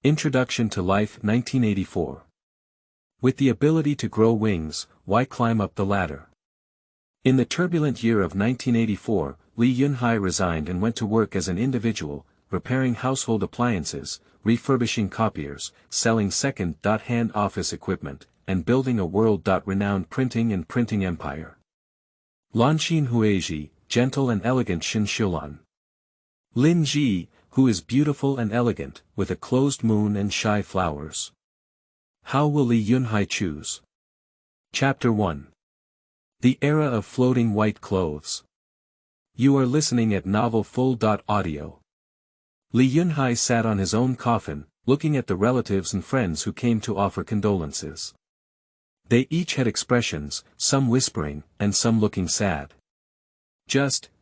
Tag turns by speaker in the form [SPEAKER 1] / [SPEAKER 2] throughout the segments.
[SPEAKER 1] Introduction to Life 1984. With the ability to grow wings, why climb up the ladder? In the turbulent year of 1984, Li Yunhai resigned and went to work as an individual, repairing household appliances, refurbishing copiers, selling second-hand office equipment, and building a world-renowned printing and printing empire. Lanxin Huizhi, gentle and elegant Shinxiulan. Lin Zhi, who is beautiful and elegant, with a closed moon and shy flowers. How will Li Yunhai choose? Chapter 1. The Era of Floating White Clothes. You are listening at novelfull.audio. Li Yunhai sat on his own coffin, looking at the relatives and friends who came to offer condolences. They each had expressions, some whispering, and some looking sad.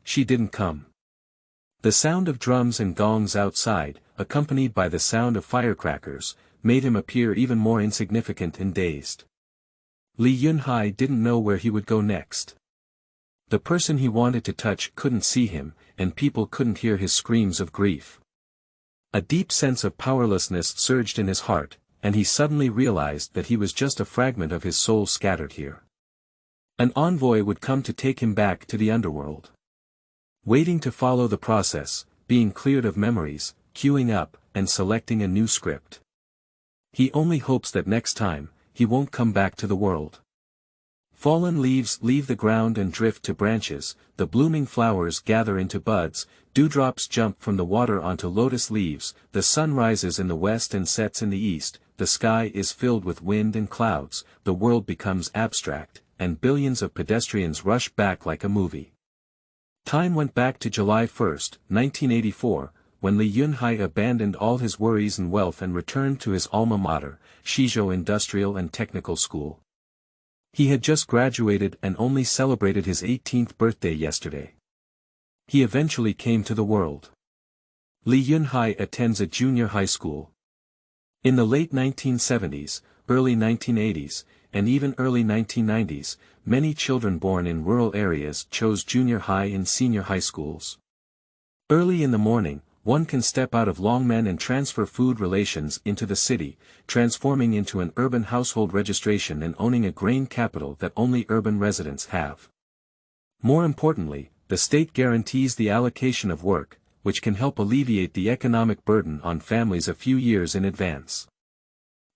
[SPEAKER 1] She didn't come. The sound of drums and gongs outside, accompanied by the sound of firecrackers, made him appear even more insignificant and dazed. Li Yunhai didn't know where he would go next. The person he wanted to touch couldn't see him, and people couldn't hear his screams of grief. A deep sense of powerlessness surged in his heart, and he suddenly realized that he was just a fragment of his soul scattered here. An envoy would come to take him back to the underworld. Waiting to follow the process, being cleared of memories, queuing up, and selecting a new script. He only hopes that next time, he won't come back to the world. Fallen leaves leave the ground and drift to branches, the blooming flowers gather into buds, dewdrops jump from the water onto lotus leaves, the sun rises in the west and sets in the east, the sky is filled with wind and clouds, the world becomes abstract, and billions of pedestrians rush back like a movie. Time went back to July 1, 1984, when Li Yunhai abandoned all his worries and wealth and returned to his alma mater, Shizhou Industrial and Technical School. He had just graduated and only celebrated his 18th birthday yesterday. He eventually came to the world. Li Yunhai attends a junior high school. In the late 1970s, early 1980s, and even early 1990s, many children born in rural areas chose junior high and senior high schools. Early in the morning, one can step out of longmen and transfer food relations into the city, transforming into an urban household registration and owning a grain capital that only urban residents have. More importantly, the state guarantees the allocation of work, which can help alleviate the economic burden on families a few years in advance.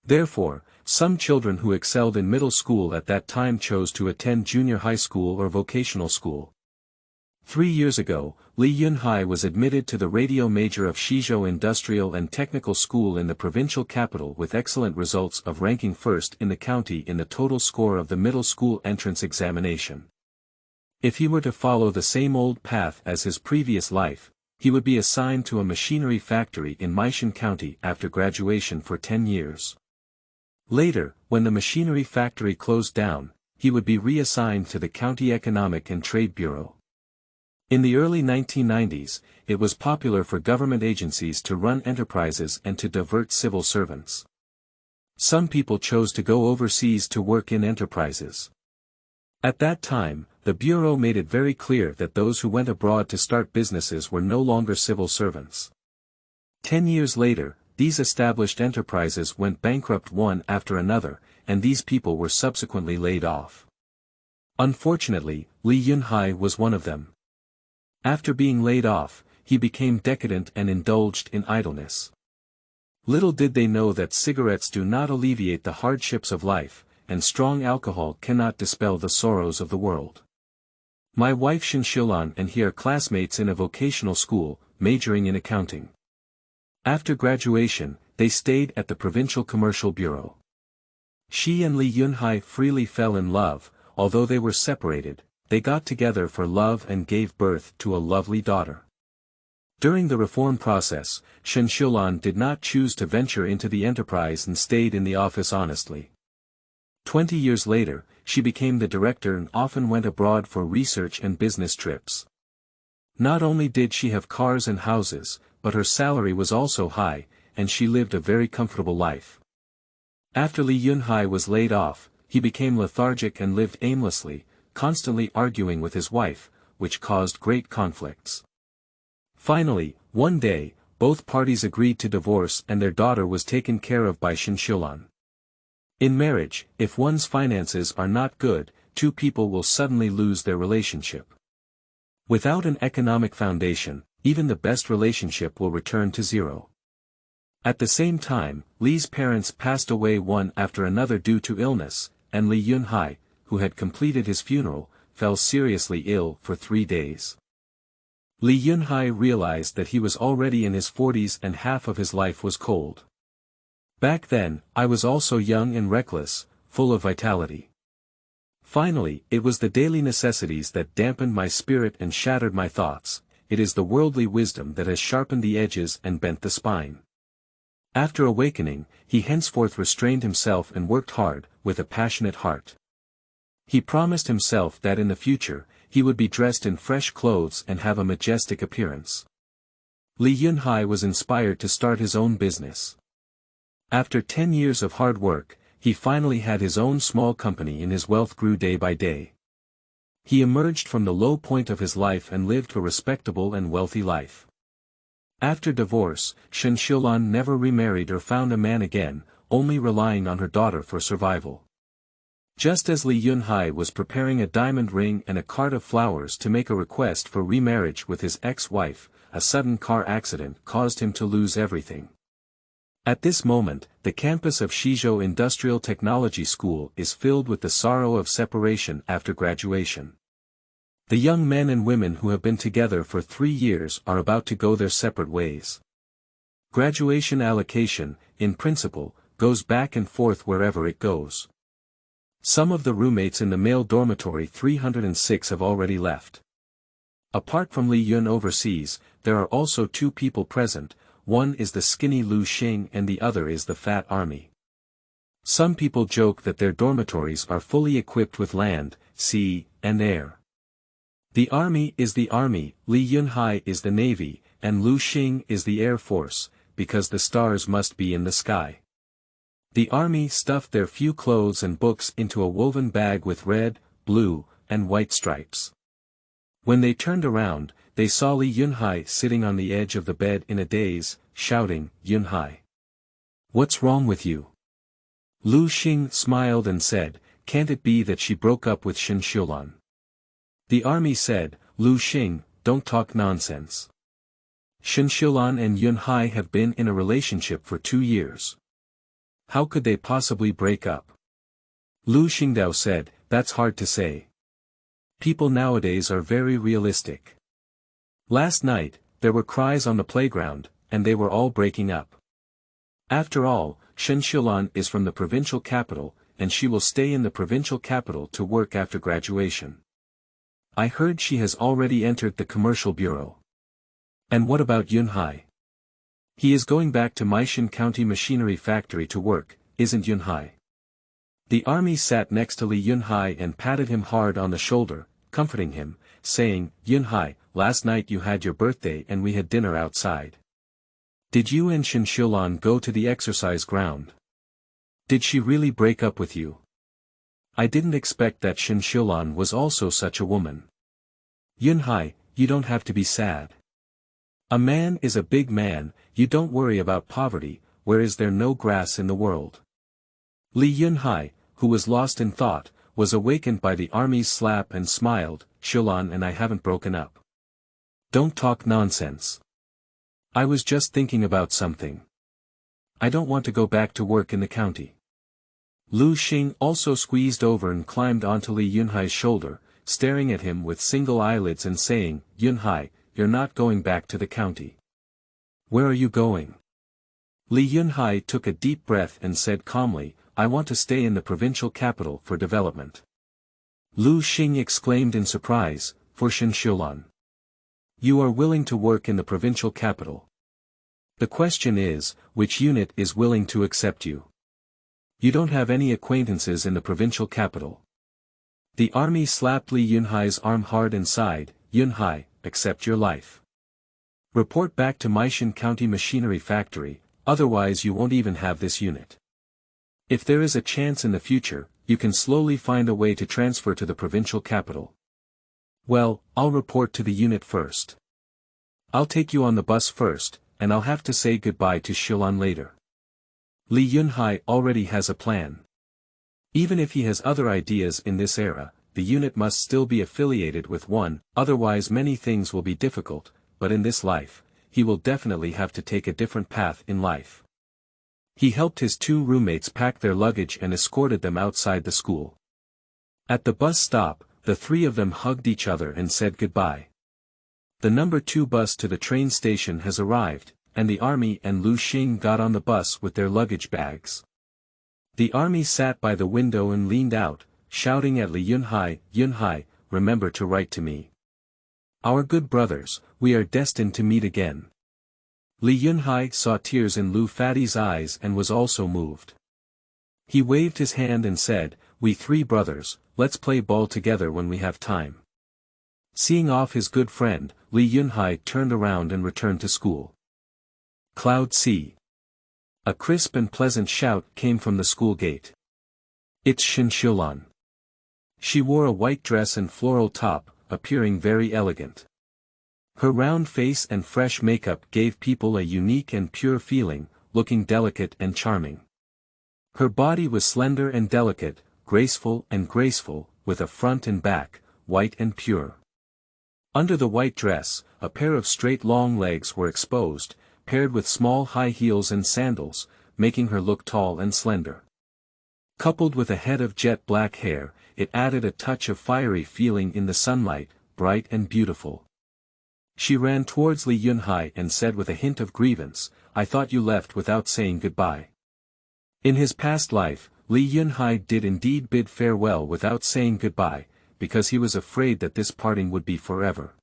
[SPEAKER 1] Therefore, some children who excelled in middle school at that time chose to attend junior high school or vocational school. 3 years ago, Li Yunhai was admitted to the radio major of Shizhou Industrial and Technical School in the provincial capital with excellent results of ranking first in the county in the total score of the middle school entrance examination. If he were to follow the same old path as his previous life, he would be assigned to a machinery factory in Maishan County after graduation for 10 years. Later, when the machinery factory closed down, he would be reassigned to the County Economic and Trade Bureau. In the early 1990s, it was popular for government agencies to run enterprises and to divert civil servants. Some people chose to go overseas to work in enterprises. At that time, the Bureau made it very clear that those who went abroad to start businesses were no longer civil servants. 10 years later, these established enterprises went bankrupt one after another, and these people were subsequently laid off. Unfortunately, Li Yunhai was one of them. After being laid off, he became decadent and indulged in idleness. Little did they know that cigarettes do not alleviate the hardships of life, and strong alcohol cannot dispel the sorrows of the world. My wife Shinxiulan and he are classmates in a vocational school, majoring in accounting. After graduation, they stayed at the Provincial Commercial Bureau. She and Li Yunhai freely fell in love, although they were separated. They got together for love and gave birth to a lovely daughter. During the reform process, Shinxiulan did not choose to venture into the enterprise and stayed in the office honestly. 20 years later, she became the director and often went abroad for research and business trips. Not only did she have cars and houses, but her salary was also high, and she lived a very comfortable life. After Li Yunhai was laid off, he became lethargic and lived aimlessly, constantly arguing with his wife, which caused great conflicts. Finally, one day, both parties agreed to divorce and their daughter was taken care of by Shenxiulan. In marriage, if one's finances are not good, two people will suddenly lose their relationship. Without an economic foundation, even the best relationship will return to zero. At the same time, Li's parents passed away one after another due to illness, and Li Yunhai, who had completed his funeral, fell seriously ill for 3 days. Li Yunhai realized that he was already in his 40s and half of his life was cold. Back then, I was also young and reckless, full of vitality. Finally, it was the daily necessities that dampened my spirit and shattered my thoughts. It is the worldly wisdom that has sharpened the edges and bent the spine. After awakening, he henceforth restrained himself and worked hard, with a passionate heart. He promised himself that in the future, he would be dressed in fresh clothes and have a majestic appearance. Li Yunhai was inspired to start his own business. After 10 years of hard work, he finally had his own small company and his wealth grew day by day. He emerged from the low point of his life and lived a respectable and wealthy life. After divorce, Shenxiulan never remarried or found a man again, only relying on her daughter for survival. Just as Li Yunhai was preparing a diamond ring and a cart of flowers to make a request for remarriage with his ex-wife, a sudden car accident caused him to lose everything. At this moment, the campus of Shizhou Industrial Technology School is filled with the sorrow of separation after graduation. The young men and women who have been together for 3 years are about to go their separate ways. Graduation allocation, in principle, goes back and forth wherever it goes. Some of the roommates in the male dormitory 306 have already left. Apart from Li Yun overseas, there are also 2 people present, one is the skinny Lu Xing and the other is the fat army. Some people joke that their dormitories are fully equipped with land, sea, and air. The army is the army, Li Yunhai is the navy, and Lu Xing is the air force, because the stars must be in the sky. The army stuffed their few clothes and books into a woven bag with red, blue, and white stripes. When they turned around, they saw Li Yunhai sitting on the edge of the bed in a daze, shouting, "Yunhai! What's wrong with you?" Lu Xing smiled and said, "Can't it be that she broke up with Shenxiulan?" The army said, "Lu Xing, don't talk nonsense. Shenxiulan and Yunhai have been in a relationship for 2 years. How could they possibly break up?" Lu Xingdao said, "That's hard to say. People nowadays are very realistic. Last night, there were cries on the playground, and they were all breaking up. After all, Shenxiulan is from the provincial capital, and she will stay in the provincial capital to work after graduation. I heard she has already entered the commercial bureau. And what about Yunhai? He is going back to Maishan County Machinery Factory to work, isn't Yunhai?" The army sat next to Li Yunhai and patted him hard on the shoulder, comforting him, saying, "Yunhai, last night you had your birthday and we had dinner outside. Did you and Shenxiulan go to the exercise ground? Did she really break up with you? I didn't expect that Shenxiulan was also such a woman. Yunhai, you don't have to be sad. A man is a big man, you don't worry about poverty, where is there no grass in the world?" Li Yunhai, who was lost in thought, was awakened by the army's slap and smiled, "Xiulan and I haven't broken up. Don't talk nonsense. I was just thinking about something. I don't want to go back to work in the county." Lu Xing also squeezed over and climbed onto Li Yunhai's shoulder, staring at him with single eyelids and saying, "Yunhai, you're not going back to the county. Where are you going?" Li Yunhai took a deep breath and said calmly, "I want to stay in the provincial capital for development." Lu Xing exclaimed in surprise, "For Shenxiulan? You are willing to work in the provincial capital. The question is, which unit is willing to accept you? You don't have any acquaintances in the provincial capital." The army slapped Li Yunhai's arm hard and sighed, "Yunhai, accept your life. Report back to Maishan County Machinery Factory, otherwise you won't even have this unit. If there is a chance in the future, you can slowly find a way to transfer to the provincial capital." "Well, I'll report to the unit first. I'll take you on the bus first, and I'll have to say goodbye to Shilan later. Li Yunhai already has a plan. Even if he has other ideas in this era, the unit must still be affiliated with one, otherwise many things will be difficult, but in this life, he will definitely have to take a different path in life. He helped his 2 roommates pack their luggage and escorted them outside the school. At the bus stop, the 3 of them hugged each other and said goodbye. The number 2 bus to the train station has arrived, and the army and Lu Xing got on the bus with their luggage bags. The army sat by the window and leaned out, shouting at Li Yunhai, "Yunhai, remember to write to me. Our good brothers, we are destined to meet again." Li Yunhai saw tears in Lu Fatty's eyes and was also moved. He waved his hand and said, "We 3 brothers, let's play ball together when we have time." Seeing off his good friend, Li Yunhai turned around and returned to school. Cloud C. A crisp and pleasant shout came from the school gate. "It's Shilan." She wore a white dress and floral top, appearing very elegant. Her round face and fresh makeup gave people a unique and pure feeling, looking delicate and charming. Her body was slender and delicate, graceful, with a front and back, white and pure. Under the white dress, a pair of straight long legs were exposed, paired with small high heels and sandals, making her look tall and slender. Coupled with a head of jet black hair, it added a touch of fiery feeling in the sunlight, bright and beautiful. She ran towards Li Yunhai and said with a hint of grievance, "I thought you left without saying goodbye." In his past life, Li Yunhai did indeed bid farewell without saying goodbye, because he was afraid that this parting would be forever.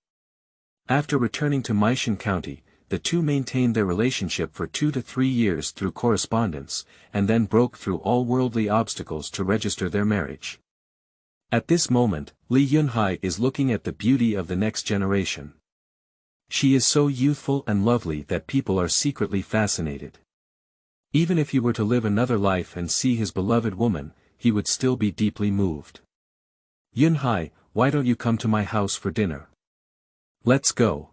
[SPEAKER 1] After returning to Meishan County, the 2 maintained their relationship for 2 to 3 years through correspondence, and then broke through all worldly obstacles to register their marriage. At this moment, Li Yunhai is looking at the beauty of the next generation. She is so youthful and lovely that people are secretly fascinated. Even if he were to live another life and see his beloved woman, he would still be deeply moved. "Yunhai, why don't you come to my house for dinner? Let's go."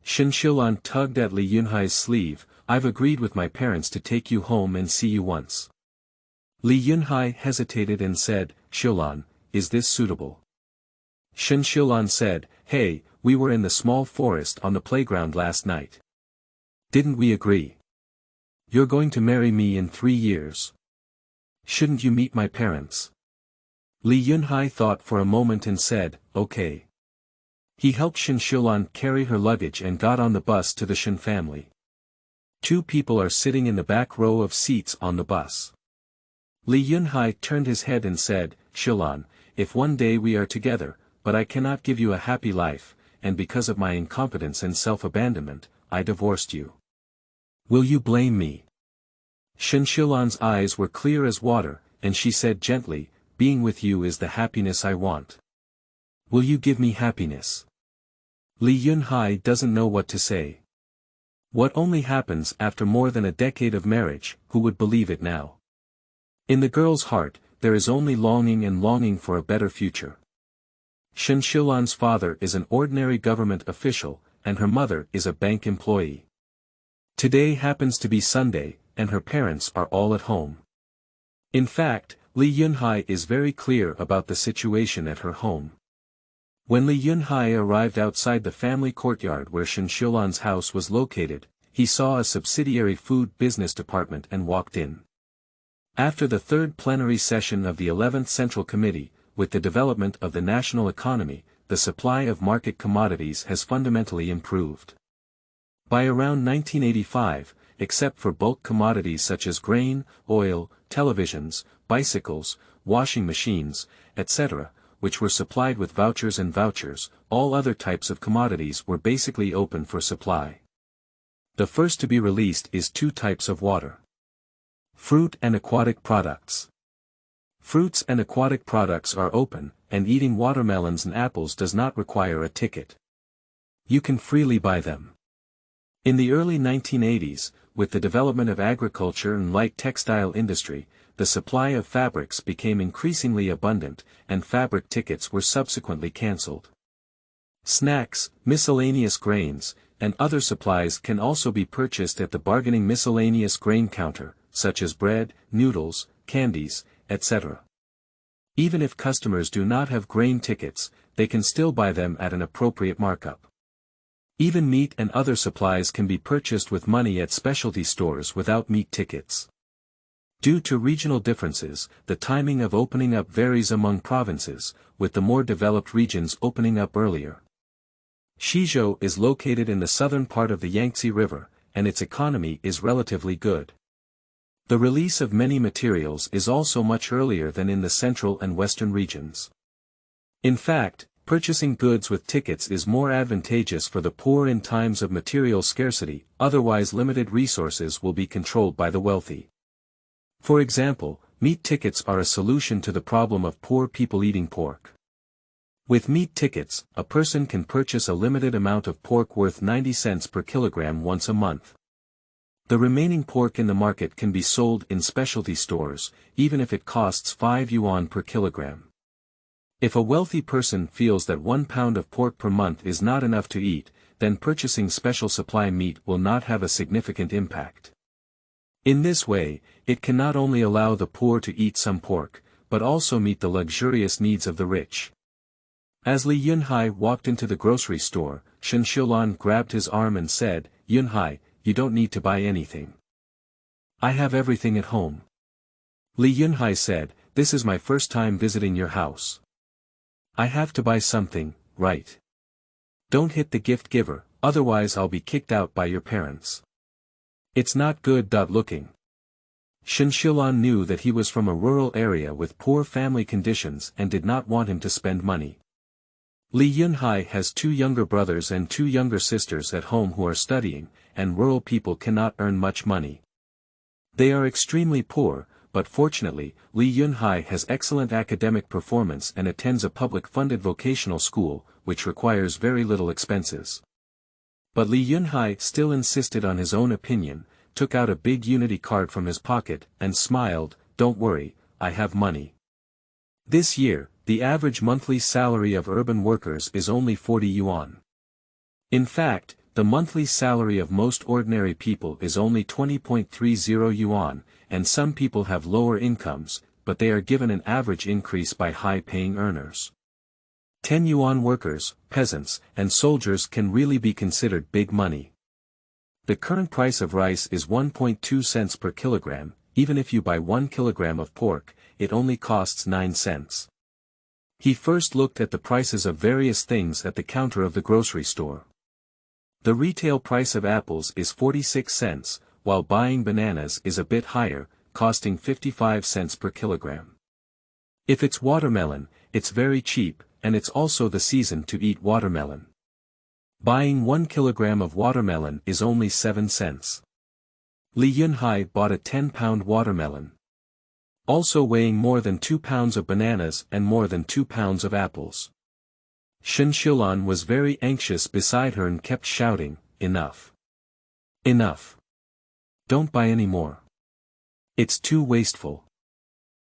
[SPEAKER 1] Shilan tugged at Li Yunhai's sleeve, "I've agreed with my parents to take you home and see you once." Li Yunhai hesitated and said, "Shilan, is this suitable?" Shilan said, "Hey, we were in the small forest on the playground last night. Didn't we agree? You're going to marry me in 3 years. Shouldn't you meet my parents?" Li Yunhai thought for a moment and said, "Okay." He helped Shilan carry her luggage and got on the bus to the Shin family. 2 people are sitting in the back row of seats on the bus. Li Yunhai turned his head and said, "Shilan, if one day we are together, but I cannot give you a happy life, and because of my incompetence and self-abandonment, I divorced you. Will you blame me?" Shilan's eyes were clear as water, and she said gently, "Being with you is the happiness I want. Will you give me happiness?" Li Yunhai doesn't know what to say. What only happens after more than a decade of marriage, who would believe it now? In the girl's heart, there is only longing and longing for a better future. Shilan's father is an ordinary government official, and her mother is a bank employee. Today happens to be Sunday, and her parents are all at home. In fact, Li Yunhai is very clear about the situation at her home. When Li Yunhai arrived outside the family courtyard where Shilan's house was located, he saw a subsidiary food business department and walked in. After the 3rd plenary session of the 11th Central Committee, with the development of the national economy, the supply of market commodities has fundamentally improved. By around 1985, except for bulk commodities such as grain, oil, televisions, bicycles, washing machines, etc., which were supplied with vouchers, all other types of commodities were basically open for supply. The first to be released is 2 types of water. Fruit and aquatic products. Fruits and aquatic products are open, and eating watermelons and apples does not require a ticket. You can freely buy them. In the early 1980s, with the development of agriculture and light textile industry, the supply of fabrics became increasingly abundant, and fabric tickets were subsequently cancelled. Snacks, miscellaneous grains, and other supplies can also be purchased at the bargaining miscellaneous grain counter, such as bread, noodles, candies, etc. Even if customers do not have grain tickets, they can still buy them at an appropriate markup. Even meat and other supplies can be purchased with money at specialty stores without meat tickets. Due to regional differences, the timing of opening up varies among provinces, with the more developed regions opening up earlier. Shizhou is located in the southern part of the Yangtze River, and its economy is relatively good. The release of many materials is also much earlier than in the central and western regions. In fact, purchasing goods with tickets is more advantageous for the poor in times of material scarcity, otherwise limited resources will be controlled by the wealthy. For example, meat tickets are a solution to the problem of poor people eating pork. With meat tickets, a person can purchase a limited amount of pork worth 90 cents per kilogram once a month. The remaining pork in the market can be sold in specialty stores, even if it costs 5 yuan per kilogram. If a wealthy person feels that 1 pound of pork per month is not enough to eat, then purchasing special supply meat will not have a significant impact. In this way, it can not only allow the poor to eat some pork, but also meet the luxurious needs of the rich. As Li Yunhai walked into the grocery store, Shen Xiulan grabbed his arm and said, "Yunhai, you don't need to buy anything. I have everything at home." Li Yunhai said, "This is my first time visiting your house. I have to buy something, right? Don't hit the gift giver, otherwise I'll be kicked out by your parents. It's not good. Looking." Shen Xiulan knew that he was from a rural area with poor family conditions and did not want him to spend money. Li Yunhai has 2 younger brothers and 2 younger sisters at home who are studying, and rural people cannot earn much money. They are extremely poor, but fortunately, Li Yunhai has excellent academic performance and attends a public-funded vocational school, which requires very little expenses. But Li Yunhai still insisted on his own opinion, took out a big Unity card from his pocket, and smiled, "Don't worry, I have money." This year, the average monthly salary of urban workers is only 40 yuan. In fact, the monthly salary of most ordinary people is only 20.30 yuan, and some people have lower incomes, but they are given an average increase by high-paying earners. 10 yuan workers, peasants, and soldiers can really be considered big money. The current price of rice is 1.2 cents per kilogram. Even if you buy 1 kilogram of pork, it only costs 9 cents. He first looked at the prices of various things at the counter of the grocery store. The retail price of apples is 46 cents, while buying bananas is a bit higher, costing 55 cents per kilogram. If it's watermelon, it's very cheap, and it's also the season to eat watermelon. Buying 1 kilogram of watermelon is only 7 cents. Li Yunhai bought a 10-pound watermelon. Also weighing more than 2 pounds of bananas and more than 2 pounds of apples. Shen Xiulan was very anxious beside her and kept shouting, "Enough! Enough! Don't buy any more. It's too wasteful.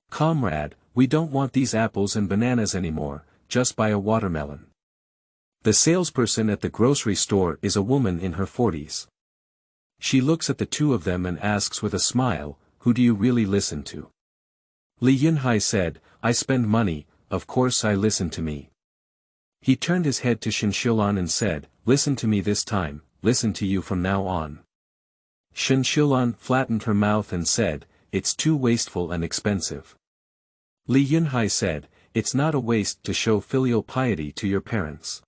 [SPEAKER 1] Comrade, we don't want these apples and bananas anymore, just buy a watermelon." The salesperson at the grocery store is a woman in her 40s. She looks at the two of them and asks with a smile, "Who do you really listen to?" Li Yunhai said, "I spend money, of course I listen to me." He turned his head to Shen Xiulan and said, "Listen to me this time, listen to you from now on." Shen Xiulan flattened her mouth and said, "It's too wasteful and expensive." Li Yunhai said, "It's not a waste to show filial piety to your parents.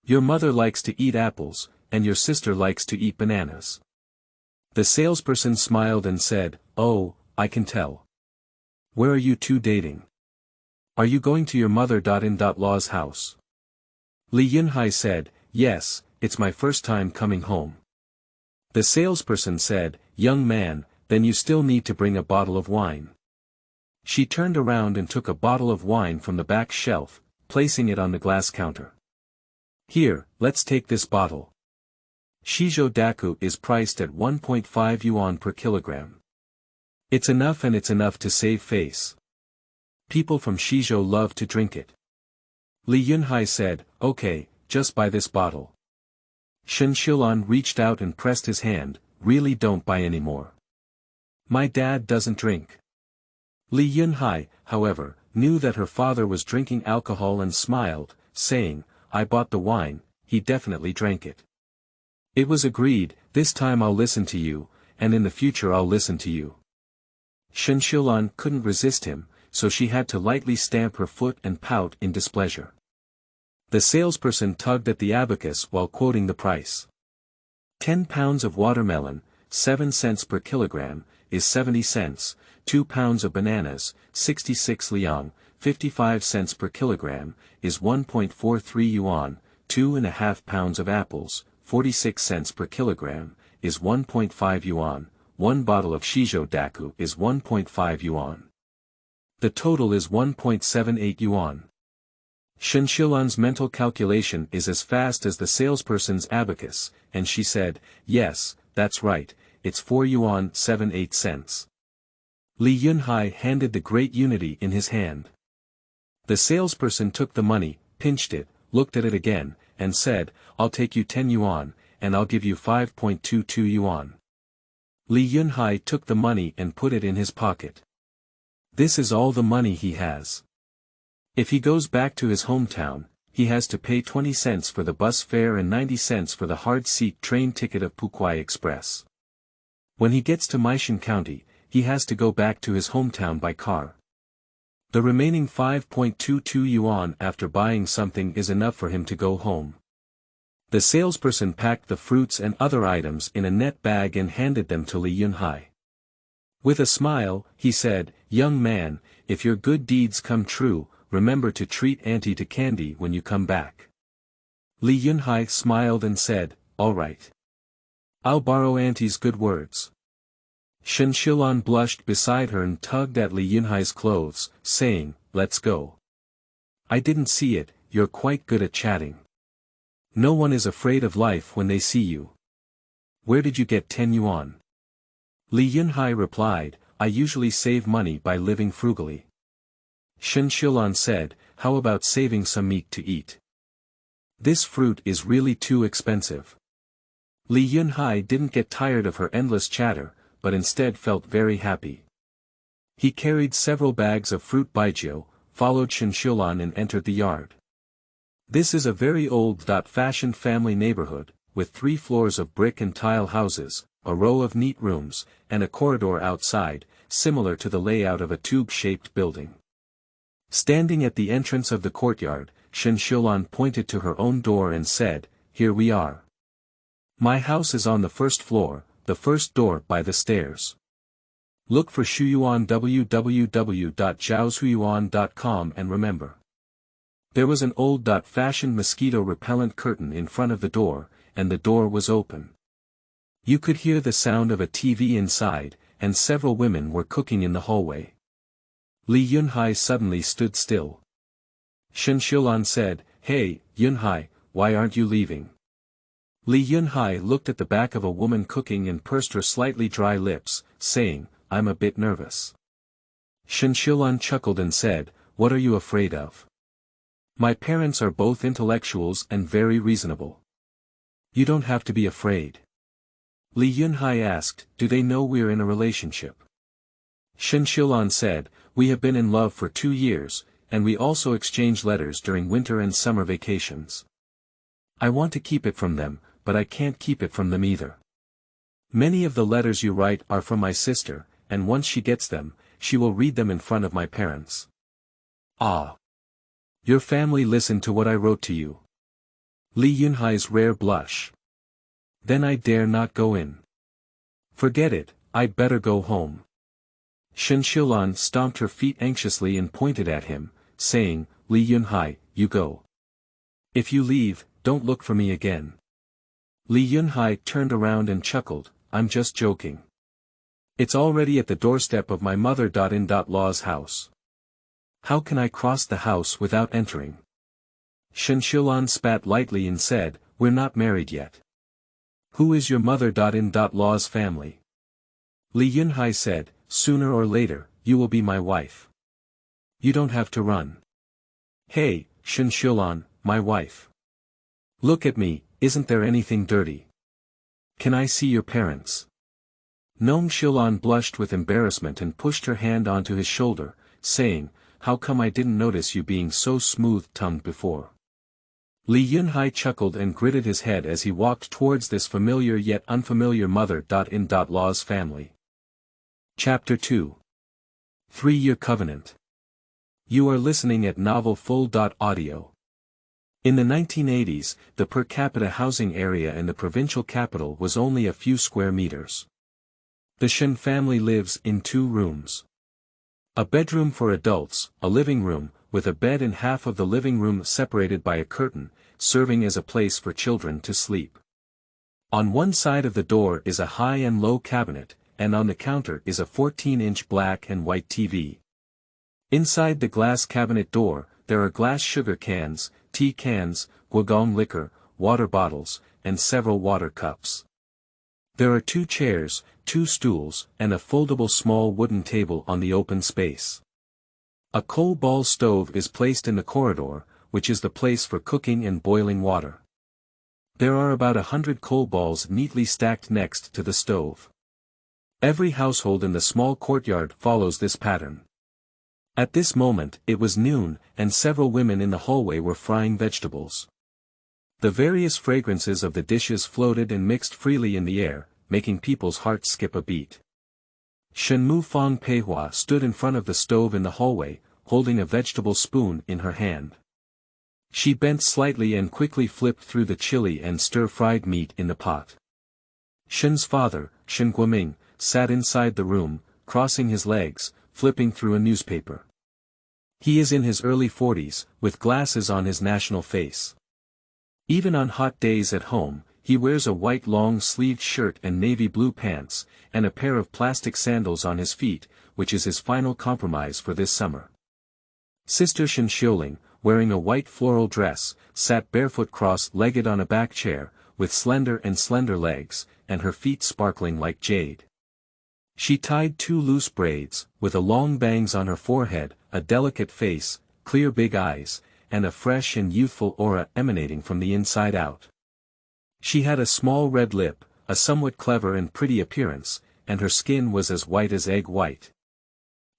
[SPEAKER 1] Your mother likes to eat apples, and your sister likes to eat bananas." The salesperson smiled and said, "Oh, I can tell. Where are you two dating? Are you going to your mother-in-law's house?" Li Yunhai said, "Yes, it's my first time coming home." The salesperson said, "Young man, then you still need to bring a bottle of wine." She turned around and took a bottle of wine from the back shelf, placing it on the glass counter. "Here, let's take this bottle. Shizhou Daku is priced at 1.5 yuan per kilogram. It's enough, and it's enough to save face. People from Shizhou love to drink it." Li Yunhai said, "Okay, just buy this bottle." Shen Xiulan reached out and pressed his hand, really don't buy any more. My dad doesn't drink. Li Yunhai, however, knew that her father was drinking alcohol and smiled, saying, I bought the wine, he definitely drank it. It was agreed, this time I'll listen to you, and in the future I'll listen to you. Shen Xiulan couldn't resist him, so she had to lightly stamp her foot and pout in displeasure. The salesperson tugged at the abacus while quoting the price. 10 pounds of watermelon, 7 cents per kilogram, is 70 cents, 2 pounds of bananas, 66 liang, 55 cents per kilogram, is 1.43 yuan, 2.5 pounds of apples, 46 cents per kilogram, is 1.5 yuan, 1 bottle of Shizhou Daku is 1.5 yuan. The total is 1.78 yuan. Shen Xiulan's mental calculation is as fast as the salesperson's abacus, and she said, yes, that's right, it's 4 yuan 78 cents. Li Yunhai handed the great unity in his hand. The salesperson took the money, pinched it, looked at it again, and said, I'll take you 10 yuan, and I'll give you 5.22 yuan. Li Yunhai took the money and put it in his pocket. This is all the money he has. If he goes back to his hometown, he has to pay 20 cents for the bus fare and 90 cents for the hard-seat train ticket of Pukwai Express. When he gets to Maishan County, he has to go back to his hometown by car. The remaining 5.22 yuan after buying something is enough for him to go home. The salesperson packed the fruits and other items in a net bag and handed them to Li Yunhai. With a smile, he said, young man, if your good deeds come true, remember to treat auntie to candy when you come back. Li Yunhai smiled and said, all right. I'll borrow auntie's good words. Shen Xiulan blushed beside her and tugged at Li Yunhai's clothes, saying, let's go. I didn't see it, you're quite good at chatting. No one is afraid of life when they see you. Where did you get 10 yuan? Li Yunhai replied, I usually save money by living frugally. Shen Xiulan said, how about saving some meat to eat? This fruit is really too expensive. Li Yunhai didn't get tired of her endless chatter, but instead felt very happy. He carried several bags of fruit baijiu, followed Shen Xiulan and entered the yard. This is a very old-fashioned family neighborhood, with 3 floors of brick and tile houses, a row of neat rooms, and a corridor outside, similar to the layout of a tube-shaped building. Standing at the entrance of the courtyard, Shen Xiulan pointed to her own door and said, here we are. My house is on the first floor, the first door by the stairs. Look for Shuyuan www.zhaoshuyuan.com and remember. There was an old-fashioned mosquito-repellent curtain in front of the door, and the door was open. You could hear the sound of a TV inside, and several women were cooking in the hallway. Li Yunhai suddenly stood still. Shen Xiulan said, hey, Yunhai, why aren't you leaving? Li Yunhai looked at the back of a woman cooking and pursed her slightly dry lips, saying, I'm a bit nervous. Shen Xiulan chuckled and said, what are you afraid of? My parents are both intellectuals and very reasonable. You don't have to be afraid. Li Yunhai asked, do they know we're in a relationship? Shen Xiulan said, we have been in love for 2 years, and we also exchange letters during winter and summer vacations. I want to keep it from them, but I can't keep it from them either. Many of the letters you write are from my sister, and once she gets them, she will read them in front of my parents. Ah! Your family listened to what I wrote to you. Li Yunhai's rare blush. Then I dare not go in. Forget it, I'd better go home. Shen Xiulan stomped her feet anxiously and pointed at him, saying, Li Yunhai, you go. If you leave, don't look for me again. Li Yunhai turned around and chuckled, I'm just joking. It's already at the doorstep of my mother-in-law's house. How can I cross the house without entering? Shen Xiulan spat lightly and said, we're not married yet. Who is your mother-in-law's family? Li Yunhai said, sooner or later, you will be my wife. You don't have to run. Hey, Shen Xiulan, my wife. Look at me, isn't there anything dirty? Can I see your parents? Nong Xilan blushed with embarrassment and pushed her hand onto his shoulder, saying, how come I didn't notice you being so smooth-tongued before? Li Yunhai chuckled and gritted his head as he walked towards this familiar yet unfamiliar mother-in-law's family. Chapter 2. 3-Year Covenant. You are listening at Novel Full.audio. In the 1980s, the per capita housing area in the provincial capital was only a few square meters. The Shen family lives in 2 rooms. A bedroom for adults, a living room, with a bed in half of the living room separated by a curtain, serving as a place for children to sleep. On one side of the door is a high and low cabinet, and on the counter is a 14-inch black and white TV. Inside the glass cabinet door, there are glass sugar cans, tea cans, guogong liquor, water bottles, and several water cups. There are 2 chairs, 2 stools, and a foldable small wooden table on the open space. A coal ball stove is placed in the corridor, which is the place for cooking and boiling water. There are about 100 coal balls neatly stacked next to the stove. Every household in the small courtyard follows this pattern. At this moment, it was noon, and several women in the hallway were frying vegetables. The various fragrances of the dishes floated and mixed freely in the air, making people's hearts skip a beat. Shenmu Fong Peihua stood in front of the stove in the hallway, holding a vegetable spoon in her hand. She bent slightly and quickly flipped through the chili and stir-fried meat in the pot. Shen's father, Shen Guoming, sat inside the room, crossing his legs, flipping through a newspaper. He is in his early 40s, with glasses on his national face. Even on hot days at home, he wears a white long-sleeved shirt and navy blue pants, and a pair of plastic sandals on his feet, which is his final compromise for this summer. Sister Shen Xiuling, wearing a white floral dress, sat barefoot cross-legged on a back chair, with slender legs, and her feet sparkling like jade. She tied 2 loose braids, with a long bangs on her forehead, a delicate face, clear big eyes, and a fresh and youthful aura emanating from the inside out. She had a small red lip, a somewhat clever and pretty appearance, and her skin was as white as egg white.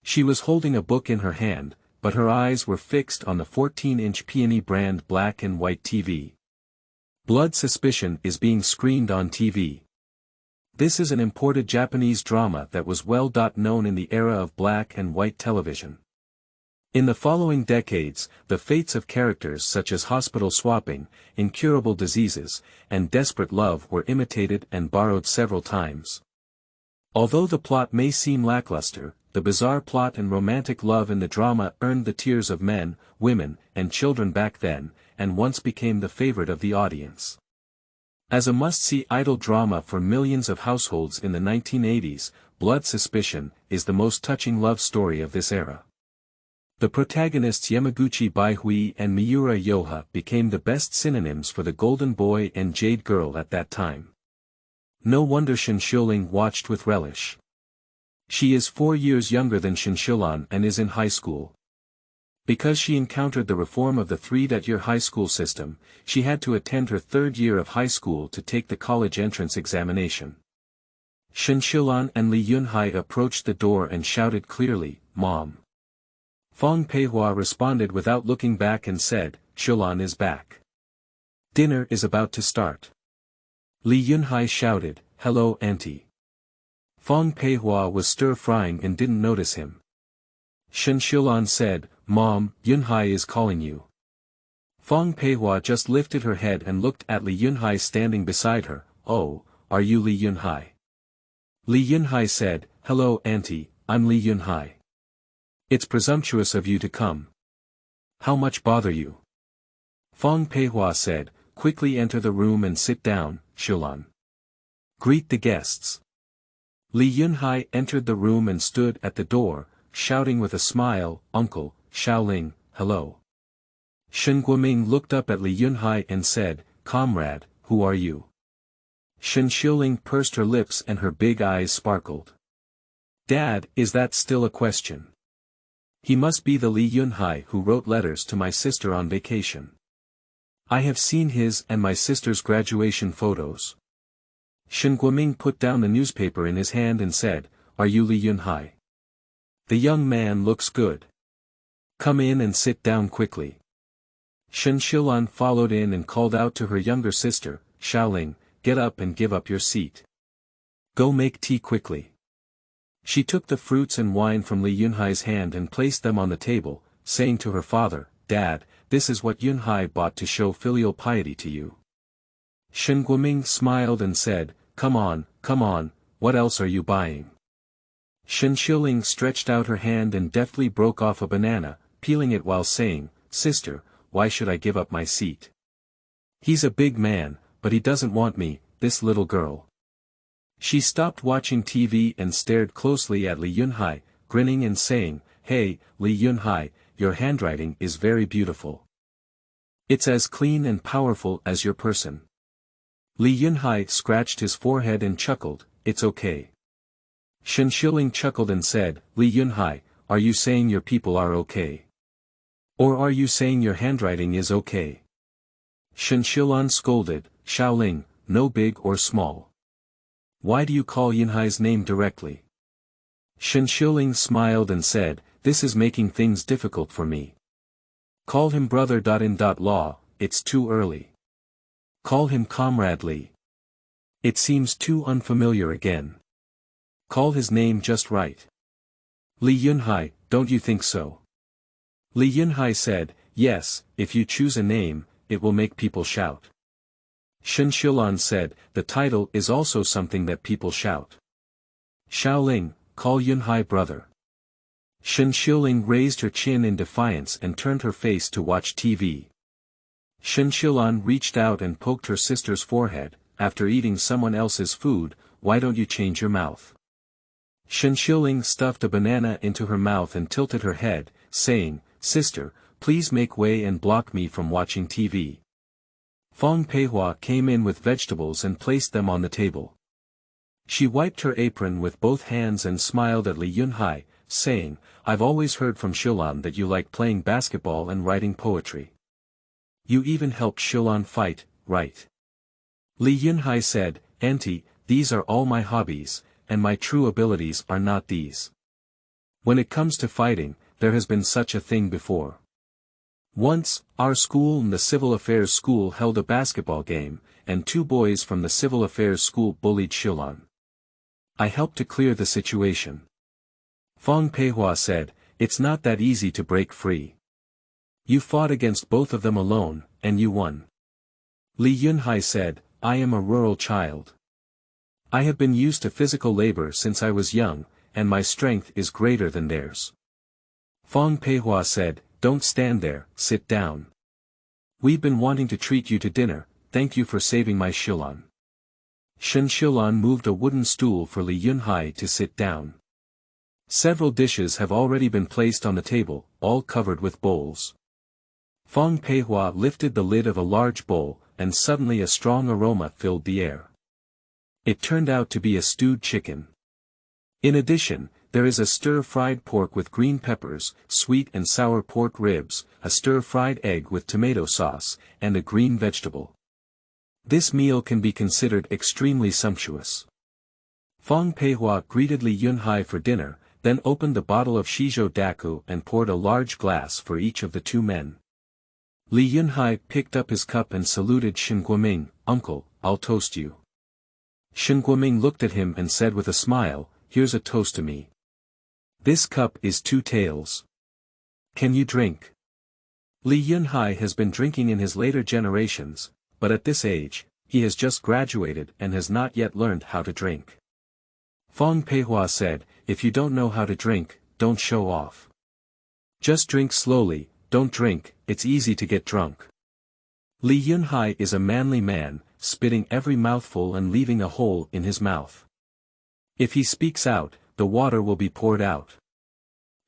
[SPEAKER 1] She was holding a book in her hand, but her eyes were fixed on the 14-inch Peony brand black and white TV. Blood Suspicion is being screened on TV. This is an imported Japanese drama that was well known in the era of black and white television. In the following decades, the fates of characters such as hospital swapping, incurable diseases, and desperate love were imitated and borrowed several times. Although the plot may seem lackluster, the bizarre plot and romantic love in the drama earned the tears of men, women, and children back then, and once became the favorite of the audience. As a must-see idol drama for millions of households in the 1980s, Blood Suspicion is the most touching love story of this era. The protagonists Yamaguchi Baihui and Miura Yoha became the best synonyms for the golden boy and jade girl at that time. No wonder Shen Xiuling watched with relish. She is 4 years younger than Shen Xiulan and is in high school. Because she encountered the reform of the 3-year high school system, she had to attend her 3rd year of high school to take the college entrance examination. Shen Xiulan and Li Yunhai approached the door and shouted clearly, "Mom." Fong Peihua responded without looking back and said, "Xiulan is back. Dinner is about to start." Li Yunhai shouted, "Hello auntie." Fong Peihua was stir-frying and didn't notice him. Shen Xiulan said, "Mom, Yunhai is calling you." Fong Peihua just lifted her head and looked at Li Yunhai standing beside her. "Oh, are you Li Yunhai?" Li Yunhai said, "Hello auntie, I'm Li Yunhai. It's presumptuous of you to come. How much bother you?" Fong Peihua said, "Quickly enter the room and sit down, Xiulan. Greet the guests." Li Yunhai entered the room and stood at the door, shouting with a smile, "Uncle, Xiaoling, hello." Shen Guoming looked up at Li Yunhai and said, "Comrade, who are you?" Shen Xiuling pursed her lips and her big eyes sparkled. "Dad, is that still a question? He must be the Li Yunhai who wrote letters to my sister on vacation. I have seen his and my sister's graduation photos. Shen Guoming put down the newspaper in his hand and said, Are you Li Yunhai? The young man looks good. Come in and sit down quickly. Shen Xilan followed in and called out to her younger sister, Xiaoling, get up and give up your seat. Go make tea quickly. She took the fruits and wine from Li Yunhai's hand and placed them on the table, saying to her father, Dad, this is what Yunhai bought to show filial piety to you. Shen Guoming smiled and said, come on, what else are you buying? Shen Xiling stretched out her hand and deftly broke off a banana, peeling it while saying, Sister, why should I give up my seat? He's a big man, but he doesn't want me, this little girl. She stopped watching TV and stared closely at Li Yunhai, grinning and saying, Hey, Li Yunhai, your handwriting is very beautiful. It's as clean and powerful as your person. Li Yunhai scratched his forehead and chuckled, It's okay. Shen Xiling chuckled and said, Li Yunhai, are you saying your people are okay? Or are you saying your handwriting is okay? Shen Xilan scolded, Xiaoling, no big or small. Why do you call Yunhai's name directly? Shen Xiling smiled and said, This is making things difficult for me. Call him brother.in.law, it's too early. Call him Comrade Li. It seems too unfamiliar again. Call his name just right. Li Yunhai, don't you think so? Li Yunhai said, Yes, if you choose a name, it will make people shout. Shen Xilan said, The title is also something that people shout. Xiaoling, call Yunhai brother. Shen Xiling raised her chin in defiance and turned her face to watch TV. Shen Xilan reached out and poked her sister's forehead, After eating someone else's food, why don't you change your mouth? Shen Xiling stuffed a banana into her mouth and tilted her head, saying, Sister, please make way and block me from watching TV. Fong Peihua came in with vegetables and placed them on the table. She wiped her apron with both hands and smiled at Li Yunhai, saying, I've always heard from Xilan that you like playing basketball and writing poetry. You even helped Xilan fight, right? Li Yunhai said, Auntie, these are all my hobbies, and my true abilities are not these. When it comes to fighting, there has been such a thing before. Once, our school and the Civil Affairs School held a basketball game, and 2 boys from the Civil Affairs School bullied Xilan. I helped to clear the situation. Fong Peihua said, It's not that easy to break free. You fought against both of them alone, and you won. Li Yunhai said, I am a rural child. I have been used to physical labor since I was young, and my strength is greater than theirs. Fong Peihua said, Don't stand there, sit down. We've been wanting to treat you to dinner, thank you for saving my Xilan. Shen Xilan moved a wooden stool for Li Yunhai to sit down. Several dishes have already been placed on the table, all covered with bowls. Fong Peihua lifted the lid of a large bowl, and suddenly a strong aroma filled the air. It turned out to be a stewed chicken. In addition, there is a stir-fried pork with green peppers, sweet and sour pork ribs, a stir-fried egg with tomato sauce, and a green vegetable. This meal can be considered extremely sumptuous. Fong Peihua greeted Li Yunhai for dinner, then opened the bottle of Shizhou Daku and poured a large glass for each of the 2 men. Li Yunhai picked up his cup and saluted Shen Guoming, Uncle, I'll toast you. Shen Guoming looked at him and said with a smile, Here's a toast to me. This cup is 2 taels. Can you drink? Li Yunhai has been drinking in his later generations, but at this age, he has just graduated and has not yet learned how to drink. Fong Peihua said, If you don't know how to drink, don't show off. Just drink slowly, don't drink, it's easy to get drunk. Li Yunhai is a manly man, spitting every mouthful and leaving a hole in his mouth. If he speaks out, the water will be poured out.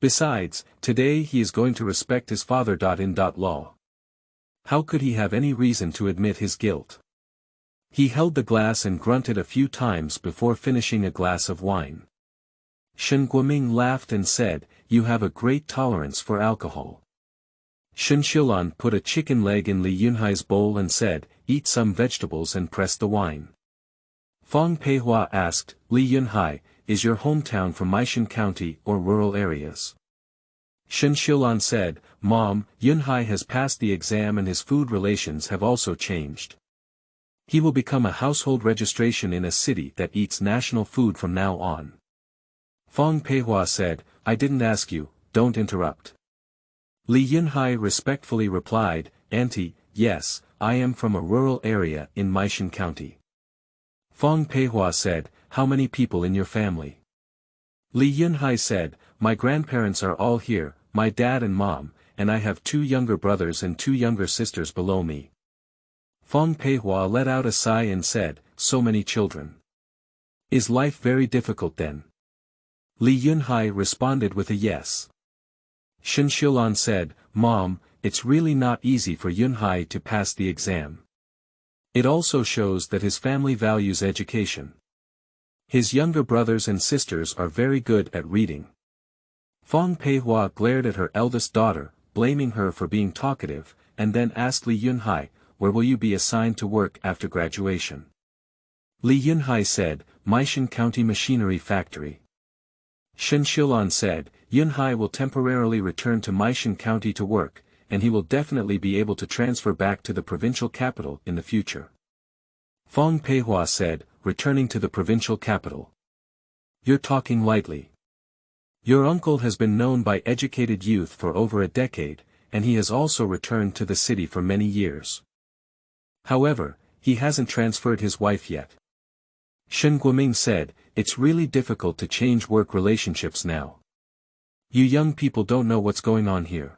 [SPEAKER 1] Besides, today he is going to respect his father.in.law. How could he have any reason to admit his guilt? He held the glass and grunted a few times before finishing a glass of wine. Shen Guoming laughed and said, You have a great tolerance for alcohol. Shen Xiulan put a chicken leg in Li Yunhai's bowl and said, "Eat some vegetables and press the wine." Fang Peihua asked, "Li Yunhai, is your hometown from Maishan County or rural areas?" Shen Xiulan said, "Mom, Yunhai has passed the exam and his food relations have also changed. He will become a household registration in a city that eats national food from now on." Fang Peihua said, "I didn't ask you, don't interrupt." Li Yunhai respectfully replied, "Auntie, yes, I am from a rural area in Maishan County." Fang Peihua said, "How many people in your family?" Li Yunhai said, "My grandparents are all here, my dad and mom, and I have 2 younger brothers and 2 younger sisters below me." Fang Peihua let out a sigh and said, "So many children. Is life very difficult then?" Li Yunhai responded with a yes. Shen Xiulan said, "Mom, it's really not easy for Yunhai to pass the exam. It also shows that his family values education. His younger brothers and sisters are very good at reading." Fang Peihua glared at her eldest daughter, blaming her for being talkative, and then asked Li Yunhai, "Where will you be assigned to work after graduation?" Li Yunhai said, "Maishan County Machinery Factory." Shen Xiulan said, "Yunhai will temporarily return to Maishan County to work, and he will definitely be able to transfer back to the provincial capital in the future." Fang Peihua said, "Returning to the provincial capital. You're talking lightly. Your uncle has been known by educated youth for over a decade, and he has also returned to the city for many years. However, he hasn't transferred his wife yet." Shen Guoming said, "It's really difficult to change work relationships now. You young people don't know what's going on here.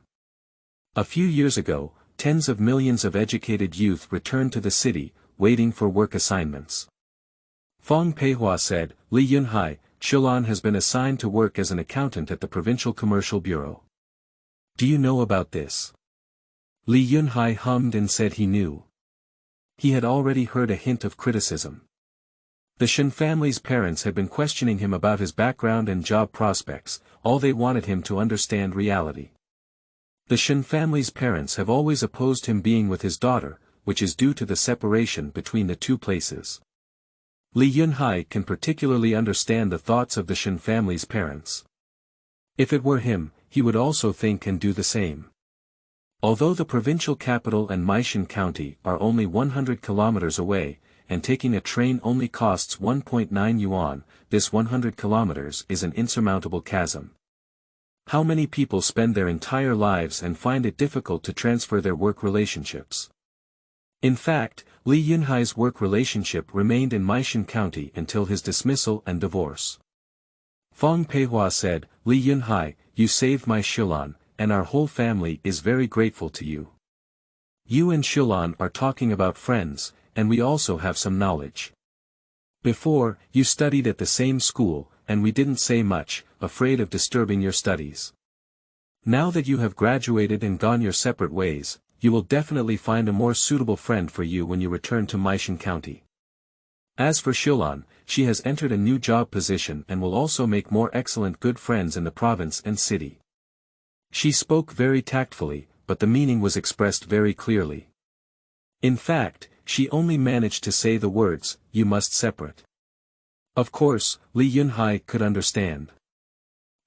[SPEAKER 1] A few years ago, tens of millions of educated youth returned to the city, waiting for work assignments." Fang Peihua said, "Li Yunhai, Xiulan has been assigned to work as an accountant at the Provincial Commercial Bureau. Do you know about this?" Li Yunhai hummed and said he knew. He had already heard a hint of criticism. The Shen family's parents had been questioning him about his background and job prospects, all they wanted him to understand reality. The Shen family's parents have always opposed him being with his daughter, which is due to the separation between the 2 places. Li Yunhai can particularly understand the thoughts of the Shen family's parents. If it were him, he would also think and do the same. Although the provincial capital and Maishan County are only 100 kilometers away, and taking a train only costs 1.9 yuan, this 100 kilometers is an insurmountable chasm. How many people spend their entire lives and find it difficult to transfer their work relationships? In fact, Li Yunhai's work relationship remained in Maishan County until his dismissal and divorce. Fang Peihua said, "Li Yunhai, you saved my Xiulan, and our whole family is very grateful to you. You and Xiulan are talking about friends, and we also have some knowledge. Before, you studied at the same school, and we didn't say much, afraid of disturbing your studies. Now that you have graduated and gone your separate ways, you will definitely find a more suitable friend for you when you return to Maishan County. As for Xiulan, she has entered a new job position and will also make more excellent good friends in the province and city." She spoke very tactfully, but the meaning was expressed very clearly. In fact, she only managed to say the words, "You must separate." Of course, Li Yunhai could understand.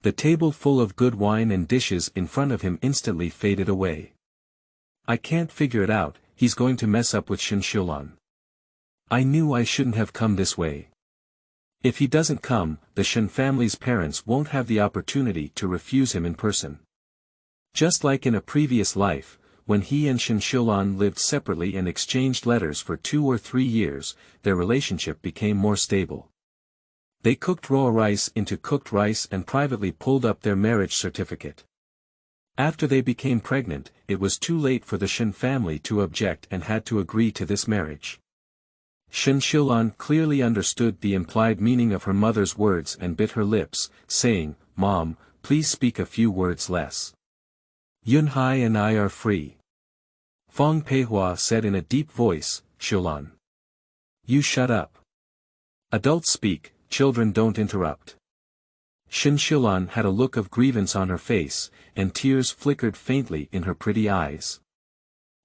[SPEAKER 1] The table full of good wine and dishes in front of him instantly faded away. "I can't figure it out, he's going to mess up with Shen Xiulan. I knew I shouldn't have come this way. If he doesn't come, the Shen family's parents won't have the opportunity to refuse him in person." Just like in a previous life, when he and Shen Xiulan lived separately and exchanged letters for 2 or 3 years, their relationship became more stable. They cooked raw rice into cooked rice and privately pulled up their marriage certificate. After they became pregnant, it was too late for the Shen family to object and had to agree to this marriage. Shen Xiulan clearly understood the implied meaning of her mother's words and bit her lips, saying, "Mom, please speak a few words less. Yunhai and I are free." Fang Peihua said in a deep voice, "Xiulan. You shut up. Adults speak, children don't interrupt." Shen Xilan had a look of grievance on her face, and tears flickered faintly in her pretty eyes.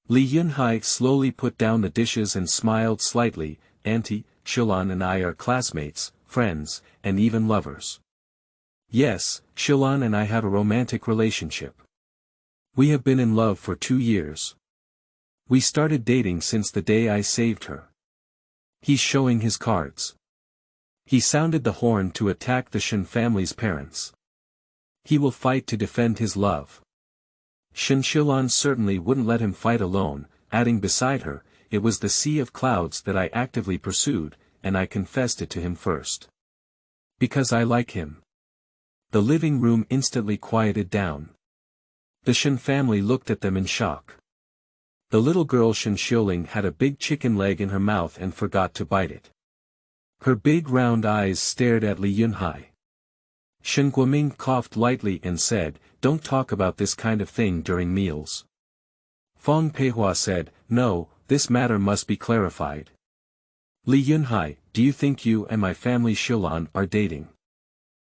[SPEAKER 1] Li Yunhai slowly put down the dishes and smiled slightly. Auntie, Xilan and I are classmates, friends, and even lovers. Yes, Xilan and I have a romantic relationship. We have been in love for 2 years. We started dating since the day I saved her. He's showing his cards. He sounded the horn to attack the Shen family's parents. He will fight to defend his love. Shen Xilan certainly wouldn't let him fight alone, adding beside her, it was the sea of clouds that I actively pursued, and I confessed it to him first. Because I like him. The living room instantly quieted down. The Shen family looked at them in shock. The little girl Shen Xiuling had a big chicken leg in her mouth and forgot to bite it. Her big round eyes stared at Li Yunhai. Shen Guoming coughed lightly and said, "Don't talk about this kind of thing during meals." Feng Peihua said, "No, this matter must be clarified. Li Yunhai, do you think you and my family Xilan are dating?"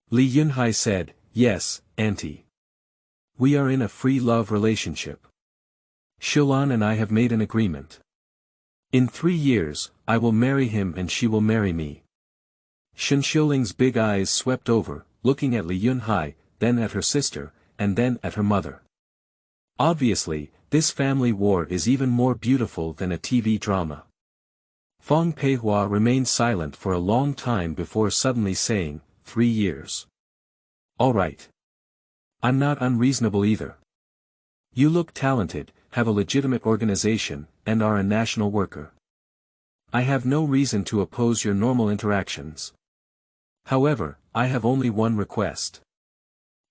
[SPEAKER 1] Li Yunhai said, "Yes, auntie. We are in a free love relationship. Xilan and I have made an agreement. In 3 years, I will marry him and she will marry me." Shen Xiuling's big eyes swept over, looking at Li Yunhai, then at her sister, and then at her mother. Obviously, this family war is even more beautiful than a TV drama. Feng Peihua remained silent for a long time before suddenly saying, 3 years. All right. I'm not unreasonable either. You look talented, have a legitimate organization, and are a national worker. I have no reason to oppose your normal interactions. However, I have only one request.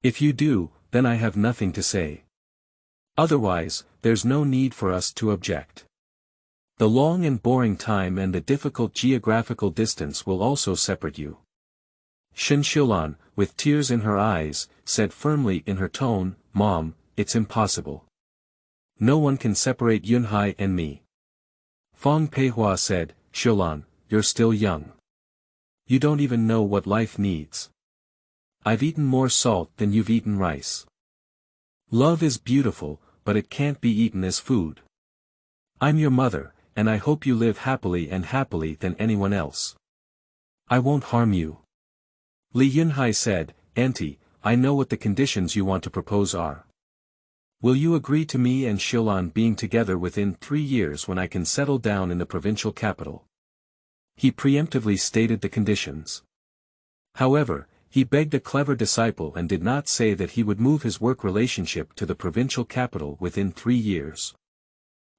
[SPEAKER 1] If you do, then I have nothing to say. Otherwise, there's no need for us to object. The long and boring time and the difficult geographical distance will also separate you. Shen Xiulan, with tears in her eyes, said firmly in her tone, "Mom, it's impossible. No one can separate Yunhai and me." Feng Peihua said, "Xiulan, you're still young. You don't even know what life needs. I've eaten more salt than you've eaten rice. Love is beautiful, but it can't be eaten as food. I'm your mother, and I hope you live happily than anyone else. I won't harm you." Li Yunhai said, "Auntie, I know what the conditions you want to propose are. Will you agree to me and Xiulan being together within 3 years when I can settle down in the provincial capital?" He preemptively stated the conditions. However, he begged a clever disciple and did not say that he would move his work relationship to the provincial capital within 3 years.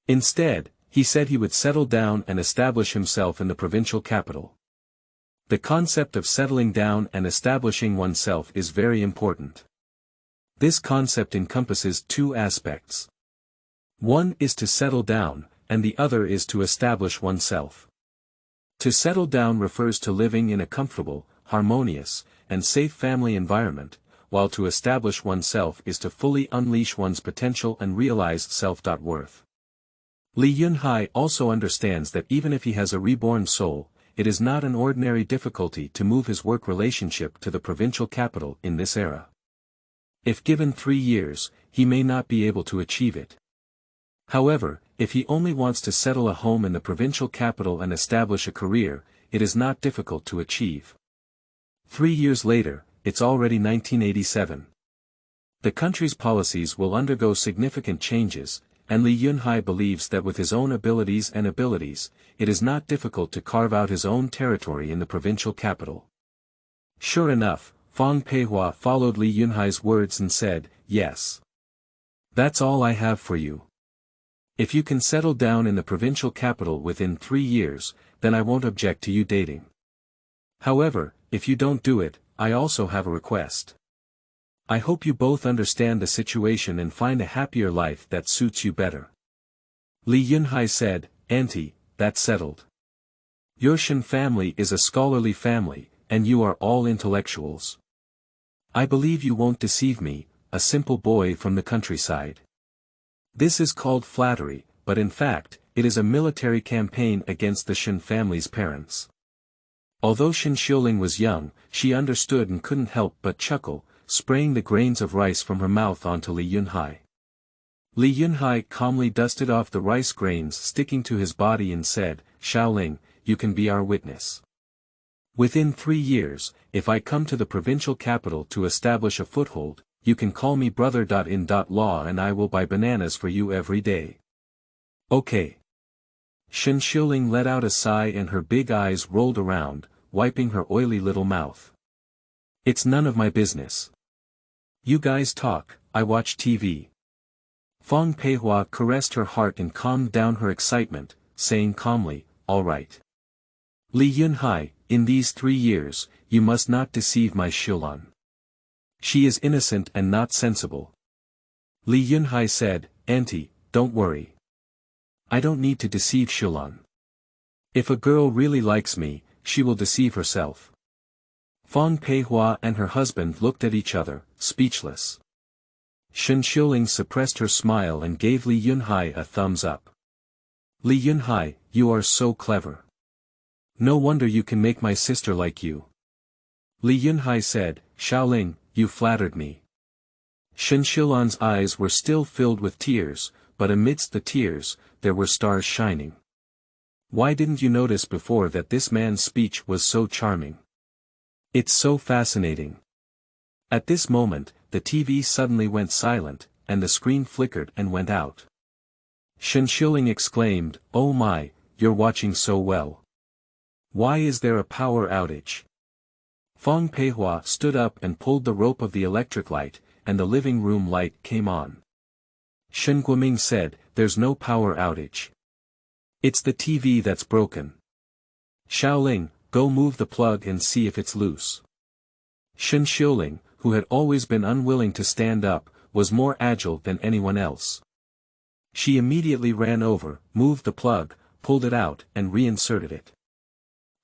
[SPEAKER 1] Instead, he said he would settle down and establish himself in the provincial capital. The concept of settling down and establishing oneself is very important. This concept encompasses 2 aspects. One is to settle down, and the other is to establish oneself. To settle down refers to living in a comfortable, harmonious, and safe family environment, while to establish oneself is to fully unleash one's potential and realize self-worth. Li Yunhai also understands that even if he has a reborn soul, it is not an ordinary difficulty to move his work relationship to the provincial capital in this era. If given 3 years, he may not be able to achieve it. However, if he only wants to settle a home in the provincial capital and establish a career, it is not difficult to achieve. 3 years later, it's already 1987. The country's policies will undergo significant changes, and Li Yunhai believes that with his own abilities, it is not difficult to carve out his own territory in the provincial capital. Sure enough, Feng Peihua followed Li Yunhai's words and said, "Yes. That's all I have for you. If you can settle down in the provincial capital within 3 years, then I won't object to you dating. However, if you don't do it, I also have a request. I hope you both understand the situation and find a happier life that suits you better." Li Yunhai said, "Auntie, that's settled. Your Shen family is a scholarly family, and you are all intellectuals. I believe you won't deceive me, a simple boy from the countryside. This is called flattery, but in fact, it is a military campaign against the Shen family's parents. Although Shen Xiuling was young, she understood and couldn't help but chuckle, spraying the grains of rice from her mouth onto Li Yunhai. Li Yunhai calmly dusted off the rice grains sticking to his body and said, "Xiaoling, you can be our witness. Within 3 years, if I come to the provincial capital to establish a foothold, you can call me brother.in.law and I will buy bananas for you every day." Okay. Shen Xiuling let out a sigh and her big eyes rolled around, wiping her oily little mouth. "It's none of my business. You guys talk, I watch TV." Feng Peihua caressed her heart and calmed down her excitement, saying calmly, "All right. Li Yunhai, in these 3 years, you must not deceive my Xiulan. She is innocent and not sensible." Li Yunhai said, "Auntie, don't worry. I don't need to deceive Xiulan. If a girl really likes me, she will deceive herself." Feng Peihua and her husband looked at each other, speechless. Shen Xiuling suppressed her smile and gave Li Yunhai a thumbs up. "Li Yunhai, you are so clever. No wonder you can make my sister like you." Li Yunhai said, "Xiaoling, you flattered me." Shen Xiulan's eyes were still filled with tears, but amidst the tears, there were stars shining. "Why didn't you notice before that this man's speech was so charming? It's so fascinating." At this moment, the TV suddenly went silent, and the screen flickered and went out. Shen Xiuling exclaimed, "Oh my, you're watching so well. Why is there a power outage?" Feng Peihua stood up and pulled the rope of the electric light, and the living room light came on. Shen Guoming said, "There's no power outage. It's the TV that's broken. Xiaoling, go move the plug and see if it's loose." Shen Xiuling, who had always been unwilling to stand up, was more agile than anyone else. She immediately ran over, moved the plug, pulled it out and reinserted it.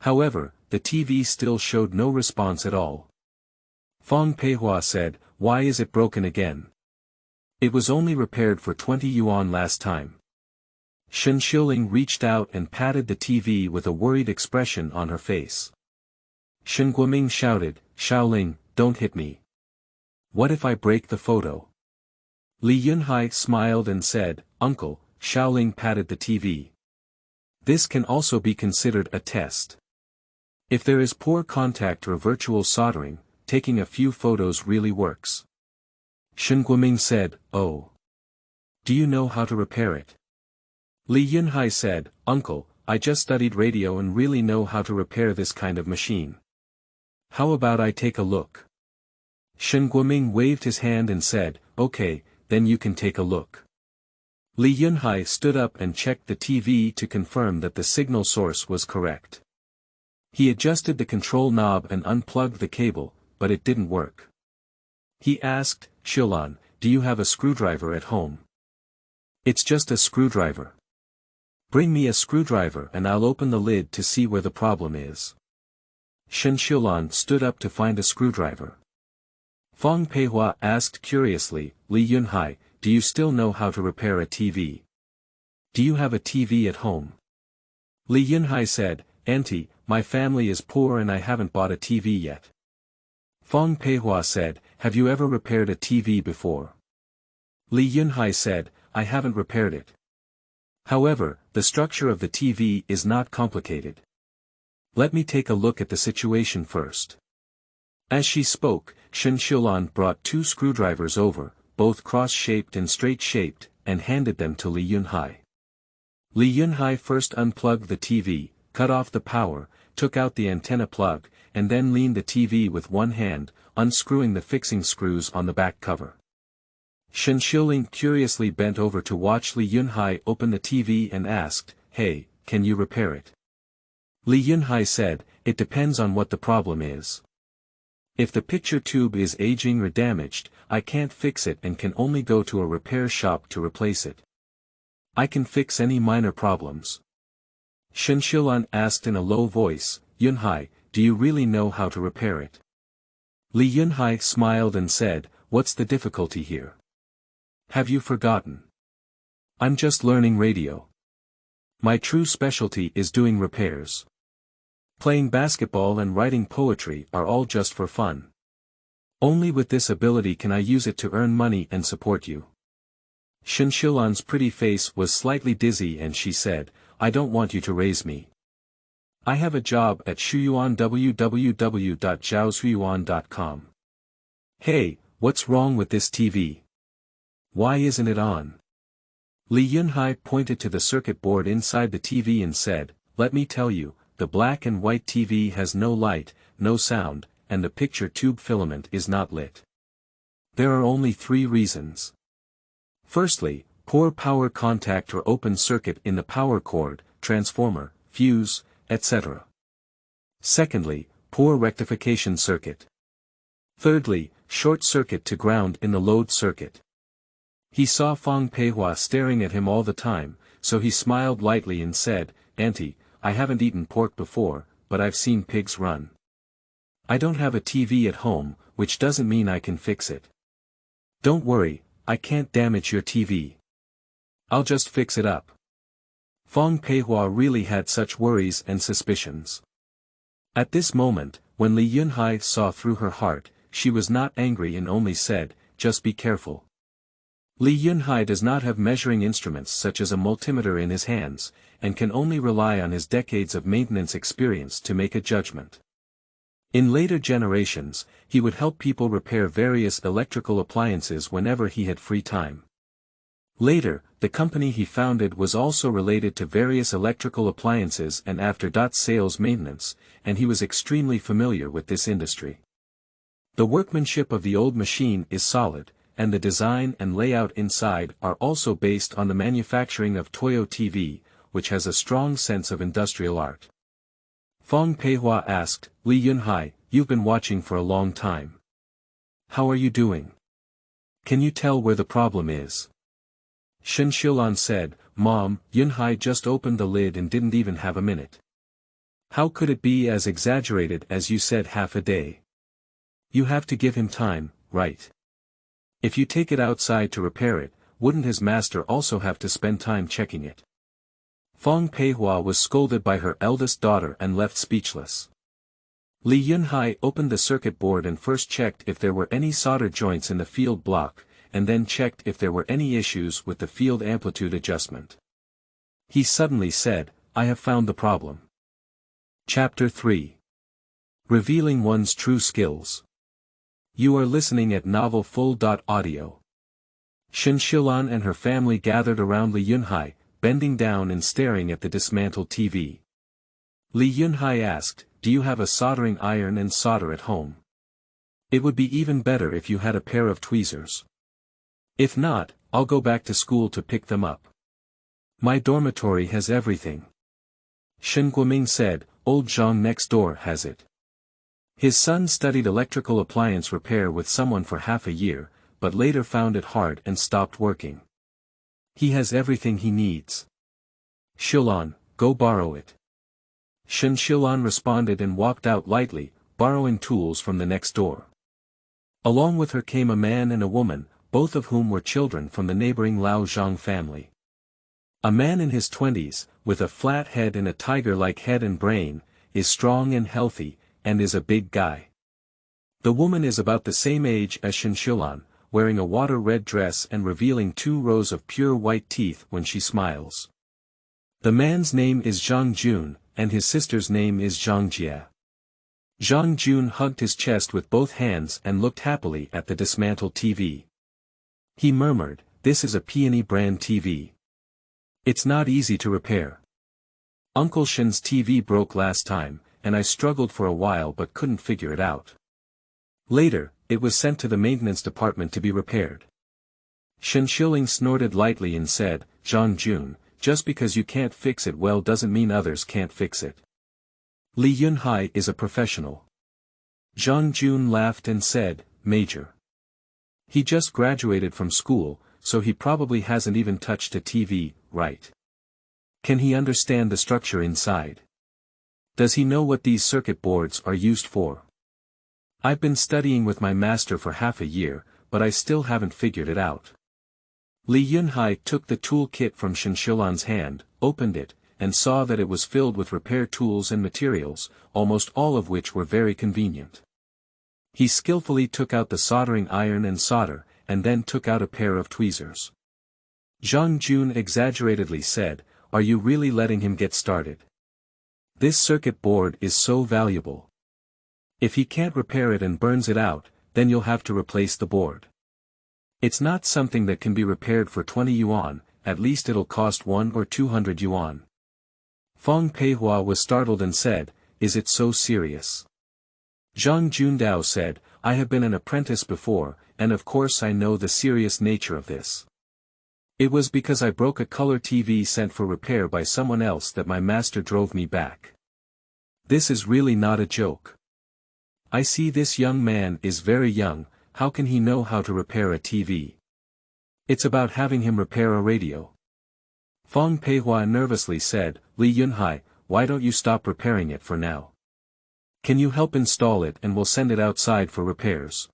[SPEAKER 1] However, the TV still showed no response at all. Feng Peihua said, "Why is it broken again? It was only repaired for 20 yuan last time." Shen Xiuling reached out and patted the TV with a worried expression on her face. Shen Guoming shouted, "Xiaoling, don't hit me. What if I break the photo?" Li Yunhai smiled and said, "Uncle," Xiaoling patted the TV. "This can also be considered a test. If there is poor contact or virtual soldering, taking a few photos really works." Shen Guoming said, "Oh. Do you know how to repair it?" Li Yunhai said, "Uncle, I just studied radio and really know how to repair this kind of machine. How about I take a look?" Shen Guoming waved his hand and said, "Okay, then you can take a look." Li Yunhai stood up and checked the TV to confirm that the signal source was correct. He adjusted the control knob and unplugged the cable, but it didn't work. He asked, "Xiulan, do you have a screwdriver at home?" "It's just a screwdriver." "Bring me a screwdriver and I'll open the lid to see where the problem is." Shen Xiulan stood up to find a screwdriver. Feng Peihua asked curiously, "Li Yunhai, do you still know how to repair a TV? Do you have a TV at home?" Li Yunhai said, "Auntie, my family is poor and I haven't bought a TV yet." Feng Peihua said, "Have you ever repaired a TV before?" Li Yunhai said, "I haven't repaired it. However, the structure of the TV is not complicated. Let me take a look at the situation first." As she spoke, Shen Xiulan brought 2 screwdrivers over, both cross-shaped and straight-shaped, and handed them to Li Yunhai. Li Yunhai first unplugged the TV, cut off the power, took out the antenna plug, and then leaned the TV with one hand, unscrewing the fixing screws on the back cover. Shen Xiuling curiously bent over to watch Li Yunhai open the TV and asked, "Hey, can you repair it?" Li Yunhai said, "It depends on what the problem is. If the picture tube is aging or damaged, I can't fix it and can only go to a repair shop to replace it. I can fix any minor problems." Shen Xiulan asked in a low voice, "Yunhai, do you really know how to repair it?" Li Yunhai smiled and said, "What's the difficulty here? Have you forgotten? I'm just learning radio. My true specialty is doing repairs." Playing basketball and writing poetry are all just for fun. Only with this ability can I use it to earn money and support you. Shenxilan's pretty face was slightly dizzy and she said, I don't want you to raise me. I have a job at Shuyuan www.zhaoshuyuan.com. Hey, what's wrong with this TV? Why isn't it on? Li Yunhai pointed to the circuit board inside the TV and said, let me tell you, the black and white TV has no light, no sound, and the picture tube filament is not lit. There are only 3 reasons. Firstly, poor power contact or open circuit in the power cord, transformer, fuse, etc. Secondly, poor rectification circuit. Thirdly, short circuit to ground in the load circuit. He saw Fang Peihua staring at him all the time, so he smiled lightly and said, Auntie, I haven't eaten pork before, but I've seen pigs run. I don't have a TV at home, which doesn't mean I can fix it. Don't worry, I can't damage your TV. I'll just fix it up. Fang Peihua really had such worries and suspicions. At this moment, when Li Yunhai saw through her heart, she was not angry and only said, just be careful. Li Yunhai does not have measuring instruments such as a multimeter in his hands, and can only rely on his decades of maintenance experience to make a judgment. In later generations, he would help people repair various electrical appliances whenever he had free time. Later, the company he founded was also related to various electrical appliances and after-sales maintenance, and he was extremely familiar with this industry. The workmanship of the old machine is solid, and the design and layout inside are also based on the manufacturing of Toyo TV, which has a strong sense of industrial art. Fang Peihua asked, Li Yunhai, you've been watching for a long time. How are you doing? Can you tell where the problem is? Shenxilan said, Mom, Yunhai just opened the lid and didn't even have a minute. How could it be as exaggerated as you said half a day? You have to give him time, right? If you take it outside to repair it, wouldn't his master also have to spend time checking it? Fang Peihua was scolded by her eldest daughter and left speechless. Li Yunhai opened the circuit board and first checked if there were any solder joints in the field block, and then checked if there were any issues with the field amplitude adjustment. He suddenly said, I have found the problem. Chapter 3. Revealing One's True Skills. You are listening at Novel Full.audio. Shenxilan and her family gathered around Li Yunhai, bending down and staring at the dismantled TV. Li Yunhai asked, do you have a soldering iron and solder at home? It would be even better if you had a pair of tweezers. If not, I'll go back to school to pick them up. My dormitory has everything. Shen Guoming said, old Zhang next door has it. His son studied electrical appliance repair with someone for half a year, but later found it hard and stopped working. He has everything he needs. Shilan, go borrow it. Shen Shilan responded and walked out lightly, borrowing tools from the next door. Along with her came a man and a woman, both of whom were children from the neighboring Lao Zhang family. A man in his 20s, with a flat head and a tiger-like head and brain, is strong and healthy, and is a big guy. The woman is about the same age as Shenxilan, wearing a water-red dress and revealing 2 rows of pure white teeth when she smiles. The man's name is Zhang Jun, and his sister's name is Zhang Jia. Zhang Jun hugged his chest with both hands and looked happily at the dismantled TV. He murmured, this is a Peony brand TV. It's not easy to repair. Uncle Shen's TV broke last time, and I struggled for a while but couldn't figure it out. Later, it was sent to the maintenance department to be repaired. Shen Shilling snorted lightly and said, Zhang Jun, just because you can't fix it well doesn't mean others can't fix it. Li Yunhai is a professional. Zhang Jun laughed and said, Major. He just graduated from school, so he probably hasn't even touched a TV, right? Can he understand the structure inside? Does he know what these circuit boards are used for? I've been studying with my master for half a year, but I still haven't figured it out. Li Yunhai took the tool kit from Shen Shilan's hand, opened it, and saw that it was filled with repair tools and materials, almost all of which were very convenient. He skillfully took out the soldering iron and solder, and then took out a pair of tweezers. Zhang Jun exaggeratedly said, "Are you really letting him get started? This circuit board is so valuable. If he can't repair it and burns it out, then you'll have to replace the board. It's not something that can be repaired for 20 yuan, at least it'll cost 1 or 200 yuan. Feng Peihua was startled and said, "Is it so serious?" Zhang Jundao said, "I have been an apprentice before, and of course I know the serious nature of this. It was because I broke a color TV sent for repair by someone else that my master drove me back. This is really not a joke. I see this young man is very young, how can he know how to repair a TV? It's about having him repair a radio." Feng Peihua nervously said, "Li Yunhai, why don't you stop repairing it for now? Can you help install it and we'll send it outside for repairs?"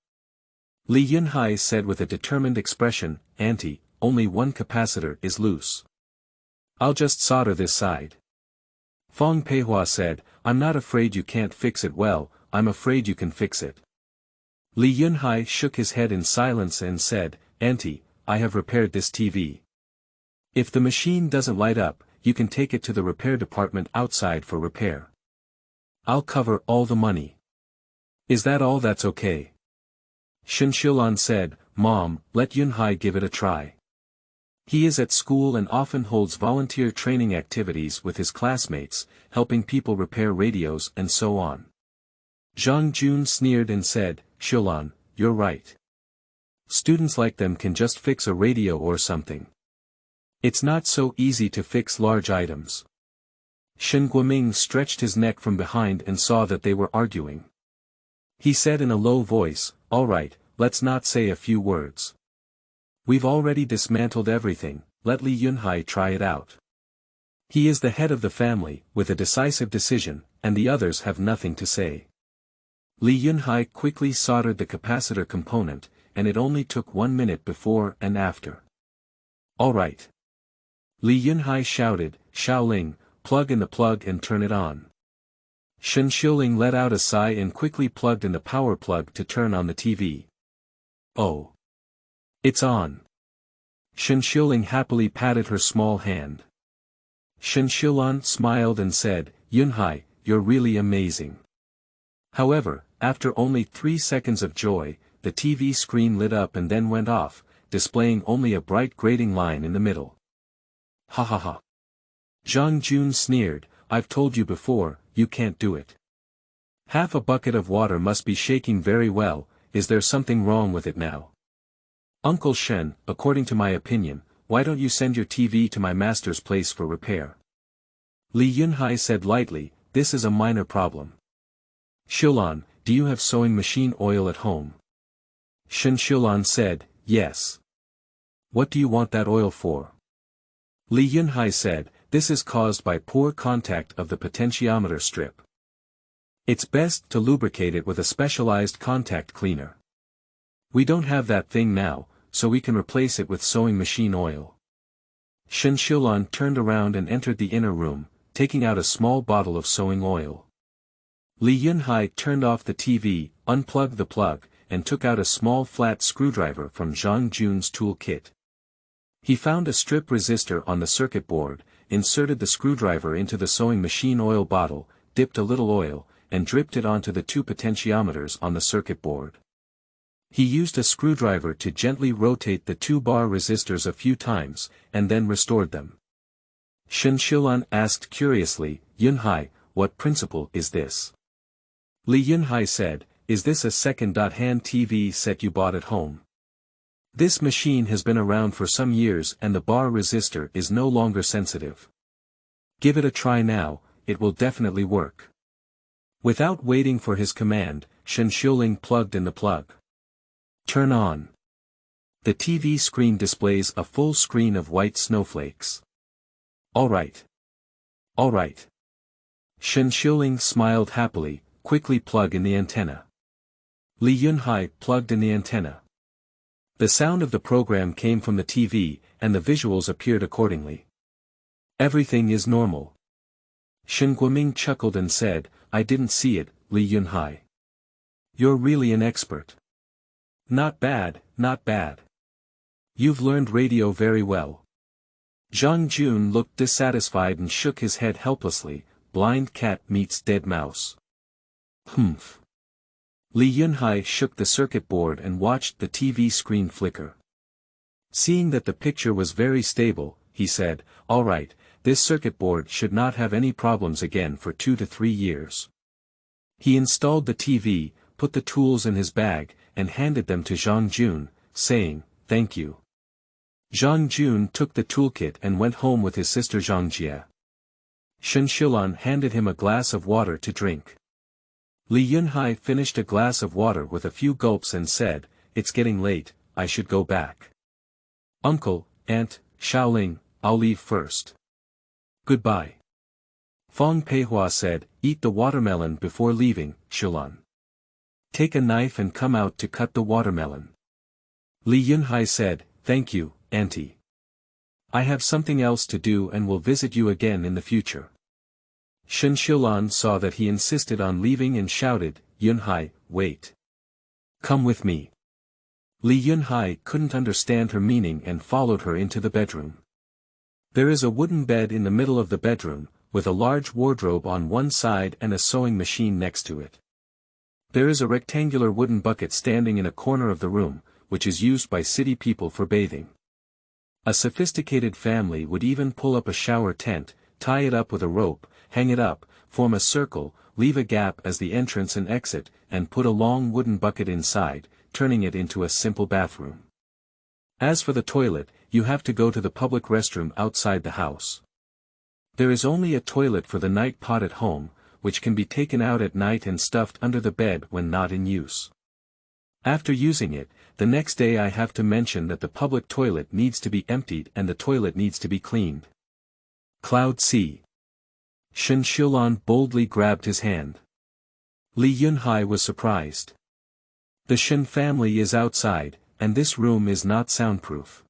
[SPEAKER 1] Li Yunhai said with a determined expression, "Auntie, only one capacitor is loose. I'll just solder this side." Feng Peihua said, "I'm not afraid you can't fix it well, I'm afraid you can fix it." Li Yunhai shook his head in silence and said, "Auntie, I have repaired this TV. If the machine doesn't light up, you can take it to the repair department outside for repair. I'll cover all the money. Is that all? That's okay?" Shen Xiulan said, "Mom, let Yunhai give it a try. He is at school and often holds volunteer training activities with his classmates, helping people repair radios and so on." Zhang Jun sneered and said, "Xiulan, you're right. Students like them can just fix a radio or something. It's not so easy to fix large items." Shen Guoming stretched his neck from behind and saw that they were arguing. He said in a low voice, "All right, let's not say a few words. We've already dismantled everything, let Li Yunhai try it out. He is the head of the family, with a decisive decision, and the others have nothing to say." Li Yunhai quickly soldered the capacitor component, and it only took 1 minute before and after. "All right." Li Yunhai shouted, "Xiaoling, plug in the plug and turn it on." Shen Xiuling let out a sigh and quickly plugged in the power plug to turn on the TV. "Oh! It's on." Shen Xiuling happily patted her small hand. Shen Xiulan smiled and said, "Yunhai, you're really amazing." However, after only 3 seconds of joy, the TV screen lit up and then went off, displaying only a bright grating line in the middle. "Ha ha ha." Zhang Jun sneered, "I've told you before, you can't do it. Half a bucket of water must be shaking very well, is there something wrong with it now? Uncle Shen, according to my opinion, why don't you send your TV to my master's place for repair?" Li Yunhai said lightly, "This is a minor problem." "Xiulan, do you have sewing machine oil at home?" Shen Xiulan said, "Yes." "What do you want that oil for?" Li Yunhai said, "This is caused by poor contact of the potentiometer strip. It's best to lubricate it with a specialized contact cleaner. We don't have that thing now, so we can replace it with sewing machine oil." Shen Xiulan turned around and entered the inner room, taking out a small bottle of sewing oil. Li Yunhai turned off the TV, unplugged the plug, and took out a small flat screwdriver from Zhang Jun's tool kit. He found a strip resistor on the circuit board, inserted the screwdriver into the sewing machine oil bottle, dipped a little oil, and dripped it onto the 2 potentiometers on the circuit board. He used a screwdriver to gently rotate the 2-bar resistors a few times, and then restored them. Shen Xiulan asked curiously, "Yunhai, what principle is this?" Li Yunhai said, "Is this a second-hand TV set you bought at home? This machine has been around for some years and the bar resistor is no longer sensitive. Give it a try now, it will definitely work." Without waiting for his command, Shen Xiuling plugged in the plug. "Turn on." The TV screen displays a full screen of white snowflakes. "All right. All right." Shen Xiuling smiled happily, "Quickly plug in the antenna." Li Yunhai plugged in the antenna. The sound of the program came from the TV, and the visuals appeared accordingly. "Everything is normal." Shen Guoming chuckled and said, I didn't see it, Li Yunhai. You're really an expert. Not bad, not bad. You've learned radio very well. Zhang Jun looked dissatisfied and shook his head helplessly, blind cat meets dead mouse. Humph. Li Yunhai shook the circuit board and watched the TV screen flicker. Seeing that the picture was very stable, he said, all right, this circuit board should not have any problems again for 2 to 3 years. He installed the TV, put the tools in his bag, and handed them to Zhang Jun, saying, thank you. Zhang Jun took the toolkit and went home with his sister Zhang Jie. Shen Xiulan handed him a glass of water to drink. Li Yunhai finished a glass of water with a few gulps and said, it's getting late, I should go back. Uncle, Aunt, Xiaoling, I'll leave first. Goodbye. Fong Peihua said, eat the watermelon before leaving, Xiulan. Take a knife and come out to cut the watermelon. Li Yunhai said, thank you, Auntie. I have something else to do and will visit you again in the future. Shen Xiulan saw that he insisted on leaving and shouted, Yunhai, wait. Come with me. Li Yunhai couldn't understand her meaning and followed her into the bedroom. There is a wooden bed in the middle of the bedroom, with a large wardrobe on one side and a sewing machine next to it. There is a rectangular wooden bucket standing in a corner of the room, which is used by city people for bathing. A sophisticated family would even pull up a shower tent, tie it up with a rope, hang it up, form a circle, leave a gap as the entrance and exit, and put a long wooden bucket inside, turning it into a simple bathroom. As for the toilet, you have to go to the public restroom outside the house. There is only a toilet for the night pot at home, which can be taken out at night and stuffed under the bed when not in use. After using it, the next day I have to mention that the public toilet needs to be emptied and the toilet needs to be cleaned. Cloud C. Shen Xiulan boldly grabbed his hand. Li Yunhai was surprised. The Shen family is outside, and this room is not soundproof.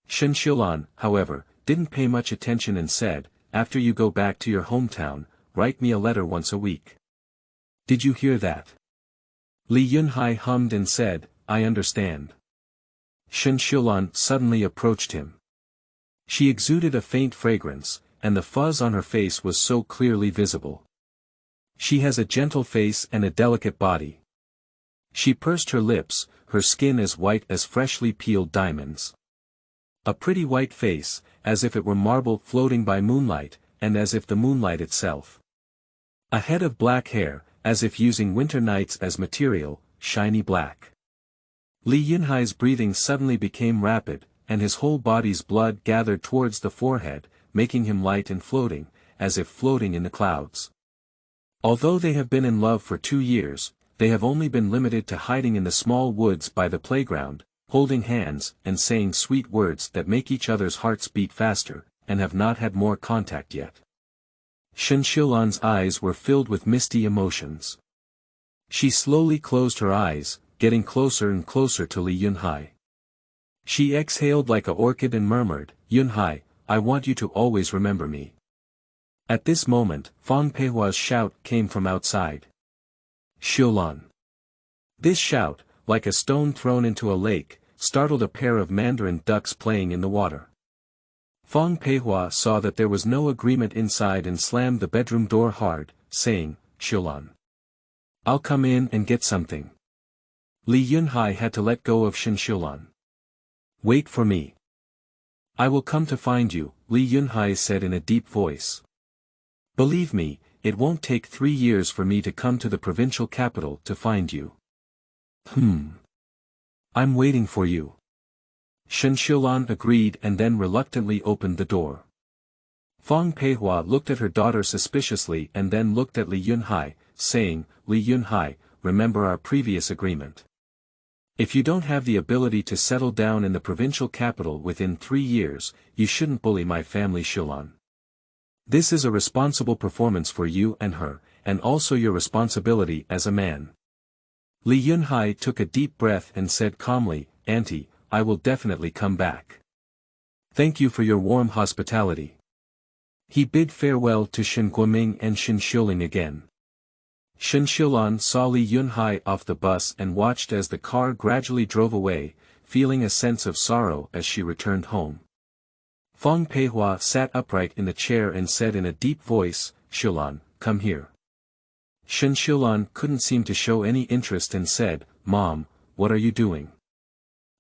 [SPEAKER 1] Shen Xiulan, however, didn't pay much attention and said, after you go back to your hometown, write me a letter once a week. Did you hear that? Li Yunhai hummed and said, I understand. Shen Xiulan suddenly approached him. She exuded a faint fragrance, and the fuzz on her face was so clearly visible. She has a gentle face and a delicate body. She pursed her lips, her skin as white as freshly peeled diamonds. A pretty white face, as if it were marble floating by moonlight, and as if the moonlight itself. A head of black hair, as if using winter nights as material, shiny black. Li Yunhai's breathing suddenly became rapid, and his whole body's blood gathered towards the forehead, making him light and floating, as if floating in the clouds. Although they have been in love for 2 years, they have only been limited to hiding in the small woods by the playground, holding hands and saying sweet words that make each other's hearts beat faster, and have not had more contact yet. Shen Xiulan's eyes were filled with misty emotions. She slowly closed her eyes, getting closer and closer to Li Yunhai. She exhaled like a orchid and murmured, Yunhai, I want you to always remember me. At this moment, Fong Peihua's shout came from outside. Xiulan. This shout, like a stone thrown into a lake, startled a pair of mandarin ducks playing in the water. Fong Peihua saw that there was no agreement inside and slammed the bedroom door hard, saying, Xiulan. I'll come in and get something. Li Yunhai had to let go of Shen Xiulan. Wait for me. I will come to find you, Li Yunhai said in a deep voice. Believe me, it won't take 3 years for me to come to the provincial capital to find you. I'm waiting for you. Shen Xiulan agreed and then reluctantly opened the door. Fong Peihua looked at her daughter suspiciously and then looked at Li Yunhai, saying, Li Yunhai, remember our previous agreement. If you don't have the ability to settle down in the provincial capital within 3 years, you shouldn't bully my family Xiulan. This is a responsible performance for you and her, and also your responsibility as a man. Li Yunhai took a deep breath and said calmly, Auntie, I will definitely come back. Thank you for your warm hospitality. He bid farewell to Shen Guoming and Shen Xiuling again. Shen Xiulan saw Li Yunhai off the bus and watched as the car gradually drove away, feeling a sense of sorrow as she returned home. Feng Peihua sat upright in the chair and said in a deep voice, "Xiulan, come here." Shen Xiulan couldn't seem to show any interest and said, "Mom, what are you doing?"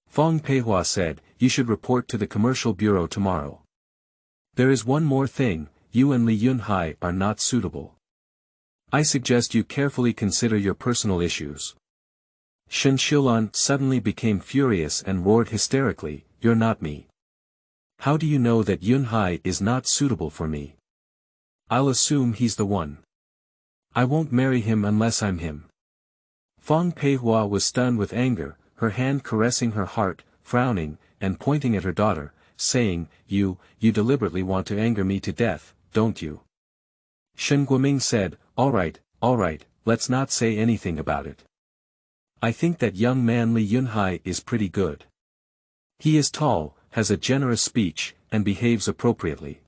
[SPEAKER 1] Feng Peihua said, "You should report to the commercial bureau tomorrow. There is one more thing, you and Li Yunhai are not suitable. I suggest you carefully consider your personal issues." Shen Xiulan suddenly became furious and roared hysterically, "You're not me. How do you know that Yunhai is not suitable for me? I'll assume he's the one. I won't marry him unless I'm him." Feng Peihua was stunned with anger, her hand caressing her heart, frowning, and pointing at her daughter, saying, You deliberately want to anger me to death, don't you?" Shen Guoming said, all right, let's not say anything about it. I think that young man Li Yunhai is pretty good. He is tall, has a generous speech, and behaves appropriately.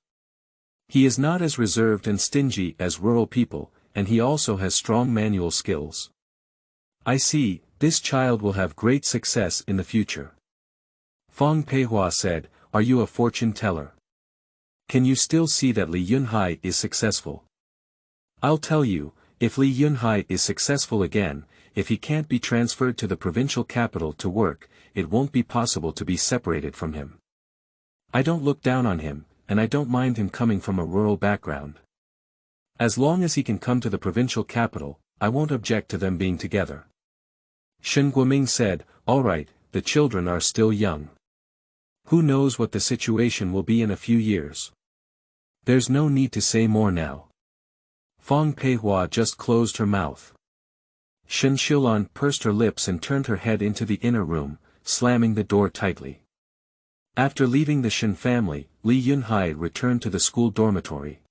[SPEAKER 1] He is not as reserved and stingy as rural people, and he also has strong manual skills. I see, this child will have great success in the future. Feng Peihua said, "Are you a fortune teller? Can you still see that Li Yunhai is successful? I'll tell you, if Li Yunhai is successful again, if he can't be transferred to the provincial capital to work, it won't be possible to be separated from him. I don't look down on him, and I don't mind him coming from a rural background. As long as he can come to the provincial capital, I won't object to them being together." Shen Guoming said, "All right, the children are still young. Who knows what the situation will be in a few years? There's no need to say more now." Feng Peihua just closed her mouth. Shen Xiulan pursed her lips and turned her head into the inner room, slamming the door tightly. After leaving the Shen family, Li Yunhai returned to the school dormitory.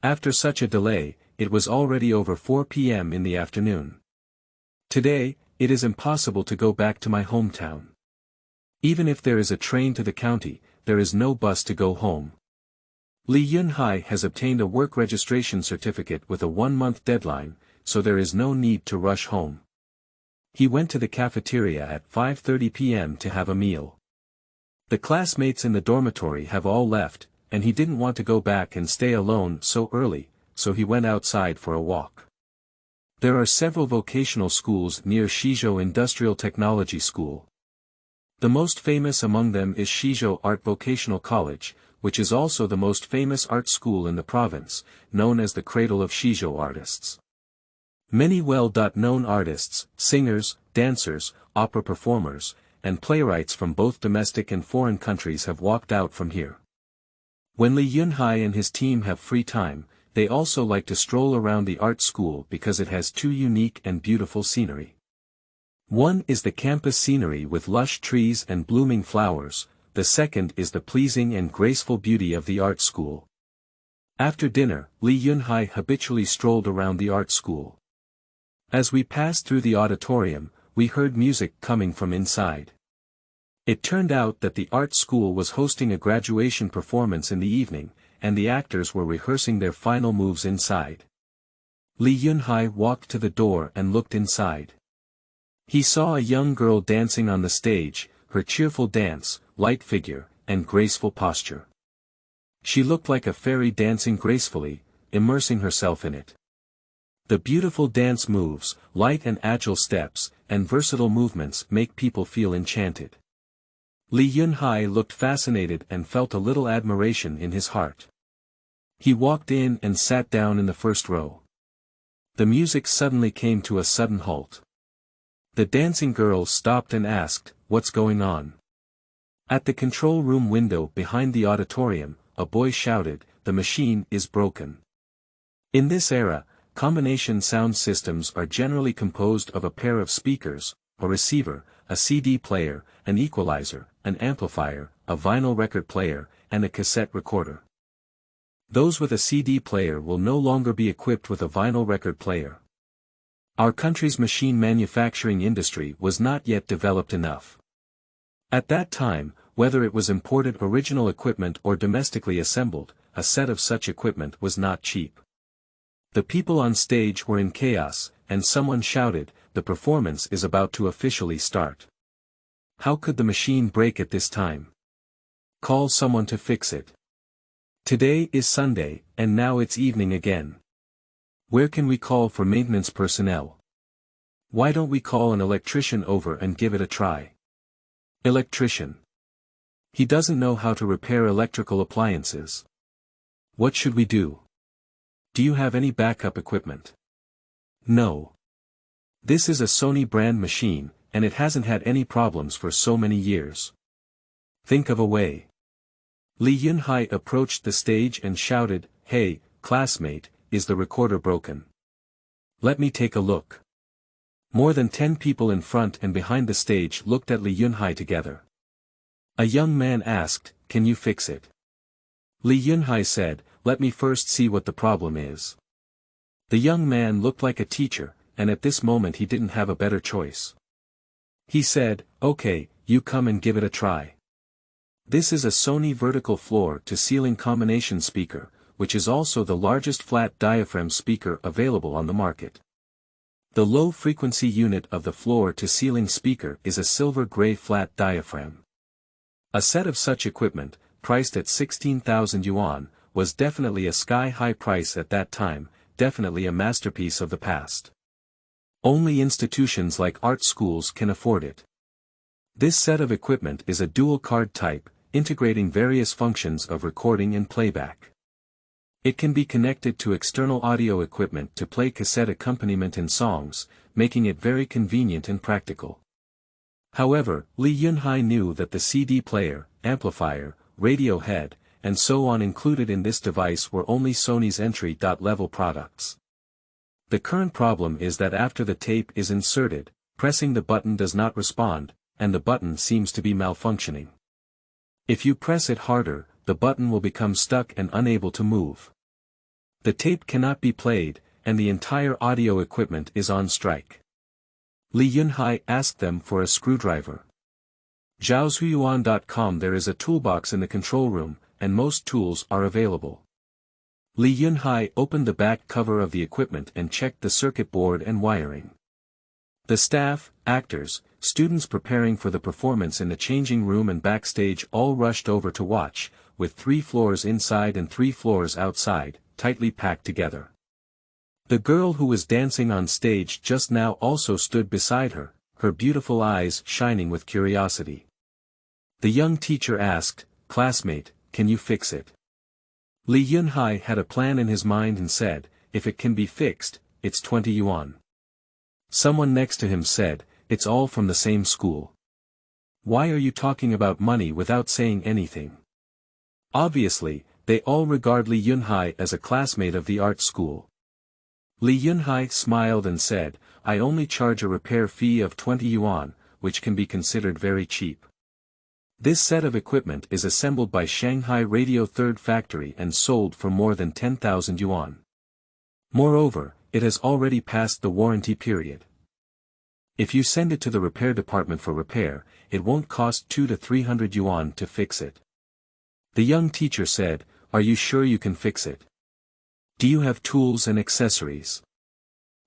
[SPEAKER 1] After such a delay, it was already over 4 p.m. in the afternoon. "Today, it is impossible to go back to my hometown. Even if there is a train to the county, there is no bus to go home. Li Yunhai has obtained a work registration certificate with a 1-month deadline, so there is no need to rush home." He went to the cafeteria at 5:30 p.m. to have a meal. The classmates in the dormitory have all left, and he didn't want to go back and stay alone so early, so he went outside for a walk. There are several vocational schools near Shizhou Industrial Technology School. The most famous among them is Shizhou Art Vocational College, which is also the most famous art school in the province, known as the cradle of Shizhou artists. Many well-known artists, singers, dancers, opera performers, and playwrights from both domestic and foreign countries have walked out from here. When Li Yunhai and his team have free time, they also like to stroll around the art school because it has two unique and beautiful scenery. One is the campus scenery with lush trees and blooming flowers, the second is the pleasing and graceful beauty of the art school. After dinner, Li Yunhai habitually strolled around the art school. As we passed through the auditorium, we heard music coming from inside. It turned out that the art school was hosting a graduation performance in the evening, and the actors were rehearsing their final moves inside. Li Yunhai walked to the door and looked inside. He saw a young girl dancing on the stage, her cheerful dance, light figure, and graceful posture. She looked like a fairy dancing gracefully, immersing herself in it. The beautiful dance moves, light and agile steps, and versatile movements make people feel enchanted. Li Yunhai looked fascinated and felt a little admiration in his heart. He walked in and sat down in the first row. The music suddenly came to a sudden halt. The dancing girl stopped and asked, "What's going on?" At the control room window behind the auditorium, a boy shouted, "The machine is broken." In this era, combination sound systems are generally composed of a pair of speakers, a receiver, a CD player, an equalizer, an amplifier, a vinyl record player, and a cassette recorder. Those with a CD player will no longer be equipped with a vinyl record player. Our country's machine manufacturing industry was not yet developed enough. At that time, whether it was imported original equipment or domestically assembled, a set of such equipment was not cheap. The people on stage were in chaos, and someone shouted, "The performance is about to officially start." How could the machine break at this time? Call someone to fix it. Today is Sunday, and now it's evening again. Where can we call for maintenance personnel? Why don't we call an electrician over and give it a try? Electrician. He doesn't know how to repair electrical appliances. What should we do? Do you have any backup equipment? No. This is a Sony brand machine, and it hasn't had any problems for so many years. Think of a way. Yunhai approached the stage and shouted, "Hey, classmate, is the recorder broken? Let me take a look." More than 10 people in front and behind the stage looked at Yunhai together. A young man asked, "Can you fix it?" Yunhai said, "Let me first see what the problem is." The young man looked like a teacher, and at this moment he didn't have a better choice. He said, "Okay, you come and give it a try." This is a Sony vertical floor-to-ceiling combination speaker, which is also the largest flat diaphragm speaker available on the market. The low-frequency unit of the floor-to-ceiling speaker is a silver-gray flat diaphragm. A set of such equipment, priced at 16,000 yuan, was definitely a sky-high price at that time, definitely a masterpiece of the past. Only institutions like art schools can afford it. This set of equipment is a dual-card type, integrating various functions of recording and playback. It can be connected to external audio equipment to play cassette accompaniment in songs, making it very convenient and practical. However, Yunhai knew that the CD player, amplifier, radio head, and so on included in this device were only Sony's entry-level products. The current problem is that after the tape is inserted, pressing the button does not respond, and the button seems to be malfunctioning. If you press it harder, the button will become stuck and unable to move. The tape cannot be played, and the entire audio equipment is on strike. Yunhai asked them for a screwdriver. Zhaozhuyuan.com. There is a toolbox in the control room, and most tools are available. Yunhai opened the back cover of the equipment and checked the circuit board and wiring. The staff, actors, students preparing for the performance in the changing room and backstage all rushed over to watch, with 3 floors inside and 3 floors outside, tightly packed together. The girl who was dancing on stage just now also stood beside her, her beautiful eyes shining with curiosity. The young teacher asked, "Classmate, can you fix it?" Yunhai had a plan in his mind and said, "If it can be fixed, it's 20 yuan. Someone next to him said, "It's all from the same school. Why are you talking about money without saying anything?" Obviously, they all regard Yunhai as a classmate of the art school. Yunhai smiled and said, "I only charge a repair fee of 20 yuan, which can be considered very cheap. This set of equipment is assembled by Shanghai Radio 3rd Factory and sold for more than 10,000 yuan. Moreover, it has already passed the warranty period. If you send it to the repair department for repair, it won't cost 200 to 300 yuan to fix it." The young teacher said, "Are you sure you can fix it? Do you have tools and accessories?"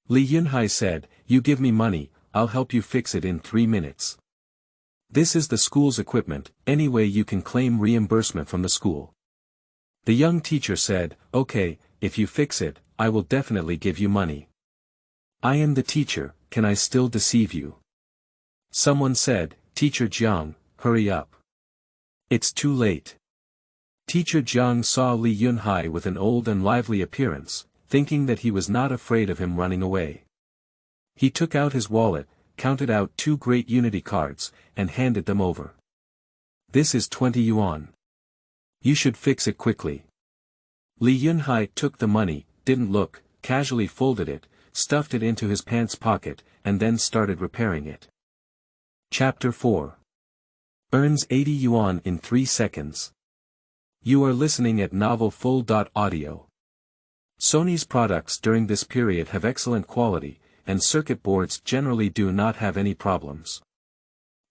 [SPEAKER 1] Yunhai said, "You give me money, I'll help you fix it in 3 minutes. This is the school's equipment, anyway you can claim reimbursement from the school." The young teacher said, "Okay, if you fix it, I will definitely give you money." "I am the teacher, can I still deceive you?" Someone said, "Teacher Jiang, hurry up. It's too late." Teacher Jiang saw Yunhai with an old and lively appearance, thinking that he was not afraid of him running away. He took out his wallet, counted out 2 great unity cards, and handed them over. "This is 20 yuan. You should fix it quickly." Yunhai took the money, didn't look, casually folded it, stuffed it into his pants pocket, and then started repairing it. Chapter 4. Earns 80 yuan in 3 seconds. You are listening at novelfull.audio. Sony's products during this period have excellent quality, and circuit boards generally do not have any problems.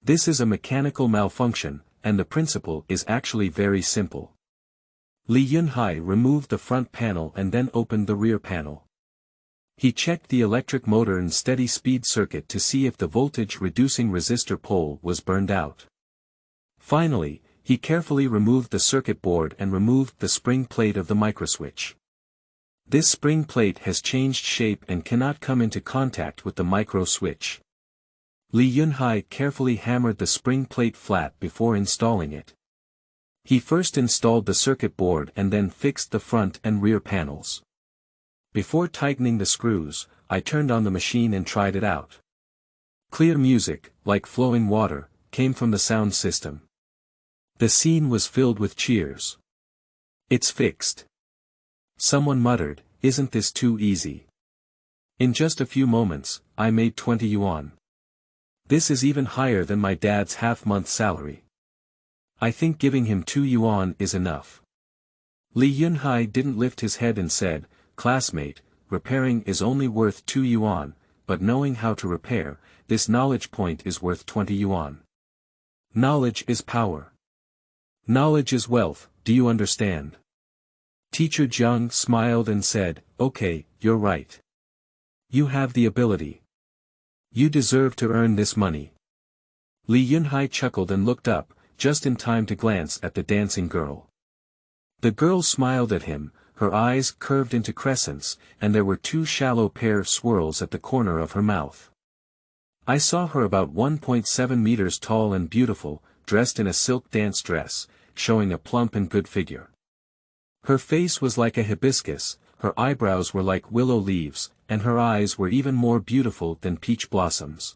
[SPEAKER 1] This is a mechanical malfunction, and the principle is actually very simple. Li Yunhai removed the front panel and then opened the rear panel. He checked the electric motor and steady speed circuit to see if the voltage-reducing resistor pole was burned out. Finally, he carefully removed the circuit board and removed the spring plate of the microswitch. This spring plate has changed shape and cannot come into contact with the micro switch. Li Yunhai carefully hammered the spring plate flat before installing it. He first installed the circuit board and then fixed the front and rear panels. Before tightening the screws, I turned on the machine and tried it out. Clear music, like flowing water, came from the sound system. The scene was filled with cheers. "It's fixed." Someone muttered, "Isn't this too easy?" In just a few moments, I made 20 yuan. This is even higher than my dad's half-month salary. I think giving him 2 yuan is enough. Li Yunhai didn't lift his head and said, "Classmate, repairing is only worth 2 yuan, but knowing how to repair, this knowledge point is worth 20 yuan. Knowledge is power. Knowledge is wealth, do you understand?" Teacher Jiang smiled and said, "Okay, you're right. You have the ability. You deserve to earn this money." Li Yunhai chuckled and looked up, just in time to glance at the dancing girl. The girl smiled at him, her eyes curved into crescents, and there were 2 shallow pair of swirls at the corner of her mouth. I saw her about 1.7 meters tall and beautiful, dressed in a silk dance dress, showing a plump and good figure. Her face was like a hibiscus, her eyebrows were like willow leaves, and her eyes were even more beautiful than peach blossoms.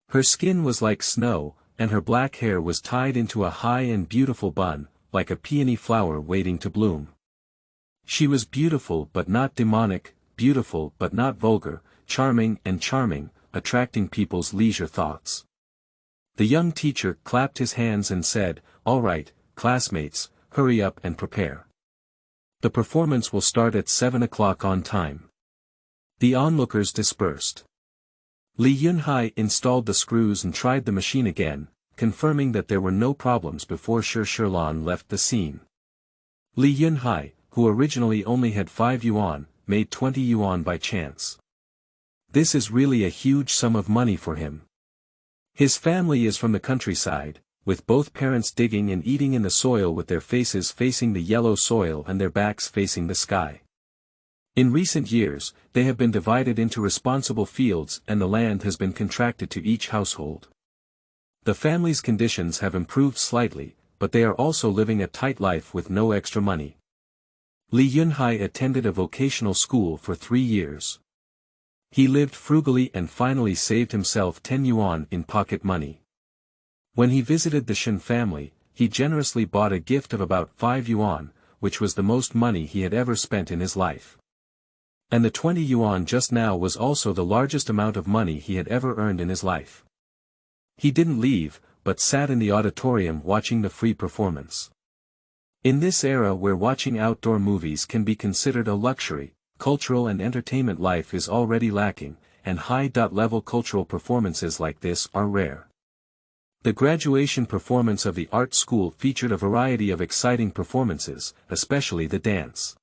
[SPEAKER 1] Her skin was like snow, and her black hair was tied into a high and beautiful bun, like a peony flower waiting to bloom. She was beautiful but not demonic, beautiful but not vulgar, charming, attracting people's leisure thoughts. The young teacher clapped his hands and said, "All right, classmates, hurry up and prepare. The performance will start at 7 o'clock on time." The onlookers dispersed. Li Yunhai installed the screws and tried the machine again, confirming that there were no problems before Shilan left the scene. Li Yunhai, who originally only had 5 yuan, made 20 yuan by chance. This is really a huge sum of money for him. His family is from the countryside, with both parents digging and eating in the soil with their faces facing the yellow soil and their backs facing the sky. In recent years, they have been divided into responsible fields and the land has been contracted to each household. The family's conditions have improved slightly, but they are also living a tight life with no extra money. Li Yunhai attended a vocational school for 3 years. He lived frugally and finally saved himself 10 yuan in pocket money. When he visited the Shen family, he generously bought a gift of about 5 yuan, which was the most money he had ever spent in his life. And the 20 yuan just now was also the largest amount of money he had ever earned in his life. He didn't leave, but sat in the auditorium watching the free performance. In this era where watching outdoor movies can be considered a luxury, cultural and entertainment life is already lacking, and high-level cultural performances like this are rare. The graduation performance of the art school featured a variety of exciting performances, especially the dance.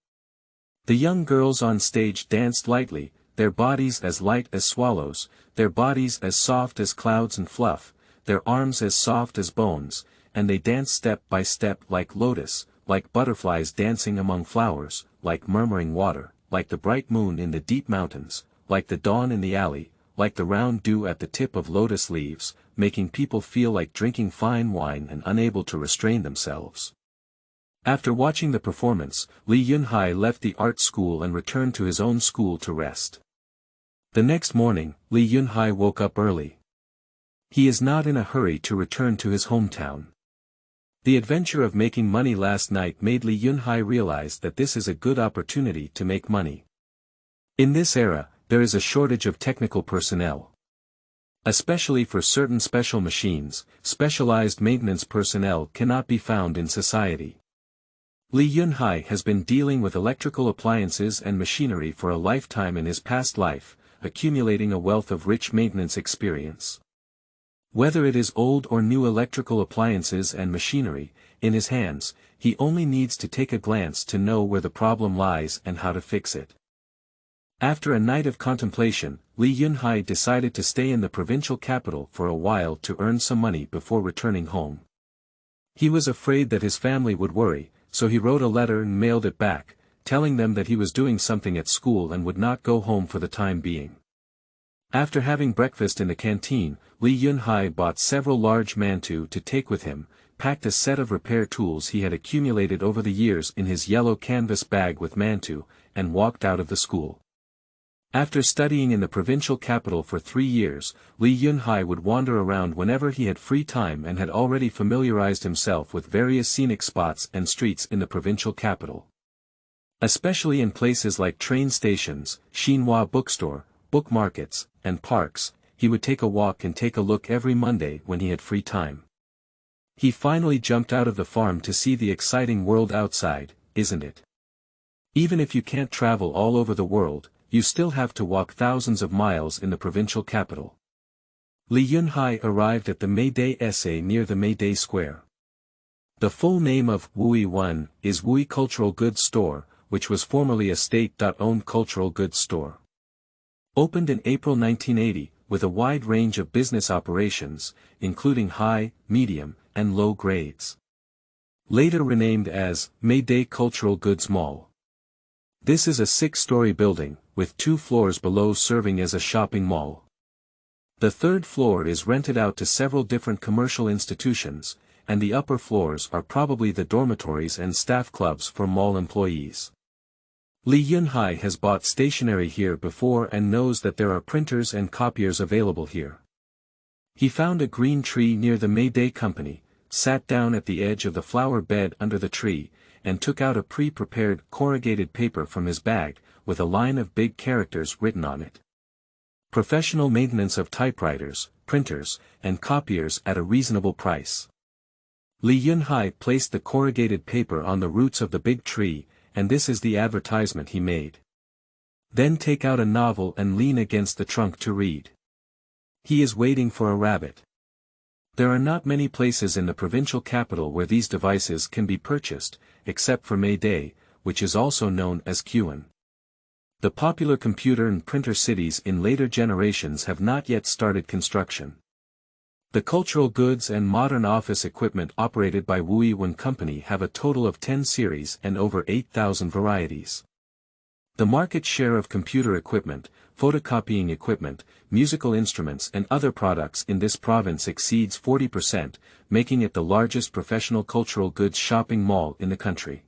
[SPEAKER 1] The young girls on stage danced lightly, their bodies as light as swallows, their bodies as soft as clouds and fluff, their arms as soft as bones, and they danced step by step like lotus, like butterflies dancing among flowers, like murmuring water, like the bright moon in the deep mountains, like the dawn in the alley, like the round dew at the tip of lotus leaves, making people feel like drinking fine wine and unable to restrain themselves. After watching the performance, Li Yunhai left the art school and returned to his own school to rest. The next morning, Li Yunhai woke up early. He is not in a hurry to return to his hometown. The adventure of making money last night made Li Yunhai realize that this is a good opportunity to make money. In this era, there is a shortage of technical personnel. Especially for certain special machines, specialized maintenance personnel cannot be found in society. Li Yunhai has been dealing with electrical appliances and machinery for a lifetime in his past life, accumulating a wealth of rich maintenance experience. Whether it is old or new electrical appliances and machinery, in his hands, he only needs to take a glance to know where the problem lies and how to fix it. After a night of contemplation, Li Yunhai decided to stay in the provincial capital for a while to earn some money before returning home. He was afraid that his family would worry, so he wrote a letter and mailed it back, telling them that he was doing something at school and would not go home for the time being. After having breakfast in the canteen, Li Yunhai bought several large mantu to take with him, packed a set of repair tools he had accumulated over the years in his yellow canvas bag with mantu, and walked out of the school. After studying in the provincial capital for 3 years, Li Yunhai would wander around whenever he had free time and had already familiarized himself with various scenic spots and streets in the provincial capital. Especially in places like train stations, Xinhua bookstore, book markets, and parks, he would take a walk and take a look every Monday when he had free time. He finally jumped out of the farm to see the exciting world outside, isn't it? Even if you can't travel all over the world, you still have to walk thousands of miles in the provincial capital. Li Yunhai arrived at the Mayday SA near the Mayday Square. The full name of EP1-10 is EP Cultural Goods Store, which was formerly a state-owned cultural goods store. Opened in April 1980, with a wide range of business operations, including high, medium, and low grades. Later renamed as Mayday Cultural Goods Mall. This is a 6-story building, with 2 floors below serving as a shopping mall. The 3rd floor is rented out to several different commercial institutions, and the upper floors are probably the dormitories and staff clubs for mall employees. Li Yunhai has bought stationery here before and knows that there are printers and copiers available here. He found a green tree near the Mayday Company, sat down at the edge of the flower bed under the tree, and took out a pre-prepared corrugated paper from his bag, with a line of big characters written on it. Professional maintenance of typewriters, printers, and copiers at a reasonable price. Li Yunhai placed the corrugated paper on the roots of the big tree, and this is the advertisement he made. Then take out a novel and lean against the trunk to read. He is waiting for a rabbit. There are not many places in the provincial capital where these devices can be purchased, except for Mayday, which is also known as Yuan. The popular computer and printer cities in later generations have not yet started construction. The cultural goods and modern office equipment operated by EP1-10 Company have a total of 10 series and over 8,000 varieties. The market share of computer equipment, photocopying equipment, musical instruments and other products in this province exceeds 40%, making it the largest professional cultural goods shopping mall in the country.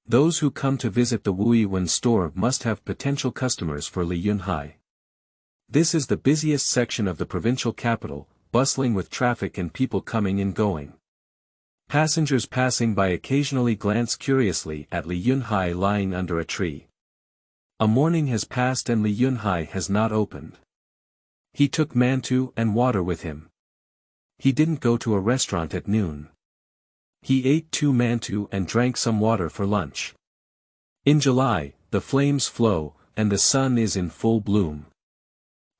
[SPEAKER 1] Those who come to visit the EP1-10 store must have potential customers for Li Yunhai. This is the busiest section of the provincial capital, bustling with traffic and people coming and going. Passengers passing by occasionally glance curiously at Li Yunhai lying under a tree. A morning has passed and Li Yunhai has not opened. He took mantu and water with him. He didn't go to a restaurant at noon. He ate 2 mantu and drank some water for lunch. In July, the flames flow, and the sun is in full bloom.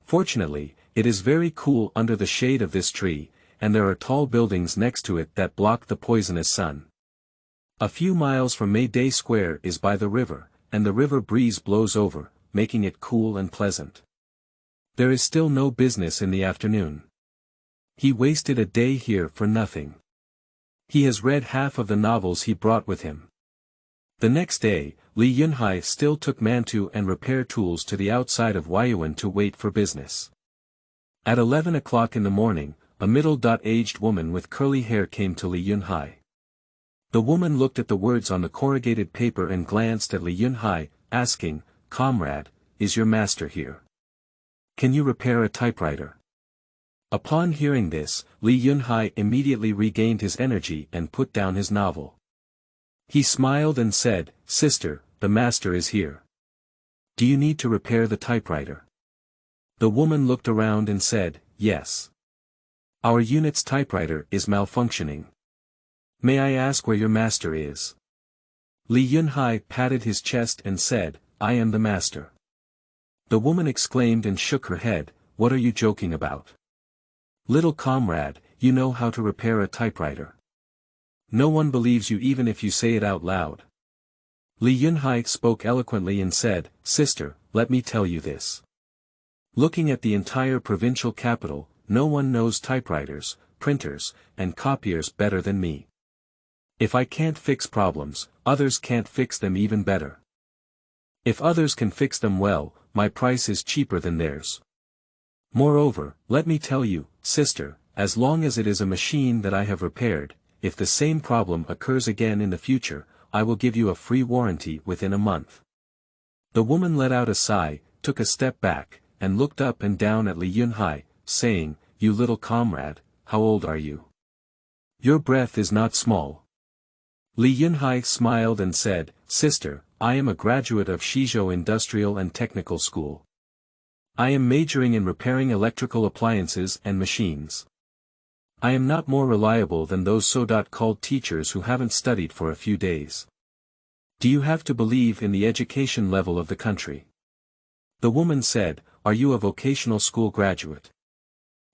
[SPEAKER 1] Fortunately, it is very cool under the shade of this tree, and there are tall buildings next to it that block the poisonous sun. A few miles from Mayday Square is by the river, and the river breeze blows over, making it cool and pleasant. There is still no business in the afternoon. He wasted a day here for nothing. He has read half of the novels he brought with him. The next day, Li Yunhai still took mantu and repair tools to the outside of EP1-10 to wait for business. At 11 o'clock in the morning, a middle-aged woman with curly hair came to Li Yunhai. The woman looked at the words on the corrugated paper and glanced at Li Yunhai, asking, "Comrade, is your master here? Can you repair a typewriter?" Upon hearing this, Li Yunhai immediately regained his energy and put down his novel. He smiled and said, "Sister, the master is here. Do you need to repair the typewriter?" The woman looked around and said, "Yes. Our unit's typewriter is malfunctioning. May I ask where your master is?" Li Yunhai patted his chest and said, "I am the master." The woman exclaimed and shook her head, "What are you joking about? Little comrade, you know how to repair a typewriter. No one believes you even if you say it out loud. Li Yunhai spoke eloquently and said, Sister, let me tell you this. Looking at the entire provincial capital, no one knows typewriters, printers, and copiers better than me. If I can't fix problems, others can't fix them even better. If others can fix them well, my price is cheaper than theirs. Moreover, let me tell you, sister, as long as it is a machine that I have repaired, if the same problem occurs again in the future, I will give you a free warranty within a month. The woman let out a sigh, took a step back, and looked up and down at Li Yunhai, saying, You little comrade, how old are you? Your breath is not small. Li Yunhai smiled and said, Sister, I am a graduate of Shizhou Industrial and Technical School. I am majoring in repairing electrical appliances and machines. I am not more reliable than those so-called teachers who haven't studied for a few days. Do you have to believe in the education level of the country? The woman said, Are you a vocational school graduate?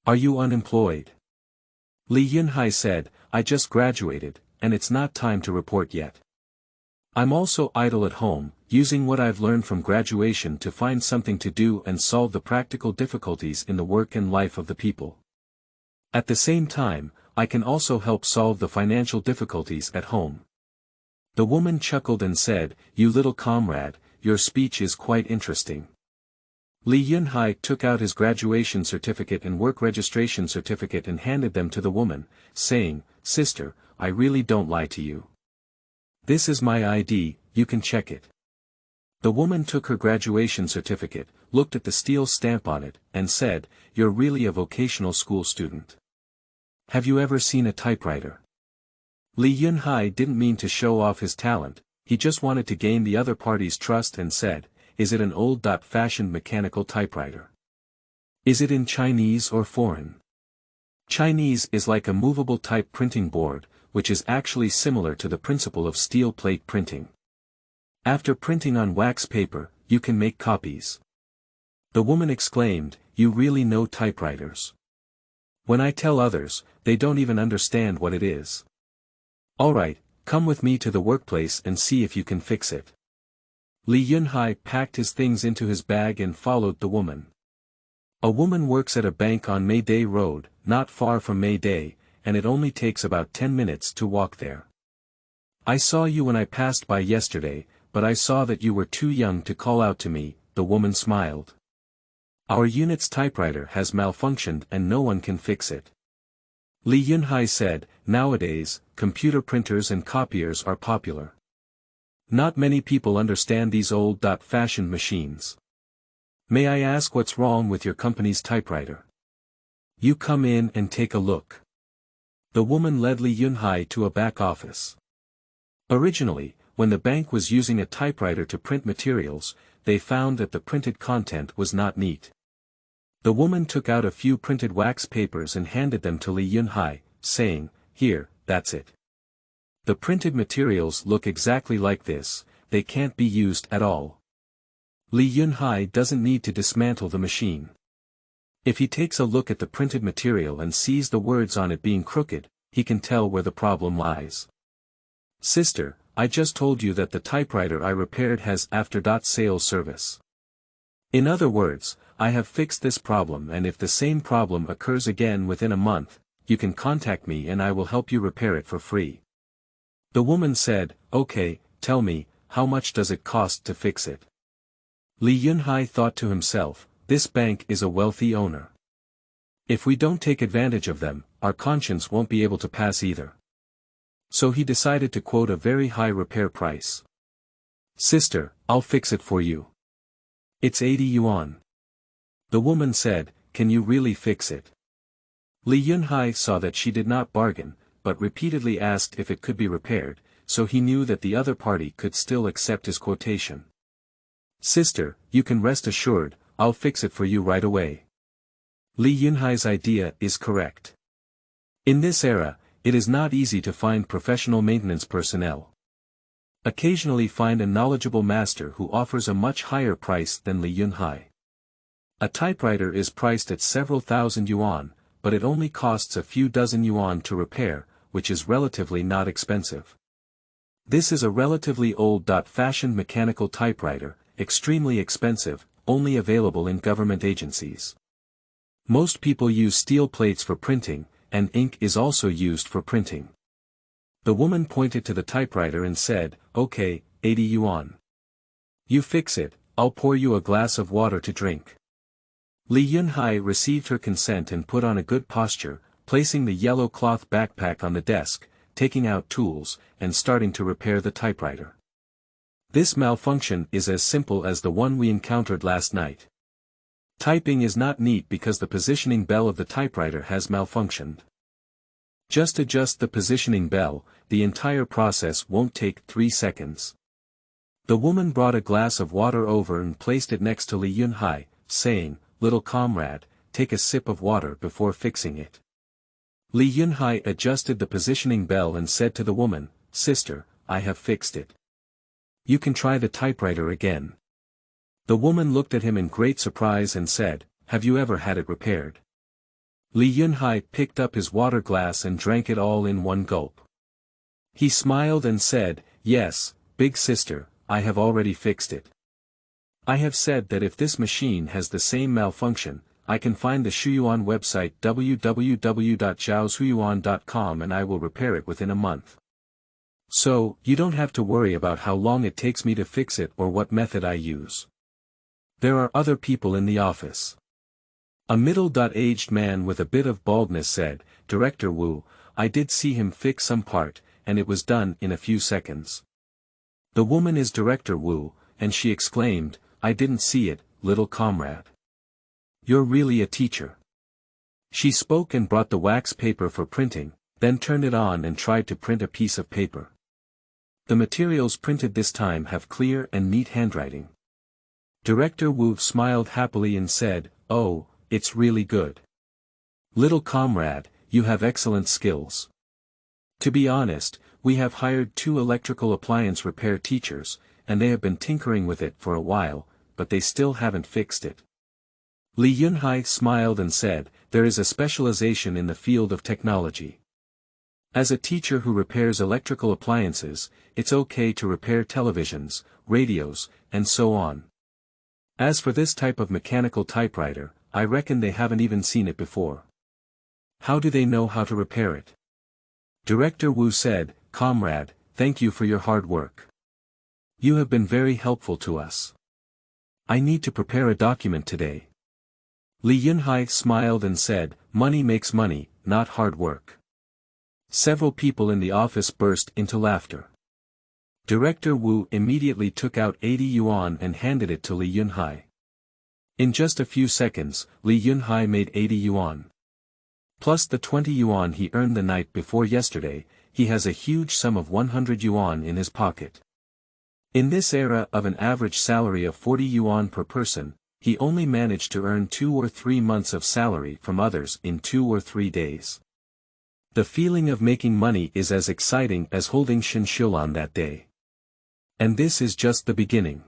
[SPEAKER 1] Are you unemployed? Li Yunhai said, I just graduated, and it's not time to report yet. I'm also idle at home, using what I've learned from graduation to find something to do and solve the practical difficulties in the work and life of the people. At the same time, I can also help solve the financial difficulties at home. The woman chuckled and said, You little comrade, your speech is quite interesting. Li Yunhai took out his graduation certificate and work registration certificate and handed them to the woman, saying, Sister, I really don't lie to you. This is my ID, you can check it. The woman took her graduation certificate, looked at the steel stamp on it, and said, You're really a vocational school student. Have you ever seen a typewriter? Li Yunhai didn't mean to show off his talent, he just wanted to gain the other party's trust and said, Is it an old-fashioned mechanical typewriter? Is it in Chinese or foreign? Chinese is like a movable type printing board, which is actually similar to the principle of steel plate printing. After printing on wax paper, you can make copies. The woman exclaimed, You really know typewriters. When I tell others, they don't even understand what it is. Alright, come with me to the workplace and see if you can fix it. Li Yunhai packed his things into his bag and followed the woman. A woman works at a bank on Mayday Road, not far from Mayday, and it only takes about 10 minutes to walk there. I saw you when I passed by yesterday, but I saw that you were too young to call out to me, the woman smiled. Our unit's typewriter has malfunctioned and no one can fix it. Li Yunhai said, Nowadays, computer printers and copiers are popular. Not many people understand these old-fashioned machines. May I ask what's wrong with your company's typewriter? You come in and take a look. The woman led Li Yunhai to a back office. Originally, when the bank was using a typewriter to print materials, they found that the printed content was not neat. The woman took out a few printed wax papers and handed them to Li Yunhai, saying, Here, that's it. The printed materials look exactly like this, they can't be used at all. Li Yunhai doesn't need to dismantle the machine. If he takes a look at the printed material and sees the words on it being crooked, he can tell where the problem lies. Sister, I just told you that the typewriter I repaired has after-sales service. In other words, I have fixed this problem, and if the same problem occurs again within a month, you can contact me and I will help you repair it for free. The woman said, Okay, tell me, how much does it cost to fix it? Li Yunhai thought to himself, This bank is a wealthy owner. If we don't take advantage of them, our conscience won't be able to pass either. So he decided to quote a very high repair price. Sister, I'll fix it for you. It's 80 yuan. The woman said, Can you really fix it? Li Yunhai saw that she did not bargain, but repeatedly asked if it could be repaired, so he knew that the other party could still accept his quotation. Sister, you can rest assured, I'll fix it for you right away. Li Yunhai's idea is correct. In this era, it is not easy to find professional maintenance personnel. Occasionally find a knowledgeable master who offers a much higher price than Li Yunhai. A typewriter is priced at several thousand yuan, but it only costs a few dozen yuan to repair, which is relatively not expensive. This is a relatively old-fashioned mechanical typewriter, extremely expensive, only available in government agencies. Most people use steel plates for printing, and ink is also used for printing. The woman pointed to the typewriter and said, "Okay, 80 yuan. You fix it, I'll pour you a glass of water to drink." Li Yunhai received her consent and put on a good posture, placing the yellow cloth backpack on the desk, taking out tools, and starting to repair the typewriter. This malfunction is as simple as the one we encountered last night. Typing is not neat because the positioning bell of the typewriter has malfunctioned. Just adjust the positioning bell, the entire process won't take 3 seconds. The woman brought a glass of water over and placed it next to Li Yunhai, saying, "Little comrade, take a sip of water before fixing it." Li Yunhai adjusted the positioning bell and said to the woman, "Sister, I have fixed it. You can try the typewriter again." The woman looked at him in great surprise and said, "Have you ever had it repaired?" Li Yunhai picked up his water glass and drank it all in one gulp. He smiled and said, "Yes, big sister, I have already fixed it. I have said that if this machine has the same malfunction, I can find the Shuyuan website www.zhaoshuyuan.com and I will repair it within a month. So, you don't have to worry about how long it takes me to fix it or what method I use." There are other people in the office. A middle-aged man with a bit of baldness said, "Director Wu, I did see him fix some part, and it was done in a few seconds." The woman is Director Wu, and she exclaimed, "I didn't see it, little comrade. You're really a teacher." She spoke and brought the wax paper for printing, then turned it on and tried to print a piece of paper. The materials printed this time have clear and neat handwriting. Director Wu smiled happily and said, "Oh, it's really good. Little comrade, you have excellent skills. To be honest, we have hired 2 electrical appliance repair teachers, and they have been tinkering with it for a while, but they still haven't fixed it." Li Yunhai smiled and said, "There is a specialization in the field of technology. As a teacher who repairs electrical appliances, it's okay to repair televisions, radios, and so on. As for this type of mechanical typewriter, I reckon they haven't even seen it before. How do they know how to repair it?" Director Wu said, "Comrade, thank you for your hard work. You have been very helpful to us. I need to prepare a document today." Li Yunhai smiled and said, "Money makes money, not hard work." Several people in the office burst into laughter. Director Wu immediately took out 80 yuan and handed it to Li Yunhai. In just a few seconds, Li Yunhai made 80 yuan. Plus the 20 yuan he earned the night before yesterday, he has a huge sum of 100 yuan in his pocket. In this era of an average salary of 40 yuan per person, he only managed to earn 2 or 3 months of salary from others in 2 or 3 days. The feeling of making money is as exciting as holding Shinshulan that day. And this is just the beginning.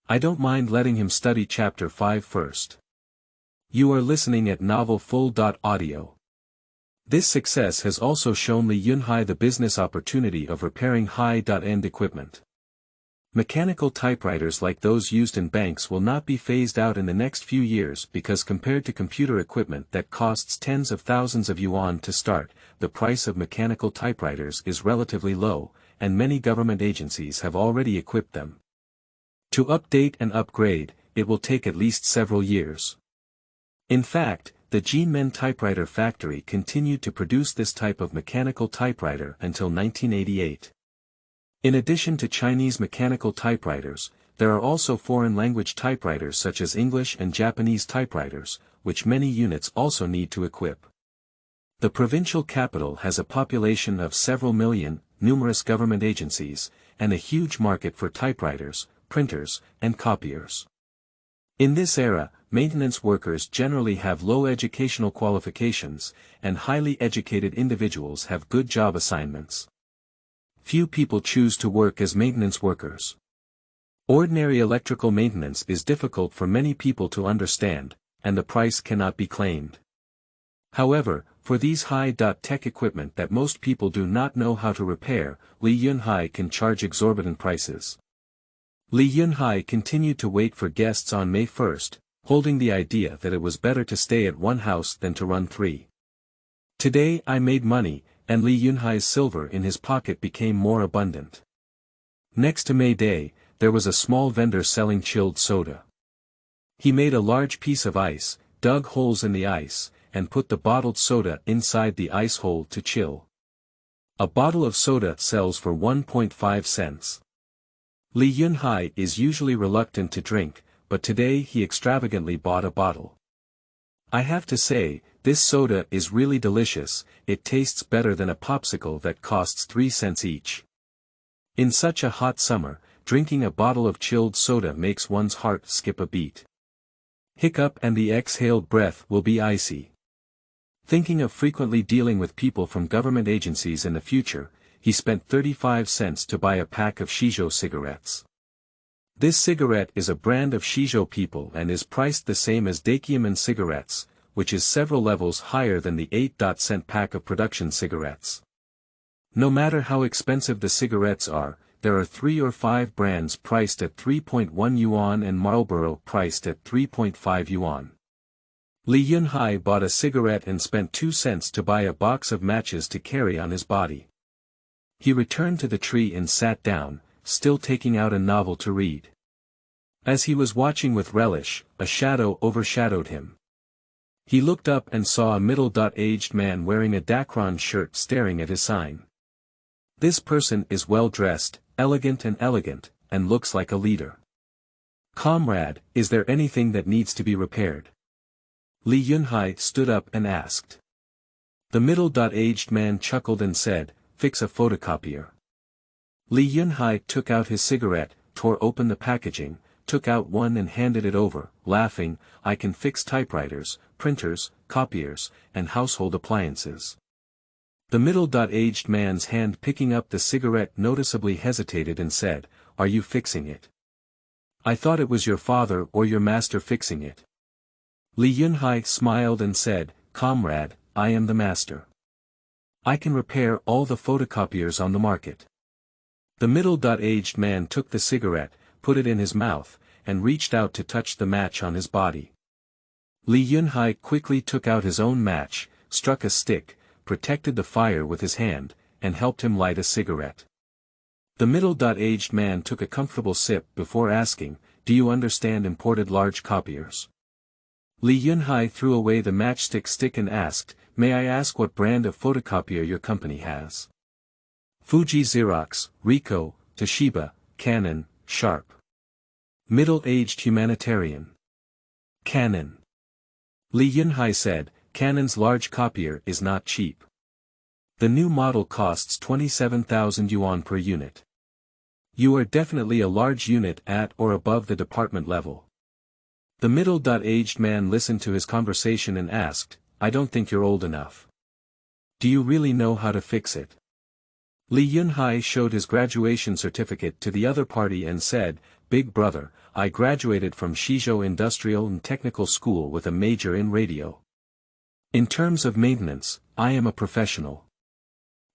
[SPEAKER 1] I don't mind letting him study chapter 5 first. You are listening at novelfull.audio. This success has also shown Li Yunhai the business opportunity of repairing high-end equipment. Mechanical typewriters like those used in banks will not be phased out in the next few years because compared to computer equipment that costs tens of thousands of yuan to start, the price of mechanical typewriters is relatively low, and many government agencies have already equipped them. To update and upgrade, it will take at least several years. In fact, the Jinmen typewriter factory continued to produce this type of mechanical typewriter until 1988. In addition to Chinese mechanical typewriters, there are also foreign language typewriters such as English and Japanese typewriters, which many units also need to equip. The provincial capital has a population of several million, numerous government agencies, and a huge market for typewriters, printers, and copiers. In this era, maintenance workers generally have low educational qualifications, and highly educated individuals have good job assignments. Few people choose to work as maintenance workers. Ordinary electrical maintenance is difficult for many people to understand, and the price cannot be claimed. However, for these high-tech equipment that most people do not know how to repair, Li Yunhai can charge exorbitant prices. Li Yunhai continued to wait for guests on May 1st, holding the idea that it was better to stay at one house than to run three. Today I made money, and Li Yunhai's silver in his pocket became more abundant. Next to May Day, there was a small vendor selling chilled soda. He made a large piece of ice, dug holes in the ice, and put the bottled soda inside the ice hole to chill. A bottle of soda sells for 1.5 cents. Li Yunhai is usually reluctant to drink, but today he extravagantly bought a bottle. I have to say, this soda is really delicious. It tastes better than a popsicle that costs 3 cents each. In such a hot summer, drinking a bottle of chilled soda makes one's heart skip a beat. Hiccup and the exhaled breath will be icy. Thinking of frequently dealing with people from government agencies in the future, he spent 35 cents to buy a pack of Shizhou cigarettes. This cigarette is a brand of Shizhou people and is priced the same as Dakiaman cigarettes, which is several levels higher than the 8-cent pack of production cigarettes. No matter how expensive the cigarettes are, there are 3 or 5 brands priced at 3.1 yuan and Marlboro priced at 3.5 yuan. Li Yunhai bought a cigarette and spent 2 cents to buy a box of matches to carry on his body. He returned to the tree and sat down, still taking out a novel to read. As he was watching with relish, a shadow overshadowed him. He looked up and saw a middle-aged man wearing a Dacron shirt staring at his sign. This person is well-dressed, elegant, and looks like a leader. "Comrade, is there anything that needs to be repaired?" Li Yunhai stood up and asked. The middle-aged man chuckled and said, "Fix a photocopier." Li Yunhai took out his cigarette, tore open the packaging, took out one and handed it over, laughing, "I can fix typewriters, printers, copiers, and household appliances." The middle-aged man's hand picking up the cigarette noticeably hesitated and said, "Are you fixing it? I thought it was your father or your master fixing it." Li Yunhai smiled and said, "Comrade, I am the master. I can repair all the photocopiers on the market." The middle-aged man took the cigarette, put it in his mouth, and reached out to touch the match on his body. Li Yunhai quickly took out his own match, struck a stick, protected the fire with his hand, and helped him light a cigarette. The middle-aged man took a comfortable sip before asking, "Do you understand imported large copiers?" Li Yunhai threw away the matchstick stick and asked, "May I ask what brand of photocopier your company has?" "Fuji, Xerox, Ricoh, Toshiba, Canon, Sharp." Middle-aged humanitarian. "Canon." Li Yunhai said, "Canon's large copier is not cheap. The new model costs 27,000 yuan per unit. You are definitely a large unit at or above the department level." The middle-aged man listened to his conversation and asked, "I don't think you're old enough. Do you really know how to fix it?" Li Yunhai showed his graduation certificate to the other party and said, "Big brother, I graduated from Shizhou Industrial and Technical School with a major in radio. In terms of maintenance, I am a professional."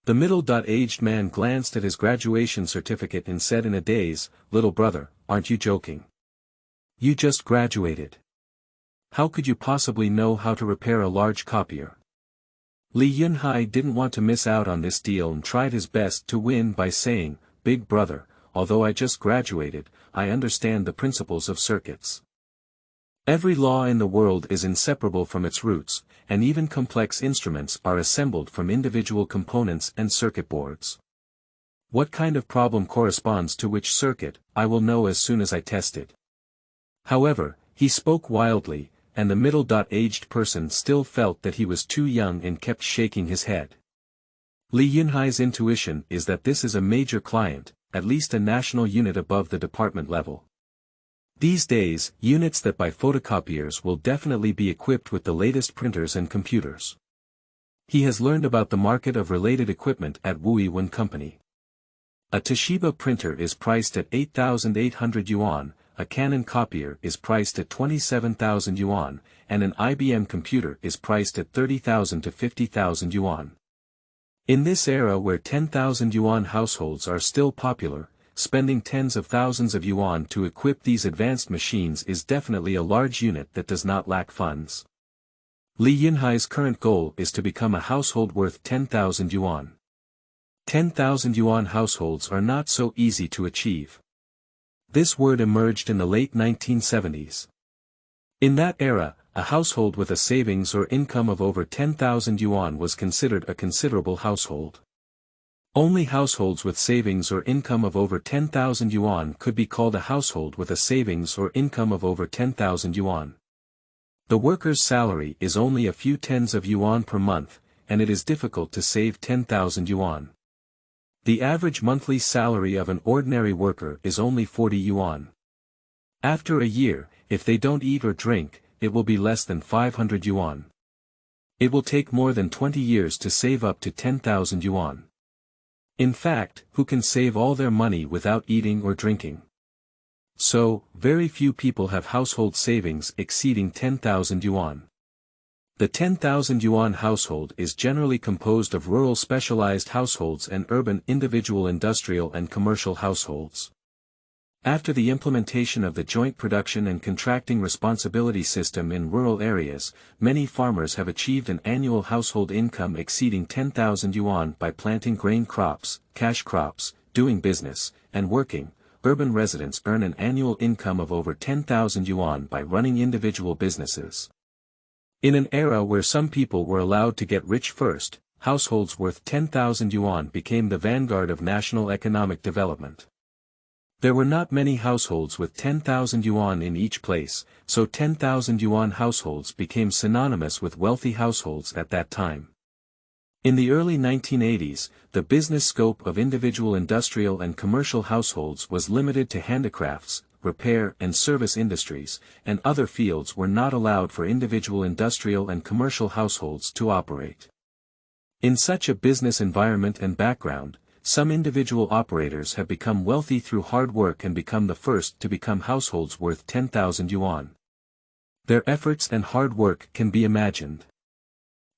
[SPEAKER 1] The middle-aged man glanced at his graduation certificate and said in a daze, "Little brother, aren't you joking? You just graduated. How could you possibly know how to repair a large copier?" Li Yunhai didn't want to miss out on this deal and tried his best to win by saying, "Big brother, although I just graduated, I understand the principles of circuits. Every law in the world is inseparable from its roots, and even complex instruments are assembled from individual components and circuit boards. What kind of problem corresponds to which circuit, I will know as soon as I test it." However, he spoke wildly, and the middle-aged person still felt that he was too young and kept shaking his head. Li Yunhai's intuition is that this is a major client, at least a national unit above the department level. These days, units that buy photocopiers will definitely be equipped with the latest printers and computers. He has learned about the market of related equipment at Yuan Company. A Toshiba printer is priced at 8,800 yuan, a Canon copier is priced at 27,000 yuan, and an IBM computer is priced at 30,000 to 50,000 yuan. In this era where 10,000 yuan households are still popular, spending tens of thousands of yuan to equip these advanced machines is definitely a large unit that does not lack funds. Li Yunhai's current goal is to become a household worth 10,000 yuan. 10,000 yuan households are not so easy to achieve. This word emerged in the late 1970s. In that era, a household with a savings or income of over 10,000 yuan was considered a considerable household. Only households with savings or income of over 10,000 yuan could be called a household with a savings or income of over 10,000 yuan. The worker's salary is only a few tens of yuan per month, and it is difficult to save 10,000 yuan. The average monthly salary of an ordinary worker is only 40 yuan. After a year, if they don't eat or drink, it will be less than 500 yuan. It will take more than 20 years to save up to 10,000 yuan. In fact, who can save all their money without eating or drinking? So, very few people have household savings exceeding 10,000 yuan. The 10,000 yuan household is generally composed of rural specialized households and urban individual industrial and commercial households. After the implementation of the joint production and contracting responsibility system in rural areas, many farmers have achieved an annual household income exceeding 10,000 yuan by planting grain crops, cash crops, doing business, and working. Urban residents earn an annual income of over 10,000 yuan by running individual businesses. In an era where some people were allowed to get rich first, households worth 10,000 yuan became the vanguard of national economic development. There were not many households with 10,000 yuan in each place, so 10,000 yuan households became synonymous with wealthy households at that time. In the early 1980s, the business scope of individual industrial and commercial households was limited to handicrafts, repair and service industries, and other fields were not allowed for individual industrial and commercial households to operate. In such a business environment and background, some individual operators have become wealthy through hard work and become the first to become households worth 10,000 yuan. Their efforts and hard work can be imagined.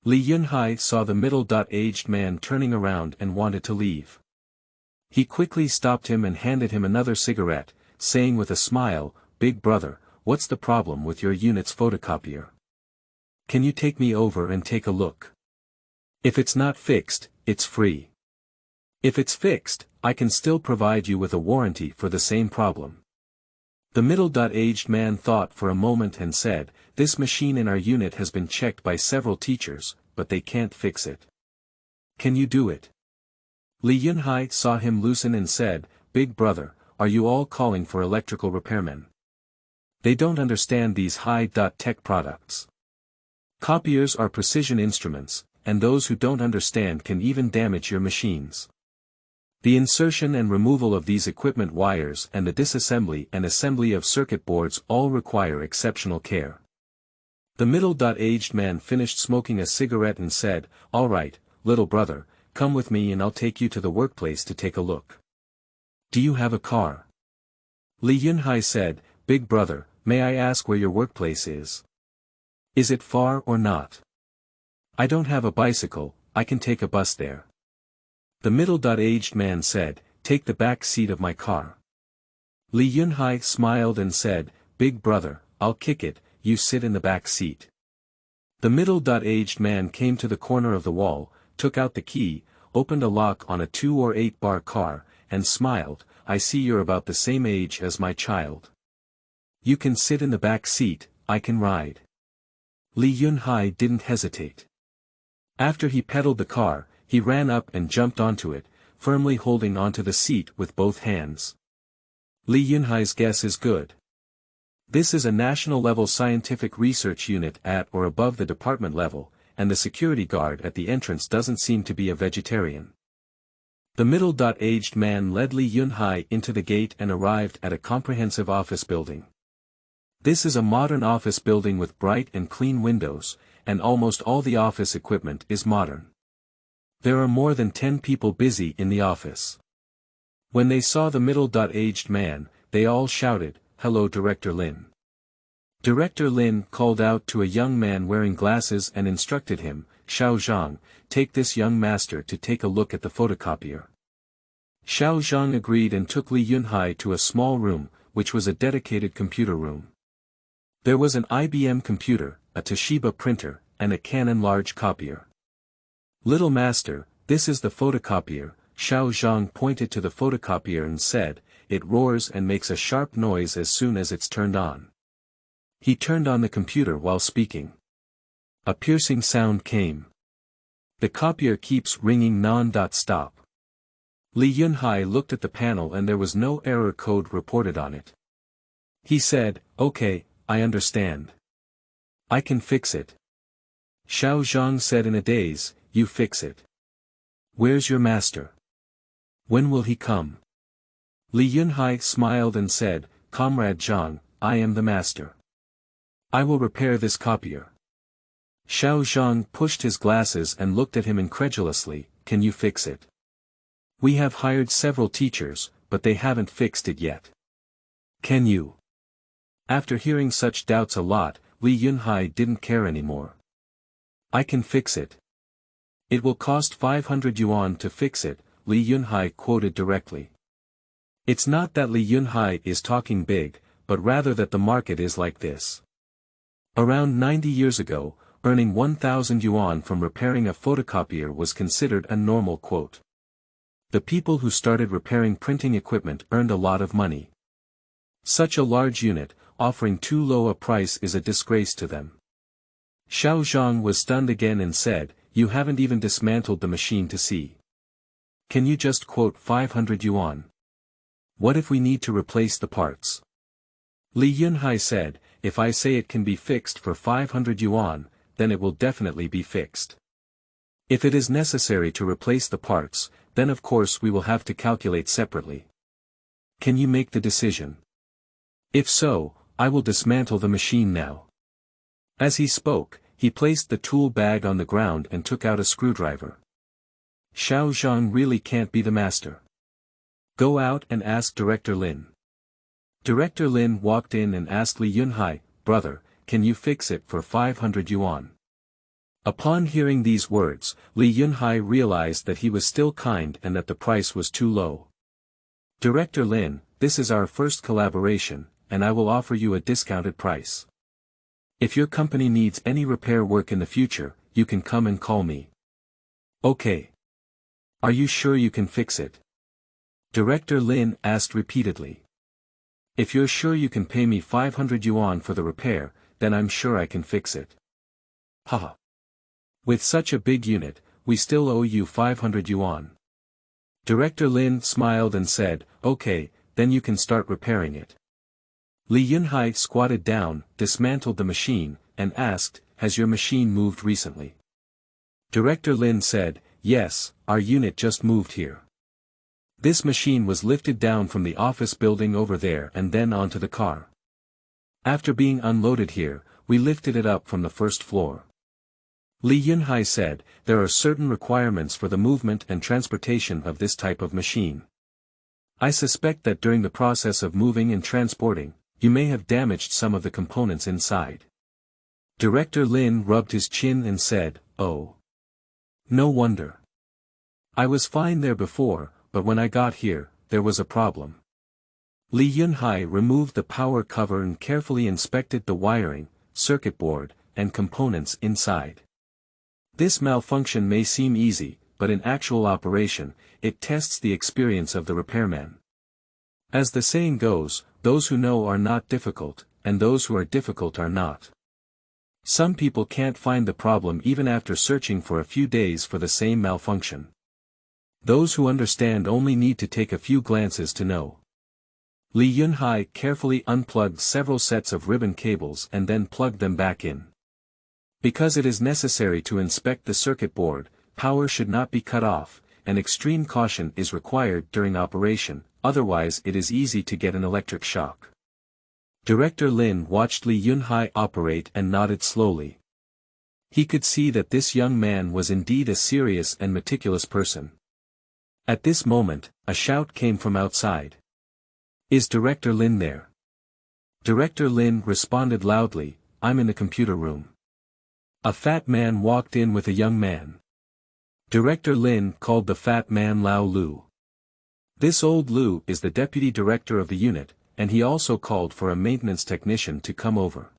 [SPEAKER 1] Li Yunhai saw the middle-aged man turning around and wanted to leave. He quickly stopped him and handed him another cigarette, saying with a smile, "Big brother, what's the problem with your unit's photocopier? Can you take me over and take a look? If it's not fixed, it's free. If it's fixed, I can still provide you with a warranty for the same problem." The middle-aged man thought for a moment and said, "This machine in our unit has been checked by several teachers, but they can't fix it. Can you do it?" Li Yunhai saw him loosen and said, "Big brother, are you all calling for electrical repairmen? They don't understand these high-tech products. Copiers are precision instruments, and those who don't understand can even damage your machines. The insertion and removal of these equipment wires and the disassembly and assembly of circuit boards all require exceptional care." The middle-aged man finished smoking a cigarette and said, "All right, little brother, come with me and I'll take you to the workplace to take a look. Do you have a car?" Li Yunhai said, "Big brother, may I ask where your workplace is? Is it far or not? I don't have a bicycle, I can take a bus there." The middle-aged man said, "Take the back seat of my car." Li Yunhai smiled and said, "Big brother, I'll kick it, you sit in the back seat." The middle-aged man came to the corner of the wall, took out the key, opened a lock on a 2 or 8 bar car, and smiled, "I see you're about the same age as my child. You can sit in the back seat, I can ride." Li Yunhai didn't hesitate. After he pedaled the car, he ran up and jumped onto it, firmly holding onto the seat with both hands. Li Yunhai's guess is good. This is a national-level scientific research unit at or above the department level, and the security guard at the entrance doesn't seem to be a vegetarian. The middle-aged man led Li Yunhai into the gate and arrived at a comprehensive office building. This is a modern office building with bright and clean windows, and almost all the office equipment is modern. There are more than 10 people busy in the office. When they saw the middle-aged man, they all shouted, "Hello Director Lin." Director Lin called out to a young man wearing glasses and instructed him, "Xiao Zhang, take this young master to take a look at the photocopier." Xiao Zhang agreed and took Li Yunhai to a small room, which was a dedicated computer room. There was an IBM computer, a Toshiba printer, and a Canon large copier. "Little master, this is the photocopier." Xiao Zhang pointed to the photocopier and said, "It roars and makes a sharp noise as soon as it's turned on." He turned on the computer while speaking. A piercing sound came. "The copier keeps ringing non-stop." Li Yunhai looked at the panel and there was no error code reported on it. He said, "Okay, I understand. I can fix it." Xiao Zhang said in a daze, "You fix it. Where's your master? When will he come?" Li Yunhai smiled and said, "Comrade Zhang, I am the master. I will repair this copier." Xiao Zhang pushed his glasses and looked at him incredulously, "Can you fix it? We have hired several teachers, but they haven't fixed it yet. Can you?" After hearing such doubts a lot, Li Yunhai didn't care anymore. "I can fix it. It will cost 500 yuan to fix it," Li Yunhai quoted directly. It's not that Li Yunhai is talking big, but rather that the market is like this. Around 90 years ago, earning 1,000 yuan from repairing a photocopier was considered a normal quote. The people who started repairing printing equipment earned a lot of money. Such a large unit, offering too low a price is a disgrace to them. Xiao Zhang was stunned again and said, "You haven't even dismantled the machine to see. Can you just quote 500 yuan? What if we need to replace the parts?" Li Yunhai said, "If I say it can be fixed for 500 yuan, then it will definitely be fixed. If it is necessary to replace the parts, then of course we will have to calculate separately. Can you make the decision? If so, I will dismantle the machine now." As he spoke, he placed the tool bag on the ground and took out a screwdriver. Xiao Zhang really can't be the master. "Go out and ask Director Lin." Director Lin walked in and asked Li Yunhai, "Brother, can you fix it for 500 yuan?" Upon hearing these words, Li Yunhai realized that he was still kind and that the price was too low. "Director Lin, this is our first collaboration, and I will offer you a discounted price. If your company needs any repair work in the future, you can come and call me." "Okay. Are you sure you can fix it?" Director Lin asked repeatedly. "If you're sure you can pay me 500 yuan for the repair, then I'm sure I can fix it." "Haha. With such a big unit, we still owe you 500 yuan. Director Lin smiled and said, "Okay, then you can start repairing it." Li Yunhai squatted down, dismantled the machine, and asked, "Has your machine moved recently?" Director Lin said, "Yes, our unit just moved here. This machine was lifted down from the office building over there and then onto the car. After being unloaded here, we lifted it up from the first floor." Li Yunhai said, "There are certain requirements for the movement and transportation of this type of machine. I suspect that during the process of moving and transporting, you may have damaged some of the components inside." Director Lin rubbed his chin and said, "Oh. No wonder. I was fine there before, but when I got here, there was a problem." Li Yunhai removed the power cover and carefully inspected the wiring, circuit board, and components inside. This malfunction may seem easy, but in actual operation, it tests the experience of the repairman. As the saying goes, those who know are not difficult, and those who are difficult are not. Some people can't find the problem even after searching for a few days for the same malfunction. Those who understand only need to take a few glances to know. Li Yunhai carefully unplugged several sets of ribbon cables and then plugged them back in. Because it is necessary to inspect the circuit board, power should not be cut off, and extreme caution is required during operation, otherwise it is easy to get an electric shock. Director Lin watched Li Yunhai operate and nodded slowly. He could see that this young man was indeed a serious and meticulous person. At this moment, a shout came from outside. "Is Director Lin there?" Director Lin responded loudly, I'm in the computer room. A fat man walked in with a young man. Director Lin called the fat man Lao Lu. This old Lu is the deputy director of the unit, and he also called for a maintenance technician to come over.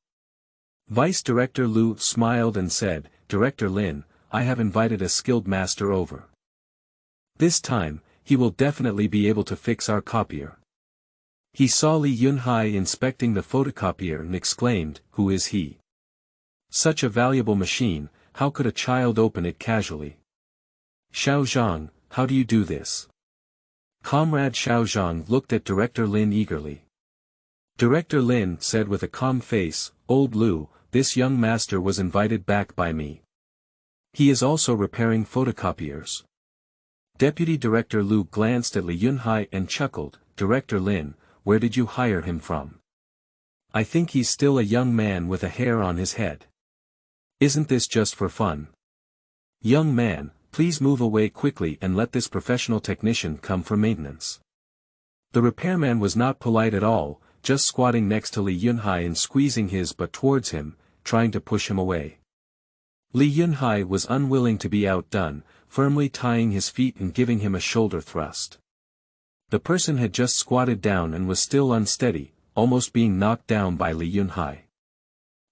[SPEAKER 1] Vice Director Lu smiled and said, Director Lin, I have invited a skilled master over. This time, he will definitely be able to fix our copier. He saw Li Yunhai inspecting the photocopier and exclaimed, who is he? Such a valuable machine, how could a child open it casually? Xiao Zhang, how do you do this? Comrade Xiao Zhang looked at Director Lin eagerly. Director Lin said with a calm face, Old Lu, this young master was invited back by me. He is also repairing photocopiers. Deputy Director Lu glanced at Li Yunhai and chuckled, Director Lin, where did you hire him from? I think he's still a young man with a hair on his head. Isn't this just for fun? Young man, please move away quickly and let this professional technician come for maintenance. The repairman was not polite at all, just squatting next to Li Yunhai and squeezing his butt towards him, trying to push him away. Li Yunhai was unwilling to be outdone, firmly tying his feet and giving him a shoulder thrust. The person had just squatted down and was still unsteady, almost being knocked down by Li Yunhai.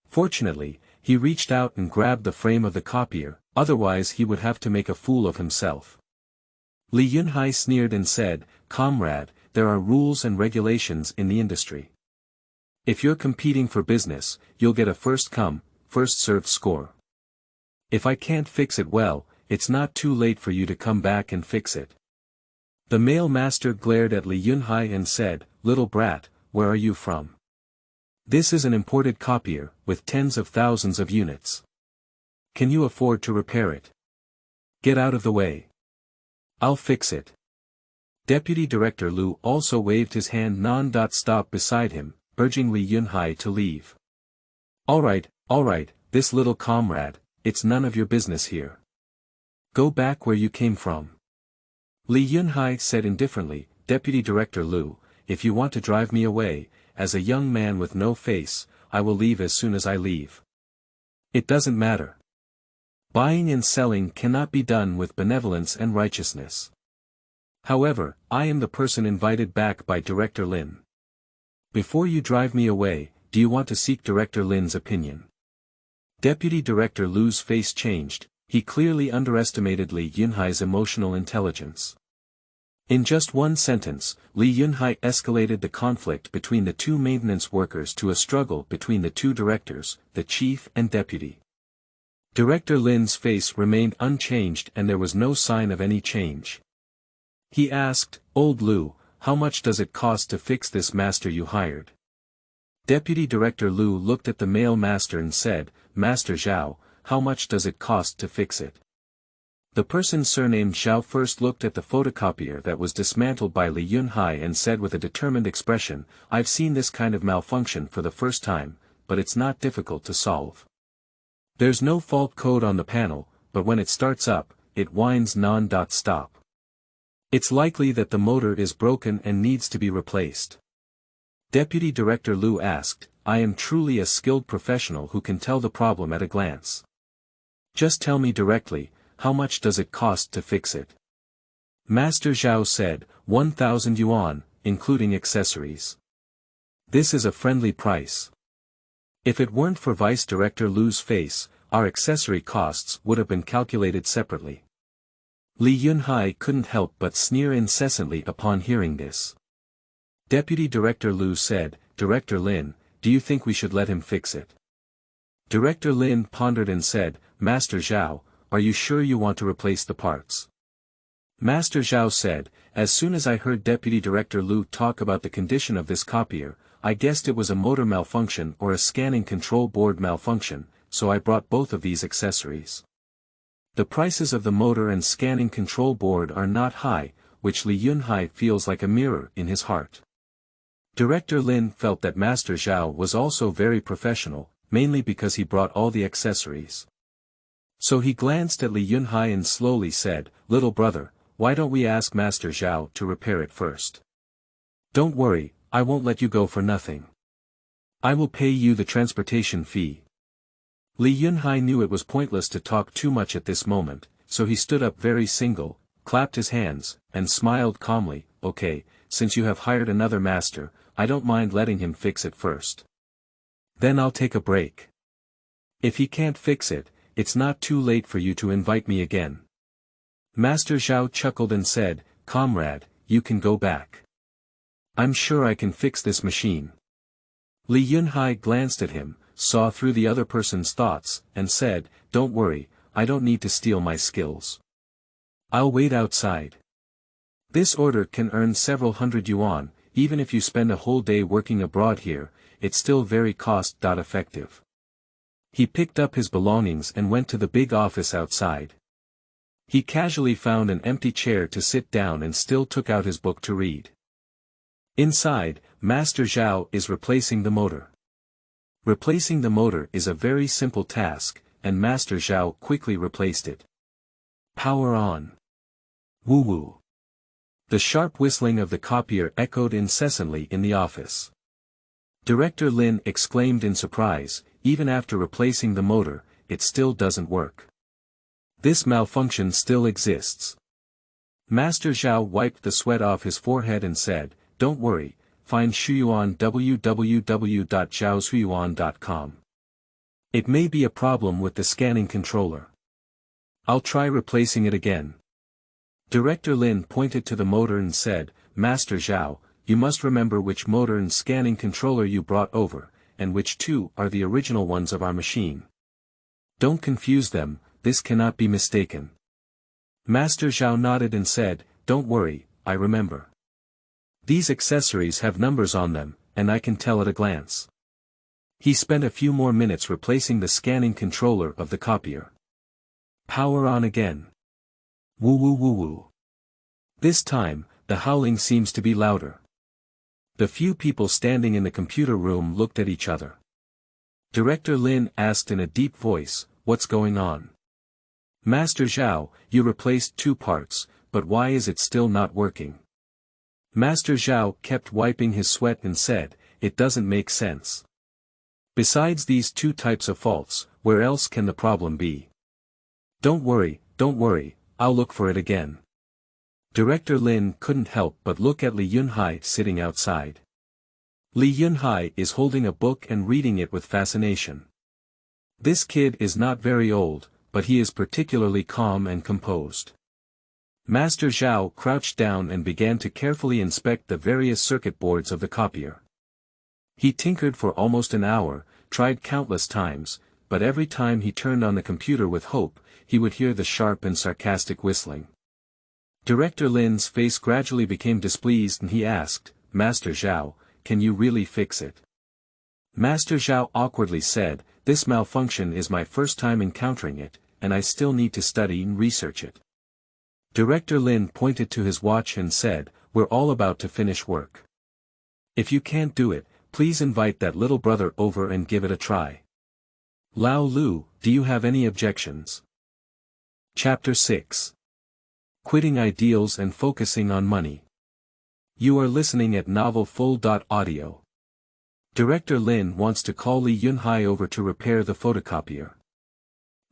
[SPEAKER 1] Fortunately, he reached out and grabbed the frame of the copier, otherwise he would have to make a fool of himself. Li Yunhai sneered and said, Comrade, there are rules and regulations in the industry. If you're competing for business, you'll get a first come, first served score. If I can't fix it well, it's not too late for you to come back and fix it. The male master glared at Li Yunhai and said, Little brat, where are you from? This is an imported copier, with tens of thousands of units. Can you afford to repair it? Get out of the way. I'll fix it. Deputy Director Lu also waved his hand non-stop beside him, urging Li Yunhai to leave. Alright, this little comrade, it's none of your business here. Go back where you came from. Li Yunhai said indifferently, Deputy Director Lu, if you want to drive me away, as a young man with no face, I will leave as soon as I leave. It doesn't matter. Buying and selling cannot be done with benevolence and righteousness. However, I am the person invited back by Director Lin. Before you drive me away, do you want to seek Director Lin's opinion? Deputy Director Lu's face changed, he clearly underestimated Li Yunhai's emotional intelligence. In just one sentence, Li Yunhai escalated the conflict between the two maintenance workers to a struggle between the two directors, the chief and deputy. Director Lin's face remained unchanged and there was no sign of any change. He asked, Old Lu, how much does it cost to fix this master you hired? Deputy Director Lu looked at the male master and said, Master Zhao, how much does it cost to fix it? The person surnamed Zhao first looked at the photocopier that was dismantled by Li Yunhai and said with a determined expression, I've seen this kind of malfunction for the first time, but it's not difficult to solve. There's no fault code on the panel, but when it starts up, it whines non-stop. It's likely that the motor is broken and needs to be replaced. Deputy Director Lu asked, I am truly a skilled professional who can tell the problem at a glance. Just tell me directly, how much does it cost to fix it? Master Zhao said, 1,000 yuan, including accessories. This is a friendly price. If it weren't for Vice Director Lu's face, our accessory costs would have been calculated separately. Li Yunhai couldn't help but sneer incessantly upon hearing this. Deputy Director Lu said, Director Lin, do you think we should let him fix it? Director Lin pondered and said, Master Zhao, are you sure you want to replace the parts? Master Zhao said, as soon as I heard Deputy Director Lu talk about the condition of this copier, I guessed it was a motor malfunction or a scanning control board malfunction, so I brought both of these accessories. The prices of the motor and scanning control board are not high, which Li Yunhai feels like a mirror in his heart. Director Lin felt that Master Zhao was also very professional, mainly because he brought all the accessories. So he glanced at Li Yunhai and slowly said, Little brother, why don't we ask Master Zhao to repair it first? Don't worry, I won't let you go for nothing. I will pay you the transportation fee. Li Yunhai knew it was pointless to talk too much at this moment, so he stood up very single, clapped his hands, and smiled calmly. Okay, since you have hired another master, I don't mind letting him fix it first. Then I'll take a break. If he can't fix it, it's not too late for you to invite me again. Master Zhao chuckled and said, Comrade, you can go back. I'm sure I can fix this machine. Li Yunhai glanced at him, saw through the other person's thoughts, and said, Don't worry, I don't need to steal my skills. I'll wait outside. This order can earn several hundred yuan, even if you spend a whole day working abroad here, it's still very cost-effective. He picked up his belongings and went to the big office outside. He casually found an empty chair to sit down and still took out his book to read. Inside, Master Zhao is replacing the motor. Replacing the motor is a very simple task, and Master Zhao quickly replaced it. Power on. Woo-woo. The sharp whistling of the copier echoed incessantly in the office. Director Lin exclaimed in surprise, even after replacing the motor, it still doesn't work. This malfunction still exists. Master Zhao wiped the sweat off his forehead and said, Don't worry, find Shuyuan www.zhaoshuyuan.com. It may be a problem with the scanning controller. I'll try replacing it again. Director Lin pointed to the motor and said, Master Zhao, you must remember which motor and scanning controller you brought over, and which two are the original ones of our machine. Don't confuse them, this cannot be mistaken. Master Zhao nodded and said, Don't worry, I remember. These accessories have numbers on them, and I can tell at a glance. He spent a few more minutes replacing the scanning controller of the copier. Power on again. Woo woo woo woo. This time, the howling seems to be louder. The few people standing in the computer room looked at each other. Director Lin asked in a deep voice, What's going on? Master Zhao, you replaced two parts, but why is it still not working? Master Zhao kept wiping his sweat and said, It doesn't make sense. Besides these two types of faults, where else can the problem be? Don't worry, I'll look for it again. Director Lin couldn't help but look at Li Yunhai sitting outside. Li Yunhai is holding a book and reading it with fascination. This kid is not very old, but he is particularly calm and composed. Master Zhao crouched down and began to carefully inspect the various circuit boards of the copier. He tinkered for almost an hour, tried countless times, but every time he turned on the computer with hope, he would hear the sharp and sarcastic whistling. Director Lin's face gradually became displeased and he asked, Master Zhao, can you really fix it? Master Zhao awkwardly said, This malfunction is my first time encountering it, and I still need to study and research it. Director Lin pointed to his watch and said, We're all about to finish work. If you can't do it, please invite that little brother over and give it a try. Lao Lu, do you have any objections? Chapter 6. Quitting Ideals and Focusing on Money. You are listening at novelfull.audio. Director Lin wants to call Li Yunhai over to repair the photocopier.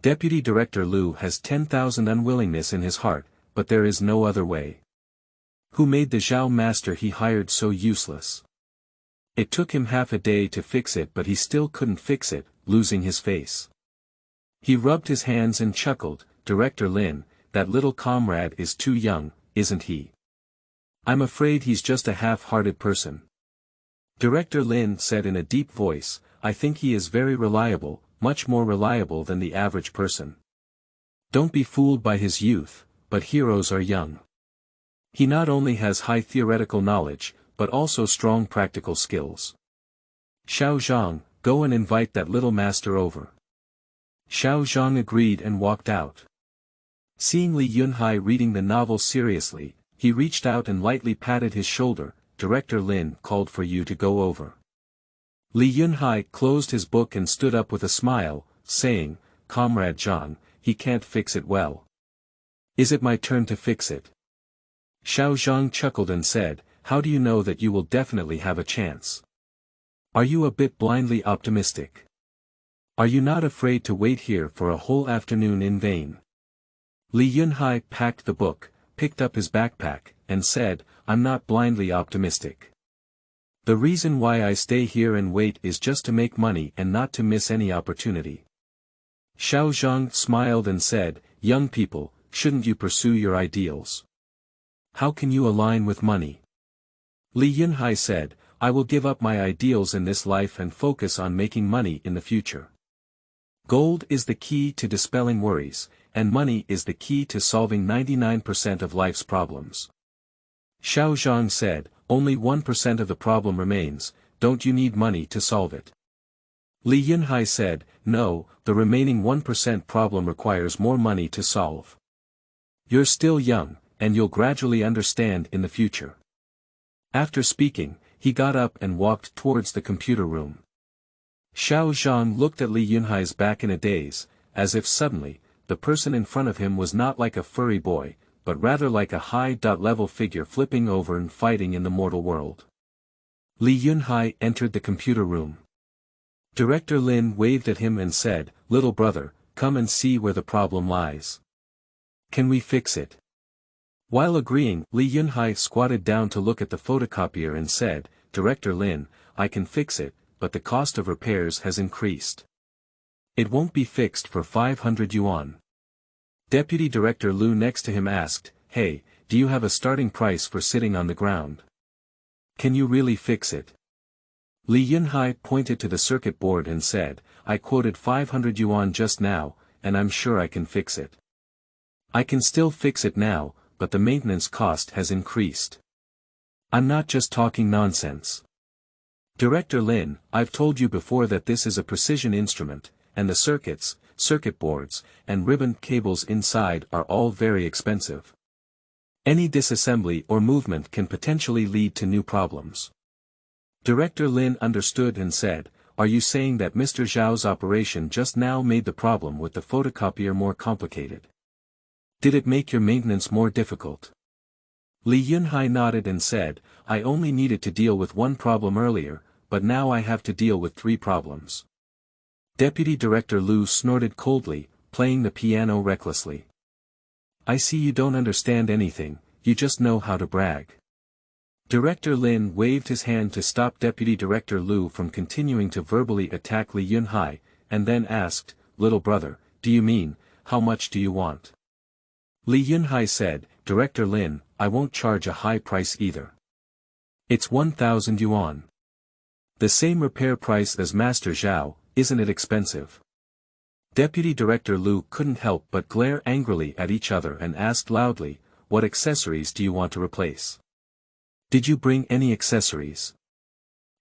[SPEAKER 1] Deputy Director Lu has 10,000 unwillingness in his heart, but there is no other way. Who made the Zhao master he hired so useless? It took him half a day to fix it, but he still couldn't fix it, losing his face. He rubbed his hands and chuckled, Director Lin, that little comrade is too young, isn't he? I'm afraid he's just a half-hearted person. Director Lin said in a deep voice, I think he is very reliable, much more reliable than the average person. Don't be fooled by his youth, but heroes are young. He not only has high theoretical knowledge, but also strong practical skills. Xiao Zhang, go and invite that little master over. Xiao Zhang agreed and walked out. Seeing Li Yunhai reading the novel seriously, he reached out and lightly patted his shoulder. Director Lin called for you to go over. Li Yunhai closed his book and stood up with a smile, saying, Comrade Zhang, he can't fix it well. Is it my turn to fix it? Xiao Zhang chuckled and said, How do you know that you will definitely have a chance? Are you a bit blindly optimistic? Are you not afraid to wait here for a whole afternoon in vain? Li Yunhai packed the book, picked up his backpack, and said, I'm not blindly optimistic. The reason why I stay here and wait is just to make money and not to miss any opportunity. Xiao Zhang smiled and said, young people, shouldn't you pursue your ideals? How can you align with money? Li Yunhai said, I will give up my ideals in this life and focus on making money in the future. Gold is the key to dispelling worries, and money is the key to solving 99% of life's problems. Xiao Zhang said, only 1% of the problem remains, don't you need money to solve it? Li Yunhai said, no, the remaining 1% problem requires more money to solve. You're still young, and you'll gradually understand in the future. After speaking, he got up and walked towards the computer room. Xiao Zhang looked at Li Yunhai's back in a daze, as if suddenly, the person in front of him was not like a furry boy, but rather like a high-level figure flipping over and fighting in the mortal world. Li Yunhai entered the computer room. Director Lin waved at him and said, little brother, come and see where the problem lies. Can we fix it? While agreeing, Li Yunhai squatted down to look at the photocopier and said, Director Lin, I can fix it, but the cost of repairs has increased. It won't be fixed for 500 yuan. Deputy Director Lu next to him asked, hey, do you have a starting price for sitting on the ground? Can you really fix it? Li Yunhai pointed to the circuit board and said, I quoted 500 yuan just now, and I'm sure I can fix it. I can still fix it now, but the maintenance cost has increased. I'm not just talking nonsense. Director Lin, I've told you before that this is a precision instrument, and the circuits, circuit boards, and ribbon cables inside are all very expensive. Any disassembly or movement can potentially lead to new problems. Director Lin understood and said, are you saying that Mr. Zhao's operation just now made the problem with the photocopier more complicated? Did it make your maintenance more difficult? Li Yunhai nodded and said, I only needed to deal with one problem earlier, but now I have to deal with 3 problems. Deputy Director Lu snorted coldly, playing the piano recklessly. I see you don't understand anything, you just know how to brag. Director Lin waved his hand to stop Deputy Director Lu from continuing to verbally attack Li Yunhai, and then asked, little brother, do you mean, how much do you want? Li Yunhai said, Director Lin, I won't charge a high price either. It's 1,000 yuan. The same repair price as Master Zhao, isn't it expensive? Deputy Director Lu couldn't help but glare angrily at each other and asked loudly, what accessories do you want to replace? Did you bring any accessories?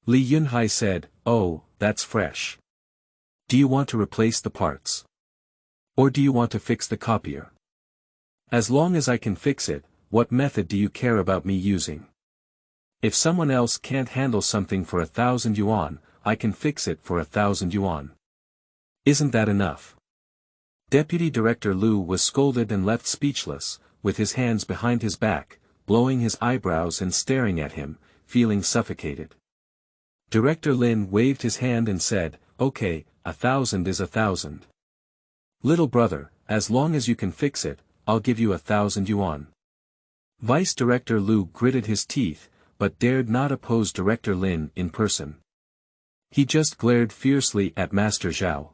[SPEAKER 1] Li Yunhai said, oh, that's fresh. Do you want to replace the parts? Or do you want to fix the copier? As long as I can fix it, what method do you care about me using? If someone else can't handle something for 1,000 yuan, I can fix it for 1,000 yuan. Isn't that enough? Deputy Director Lu was scolded and left speechless, with his hands behind his back, blowing his eyebrows and staring at him, feeling suffocated. Director Lin waved his hand and said, okay, 1,000 is 1,000. Little brother, as long as you can fix it, I'll give you 1,000 yuan. Vice Director Lu gritted his teeth, but dared not oppose Director Lin in person. He just glared fiercely at Master Zhao.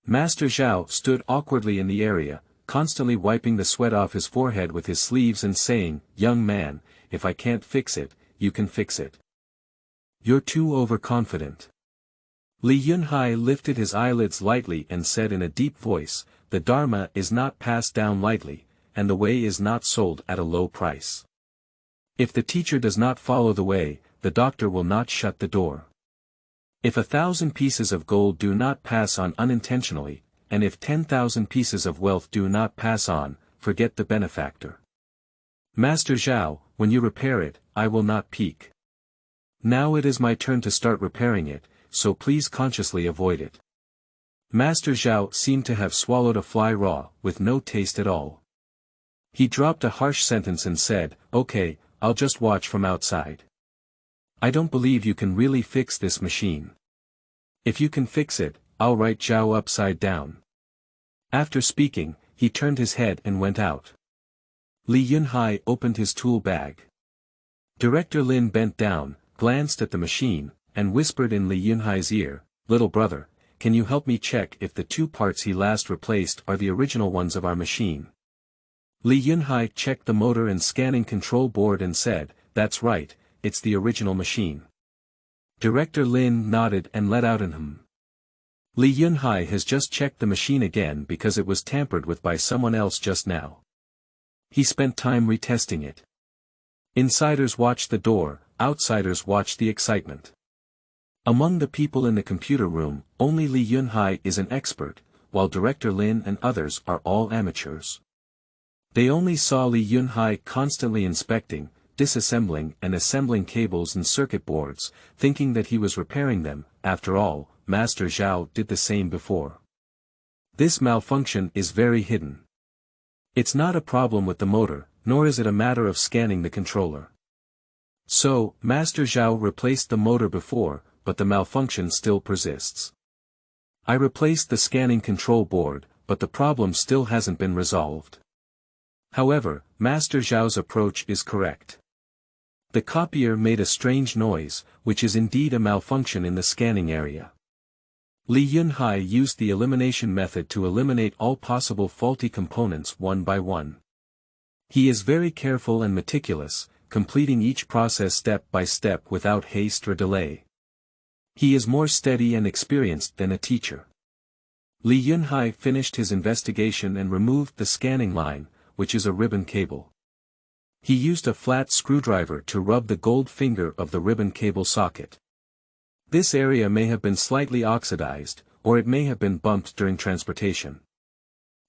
[SPEAKER 1] Master Zhao stood awkwardly in the area, constantly wiping the sweat off his forehead with his sleeves and saying, young man, if I can't fix it, you can fix it. You're too overconfident. Li Yunhai lifted his eyelids lightly and said in a deep voice, the Dharma is not passed down lightly, and the way is not sold at a low price. If the teacher does not follow the way, the doctor will not shut the door. If 1,000 pieces of gold do not pass on unintentionally, and if 10,000 pieces of wealth do not pass on, forget the benefactor. Master Zhao, when you repair it, I will not peek. Now it is my turn to start repairing it, so please consciously avoid it. Master Zhao seemed to have swallowed a fly raw, with no taste at all. He dropped a harsh sentence and said, okay, I'll just watch from outside. I don't believe you can really fix this machine. If you can fix it, I'll write Zhao upside down. After speaking, he turned his head and went out. Li Yunhai opened his tool bag. Director Lin bent down, glanced at the machine, and whispered in Li Yunhai's ear, "Little brother, can you help me check if the two parts he last replaced are the original ones of our machine?" Li Yunhai checked the motor and scanning control board and said, "That's right, it's the original machine." Director Lin nodded and let out an "Hmm." Li Yunhai has just checked the machine again because it was tampered with by someone else just now. He spent time retesting it. Insiders watched the door, outsiders watched the excitement. Among the people in the computer room, only Li Yunhai is an expert, while Director Lin and others are all amateurs. They only saw Li Yunhai constantly inspecting, disassembling and assembling cables and circuit boards, thinking that he was repairing them. After all, Master Zhao did the same before. This malfunction is very hidden. It's not a problem with the motor, nor is it a matter of scanning the controller. So, Master Zhao replaced the motor before, but the malfunction still persists. I replaced the scanning control board, but the problem still hasn't been resolved. However, Master Zhao's approach is correct. The copier made a strange noise, which is indeed a malfunction in the scanning area. Li Yunhai used the elimination method to eliminate all possible faulty components one by one. He is very careful and meticulous, completing each process step by step without haste or delay. He is more steady and experienced than a teacher. Li Yunhai finished his investigation and removed the scanning line, which is a ribbon cable. He used a flat screwdriver to rub the gold finger of the ribbon cable socket. This area may have been slightly oxidized, or it may have been bumped during transportation.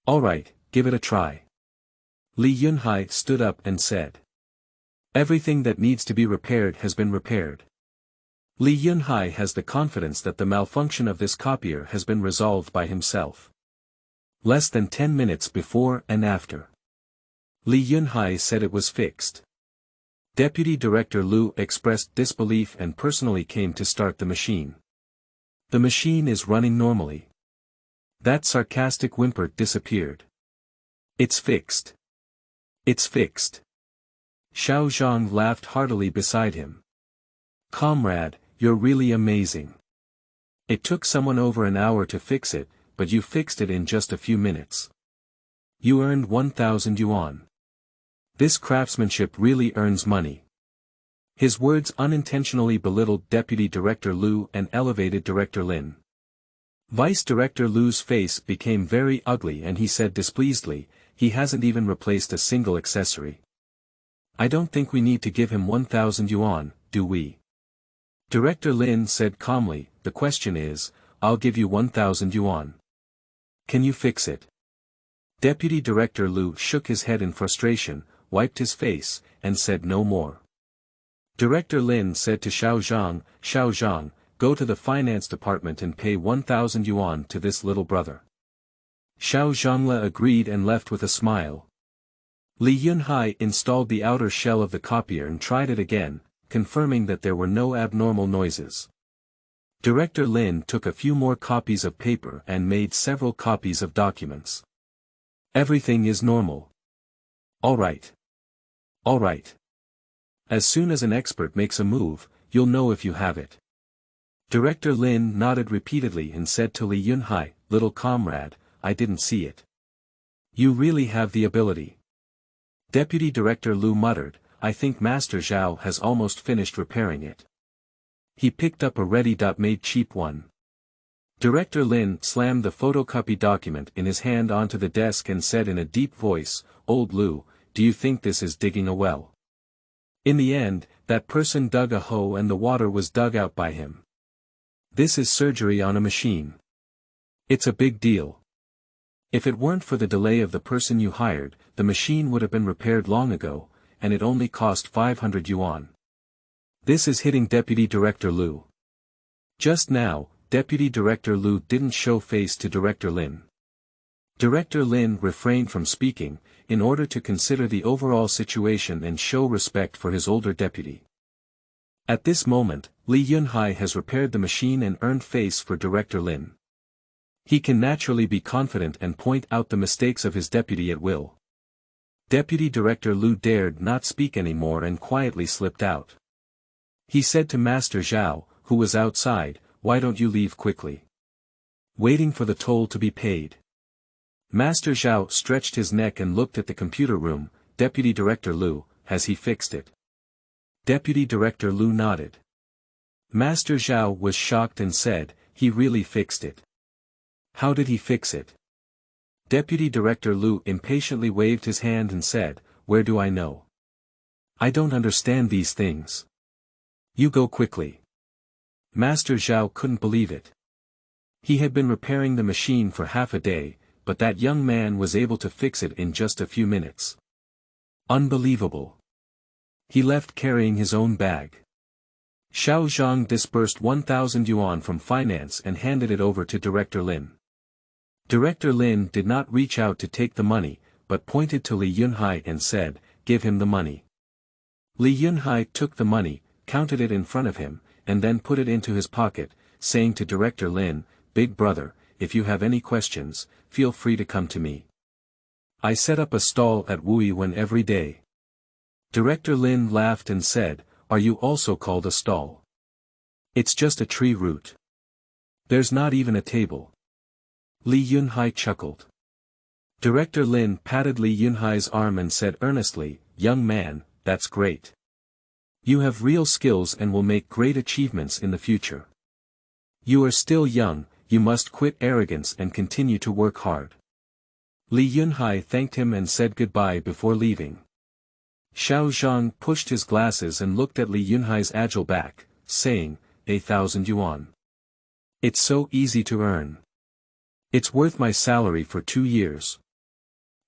[SPEAKER 1] "Alright, give it a try." Li Yunhai stood up and said. "Everything that needs to be repaired has been repaired." Li Yunhai has the confidence that the malfunction of this copier has been resolved by himself. Less than 10 minutes before and after. Li Yunhai said it was fixed. Deputy Director Lu expressed disbelief and personally came to start the machine. The machine is running normally. That sarcastic whimper disappeared. "It's fixed. It's fixed." Xiao Zhang laughed heartily beside him. "Comrade, you're really amazing. It took someone over an hour to fix it, but you fixed it in just a few minutes. You earned 1,000 yuan. This craftsmanship really earns money." His words unintentionally belittled Deputy Director Lu and elevated Director Lin. Vice Director Lu's face became very ugly and he said displeasedly, "He hasn't even replaced a single accessory. I don't think we need to give him 1,000 yuan, do we?" Director Lin said calmly, "The question is, I'll give you 1,000 yuan. Can you fix it?" Deputy Director Lu shook his head in frustration, wiped his face, and said no more. Director Lin said to Xiao Zhang, "Go to the finance department and pay 1,000 yuan to this little brother." Xiao Zhangla agreed and left with a smile. Li Yunhai installed the outer shell of the copier and tried it again, confirming that there were no abnormal noises. Director Lin took a few more copies of paper and made several copies of documents. "Everything is normal. All right. All right. As soon as an expert makes a move, you'll know if you have it." Director Lin nodded repeatedly and said to Li Yunhai, "Little comrade, I didn't see it. You really have the ability." Deputy Director Lu muttered, "I think Master Zhao has almost finished repairing it." He picked up a ready-made cheap one. Director Lin slammed the photocopy document in his hand onto the desk and said in a deep voice, "Old Lu, do you think this is digging a well? In the end, that person dug a hole and the water was dug out by him. This is surgery on a machine. It's a big deal. If it weren't for the delay of the person you hired, the machine would have been repaired long ago, and it only cost 500 yuan. This is hitting Deputy Director Lu." Just now, Deputy Director Lu didn't show face to Director Lin. Director Lin refrained from speaking, in order to consider the overall situation and show respect for his older deputy. At this moment, Li Yunhai has repaired the machine and earned face for Director Lin. He can naturally be confident and point out the mistakes of his deputy at will. Deputy Director Liu dared not speak anymore and quietly slipped out. He said to Master Zhao, who was outside, "Why don't you leave quickly? Waiting for the toll to be paid." Master Zhao stretched his neck and looked at the computer room. Deputy Director Liu, has he fixed it? Deputy Director Liu nodded. Master Zhao was shocked and said, "He really fixed it. How did he fix it?" Deputy Director Liu impatiently waved his hand and said, "Where do I know? I don't understand these things. You go quickly." Master Zhao couldn't believe it. He had been repairing the machine for half a day, but that young man was able to fix it in just a few minutes. Unbelievable. He left carrying his own bag. Xiao Zhang disbursed 1,000 yuan from finance and handed it over to Director Lin. Director Lin did not reach out to take the money, but pointed to Li Yunhai and said, "Give him the money." Li Yunhai took the money, counted it in front of him, and then put it into his pocket, saying to Director Lin, "Big brother, if you have any questions, feel free to come to me. I set up a stall at Wuyuan every day." Director Lin laughed and said, "Are you also called a stall? It's just a tree root. There's not even a table." Li Yunhai chuckled. Director Lin patted Li Yunhai's arm and said earnestly, "Young man, that's great. You have real skills and will make great achievements in the future. You are still young, you must quit arrogance and continue to work hard." Li Yunhai thanked him and said goodbye before leaving. Xiao Zhang pushed his glasses and looked at Li Yunhai's agile back, saying, 1,000 yuan. It's so easy to earn. It's worth my salary for 2 years.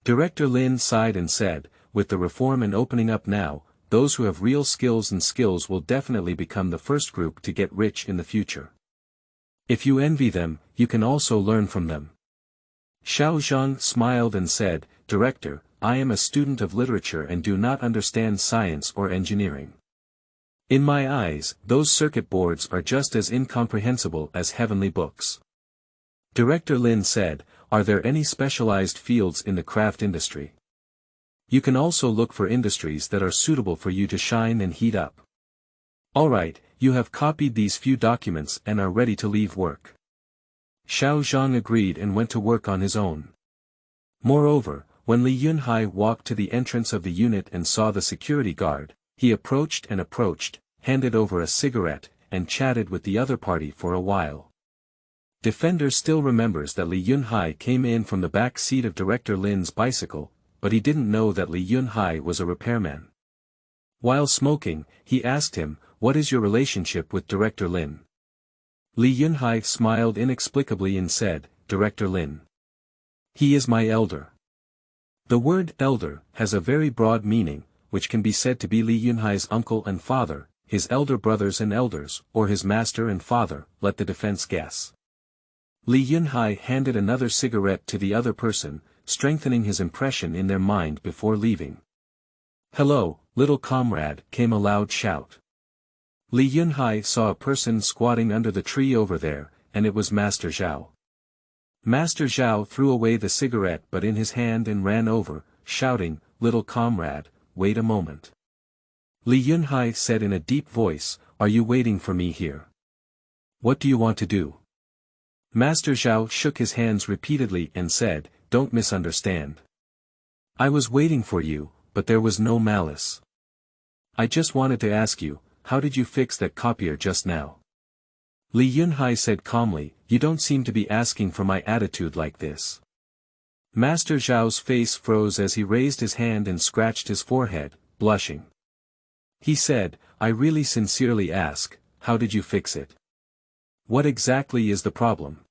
[SPEAKER 1] Director Lin sighed and said, "With the reform and opening up now, those who have real skills will definitely become the first group to get rich in the future. If you envy them, you can also learn from them." Xiao Zhang smiled and said, "Director, I am a student of literature and do not understand science or engineering. In my eyes, those circuit boards are just as incomprehensible as heavenly books." Director Lin said, "Are there any specialized fields in the craft industry? You can also look for industries that are suitable for you to shine and heat up. Alright, you have copied these few documents and are ready to leave work." Xiao Zhang agreed and went to work on his own. Moreover, when Li Yunhai walked to the entrance of the unit and saw the security guard, he approached, handed over a cigarette, and chatted with the other party for a while. Defender still remembers that Li Yunhai came in from the back seat of Director Lin's bicycle, but he didn't know that Li Yunhai was a repairman. While smoking, he asked him, "What is your relationship with Director Lin?" Li Yunhai smiled inexplicably and said, "Director Lin. He is my elder." The word elder has a very broad meaning, which can be said to be Li Yunhai's uncle and father, his elder brothers and elders, or his master and father, let the defense guess. Li Yunhai handed another cigarette to the other person, strengthening his impression in their mind before leaving. "Hello, little comrade," came a loud shout. Li Yunhai saw a person squatting under the tree over there, and it was Master Zhao. Master Zhao threw away the cigarette but in his hand and ran over, shouting, "Little comrade, wait a moment." Li Yunhai said in a deep voice, "Are you waiting for me here? What do you want to do?" Master Zhao shook his hands repeatedly and said, "Don't misunderstand. I was waiting for you, but there was no malice. I just wanted to ask you, how did you fix that copier just now?" Li Yunhai said calmly, "You don't seem to be asking for my attitude like this." Master Zhao's face froze as he raised his hand and scratched his forehead, blushing. He said, "I really sincerely ask, how did you fix it? What exactly is the problem?"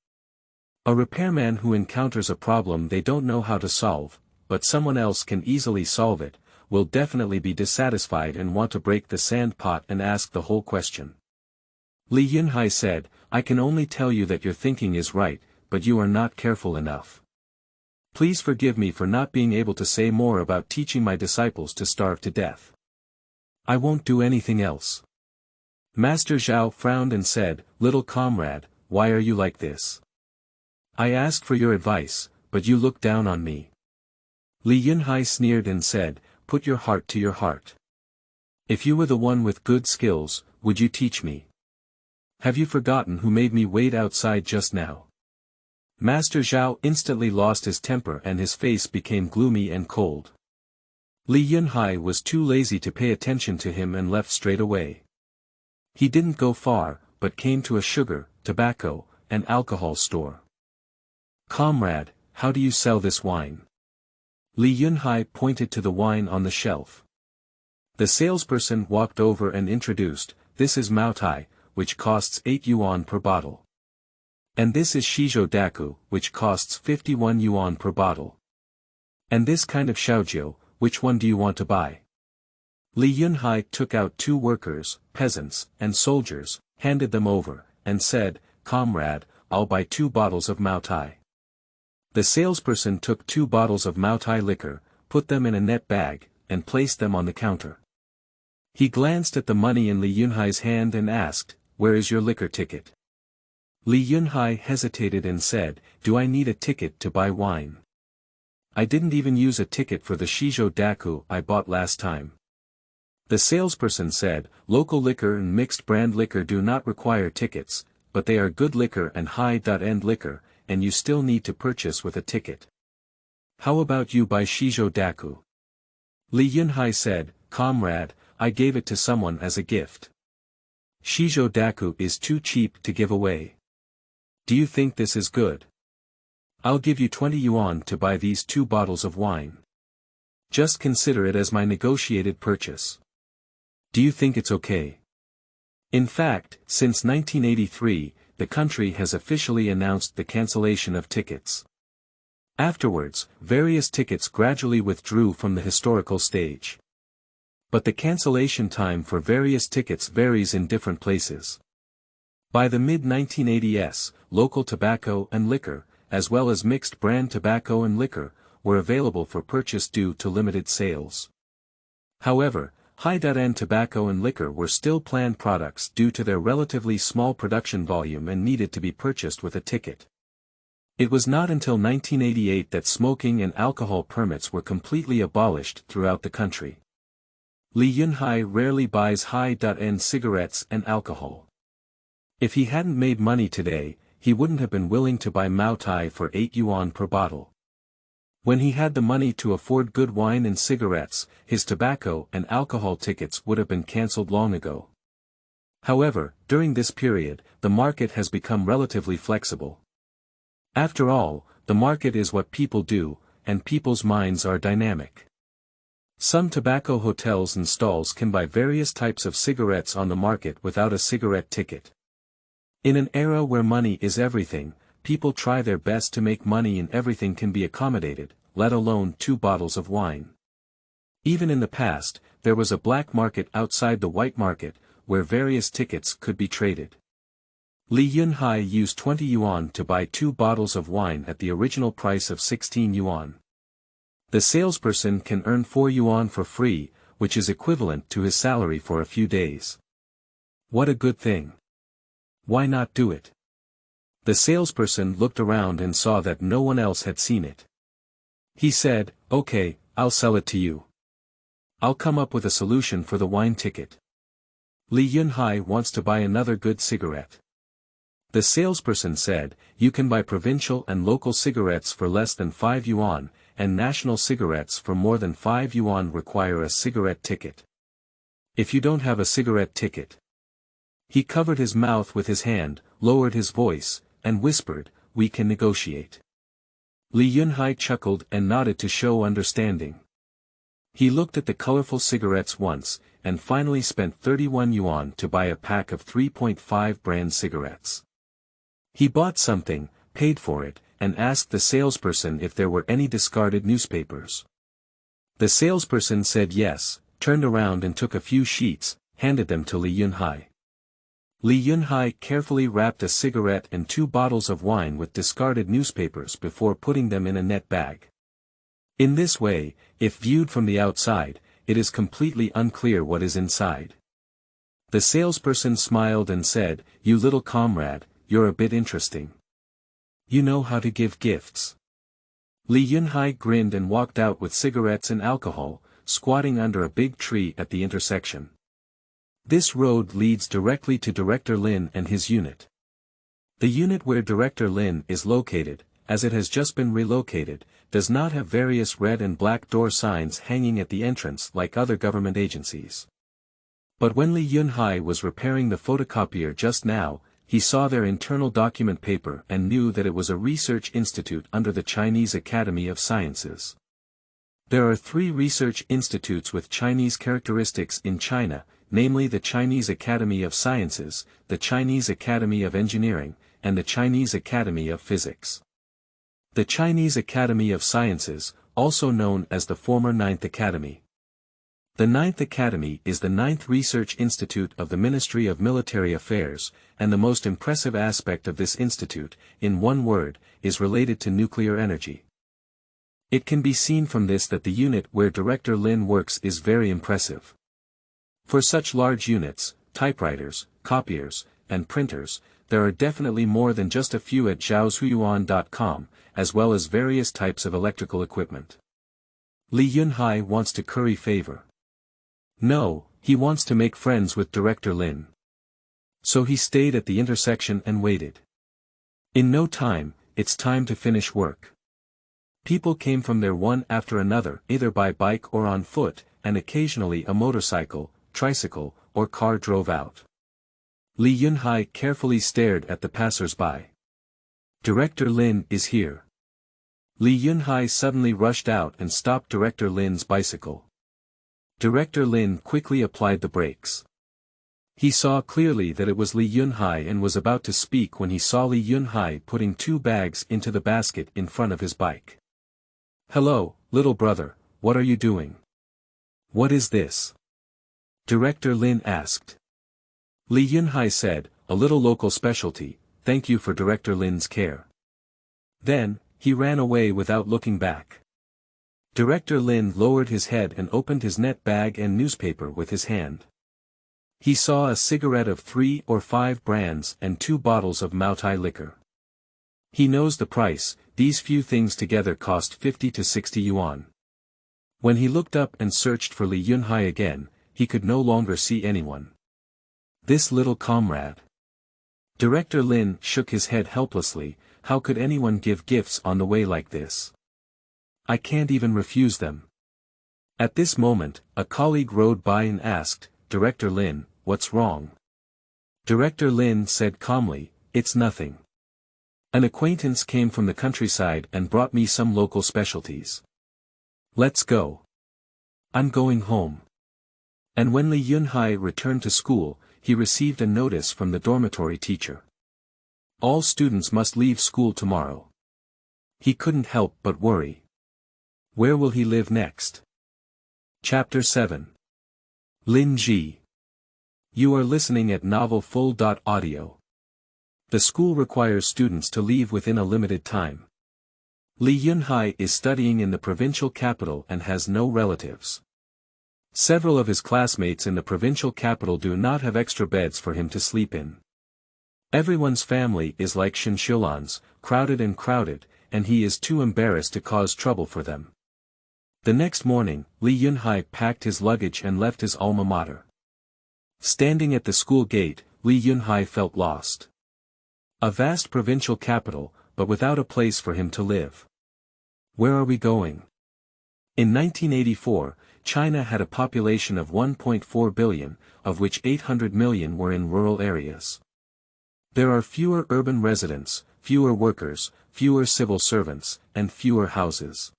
[SPEAKER 1] A repairman who encounters a problem they don't know how to solve, but someone else can easily solve it, will definitely be dissatisfied and want to break the sand pot and ask the whole question. Li Yunhai said, "I can only tell you that your thinking is right, but you are not careful enough. Please forgive me for not being able to say more about teaching my disciples to starve to death. I won't do anything else." Master Zhao frowned and said, "Little comrade, why are you like this? I asked for your advice, but you look down on me." Li Yunhai sneered and said, "Put your heart to your heart. If you were the one with good skills, would you teach me? Have you forgotten who made me wait outside just now?" Master Zhao instantly lost his temper and his face became gloomy and cold. Li Yunhai was too lazy to pay attention to him and left straight away. He didn't go far, but came to a sugar, tobacco, and alcohol store. "Comrade, how do you sell this wine?" Li Yunhai pointed to the wine on the shelf. The salesperson walked over and introduced, "This is Maotai, which costs 8 yuan per bottle. And this is Shizhou Daku, which costs 51 yuan per bottle. And this kind of Xiaojiu, which one do you want to buy?" Li Yunhai took out 2 workers, peasants, and soldiers, handed them over, and said, "Comrade, I'll buy 2 bottles of Maotai." The salesperson took 2 bottles of Maotai liquor, put them in a net bag, and placed them on the counter. He glanced at the money in Li Yunhai's hand and asked, "Where is your liquor ticket?" Li Yunhai hesitated and said, "Do I need a ticket to buy wine? I didn't even use a ticket for the Shizhou Daku I bought last time." The salesperson said, "Local liquor and mixed brand liquor do not require tickets, but they are good liquor and high-end liquor, and you still need to purchase with a ticket. How about you buy Shizhou Daku?" Li Yunhai said, "Comrade, I gave it to someone as a gift. Shizhou Daku is too cheap to give away. Do you think this is good? I'll give you 20 yuan to buy these 2 bottles of wine. Just consider it as my negotiated purchase. Do you think it's okay?" In fact, since 1983, the country has officially announced the cancellation of tickets. Afterwards, various tickets gradually withdrew from the historical stage. But the cancellation time for various tickets varies in different places. By the mid-1980s, local tobacco and liquor, as well as mixed brand tobacco and liquor, were available for purchase due to limited sales. However, high-end tobacco and liquor were still planned products due to their relatively small production volume and needed to be purchased with a ticket. It was not until 1988 that smoking and alcohol permits were completely abolished throughout the country. Li Yunhai rarely buys high-end cigarettes and alcohol. If he hadn't made money today, he wouldn't have been willing to buy Maotai for 8 yuan per bottle. When he had the money to afford good wine and cigarettes, his tobacco and alcohol tickets would have been cancelled long ago. However, during this period, the market has become relatively flexible. After all, the market is what people do, and people's minds are dynamic. Some tobacco hotels and stalls can buy various types of cigarettes on the market without a cigarette ticket. In an era where money is everything, people try their best to make money and everything can be accommodated, let alone 2 bottles of wine. Even in the past, there was a black market outside the white market, where various tickets could be traded. Li Yunhai used 20 yuan to buy 2 bottles of wine at the original price of 16 yuan. The salesperson can earn 4 yuan for free, which is equivalent to his salary for a few days. What a good thing. Why not do it? The salesperson looked around and saw that no one else had seen it. He said, "Okay, I'll sell it to you. I'll come up with a solution for the wine ticket. Li Yunhai wants to buy another good cigarette." The salesperson said, "You can buy provincial and local cigarettes for less than 5 yuan, and national cigarettes for more than 5 yuan require a cigarette ticket. If you don't have a cigarette ticket..." He covered his mouth with his hand, lowered his voice, and whispered, "We can negotiate." Li Yunhai chuckled and nodded to show understanding. He looked at the colorful cigarettes once, and finally spent 31 yuan to buy a pack of 3.5 brand cigarettes. He bought something, paid for it, and asked the salesperson if there were any discarded newspapers. The salesperson said yes, turned around and took a few sheets, handed them to Li Yunhai. Li Yunhai carefully wrapped a cigarette and 2 bottles of wine with discarded newspapers before putting them in a net bag. In this way, if viewed from the outside, it is completely unclear what is inside. The salesperson smiled and said, "You little comrade, you're a bit interesting. You know how to give gifts." Li Yunhai grinned and walked out with cigarettes and alcohol, squatting under a big tree at the intersection. This road leads directly to Director Lin and his unit. The unit where Director Lin is located, as it has just been relocated, does not have various red and black door signs hanging at the entrance like other government agencies. But when Li Yunhai was repairing the photocopier just now, he saw their internal document paper and knew that it was a research institute under the Chinese Academy of Sciences. There are 3 research institutes with Chinese characteristics in China, namely the Chinese Academy of Sciences, the Chinese Academy of Engineering, and the Chinese Academy of Physics. The Chinese Academy of Sciences, also known as the former 9th Academy. The 9th Academy is the 9th research institute of the Ministry of Military Affairs, and the most impressive aspect of this institute, in one word, is related to nuclear energy. It can be seen from this that the unit where Director Lin works is very impressive. For such large units, typewriters, copiers, and printers, there are definitely more than just a few at zhaoshuyuan.com, as well as various types of electrical equipment. Li Yunhai wants to curry favor. No, he wants to make friends with Director Lin. So he stayed at the intersection and waited. In no time, it's time to finish work. People came from there one after another, either by bike or on foot, and occasionally a motorcycle, tricycle, or car drove out. Li Yunhai carefully stared at the passers-by. Director Lin is here. Li Yunhai suddenly rushed out and stopped Director Lin's bicycle. Director Lin quickly applied the brakes. He saw clearly that it was Li Yunhai and was about to speak when he saw Li Yunhai putting 2 bags into the basket in front of his bike. "Hello, little brother, what are you doing? What is this?" Director Lin asked. Li Yunhai said, "A little local specialty, thank you for Director Lin's care." Then, he ran away without looking back. Director Lin lowered his head and opened his net bag and newspaper with his hand. He saw a cigarette of 3 or 5 brands and 2 bottles of Maotai liquor. He knows the price, these few things together cost 50 to 60 yuan. When he looked up and searched for Li Yunhai again, he could no longer see anyone. This little comrade. Director Lin shook his head helplessly. How could anyone give gifts on the way like this? I can't even refuse them. At this moment, a colleague rode by and asked, "Director Lin, what's wrong?" Director Lin said calmly, "It's nothing. An acquaintance came from the countryside and brought me some local specialties. Let's go. I'm going home." And when Li Yunhai returned to school, he received a notice from the dormitory teacher. All students must leave school tomorrow. He couldn't help but worry. Where will he live next? Chapter 7. Lin Zhi. You are listening at novelfull.audio. The school requires students to leave within a limited time. Li Yunhai is studying in the provincial capital and has no relatives. Several of his classmates in the provincial capital do not have extra beds for him to sleep in. Everyone's family is like Shinshulan's, crowded, and he is too embarrassed to cause trouble for them. The next morning, Li Yunhai packed his luggage and left his alma mater. Standing at the school gate, Li Yunhai felt lost. A vast provincial capital, but without a place for him to live. Where are we going? In 1984, China had a population of 1.4 billion, of which 800 million were in rural areas. There are fewer urban residents, fewer workers, fewer civil servants, and fewer houses.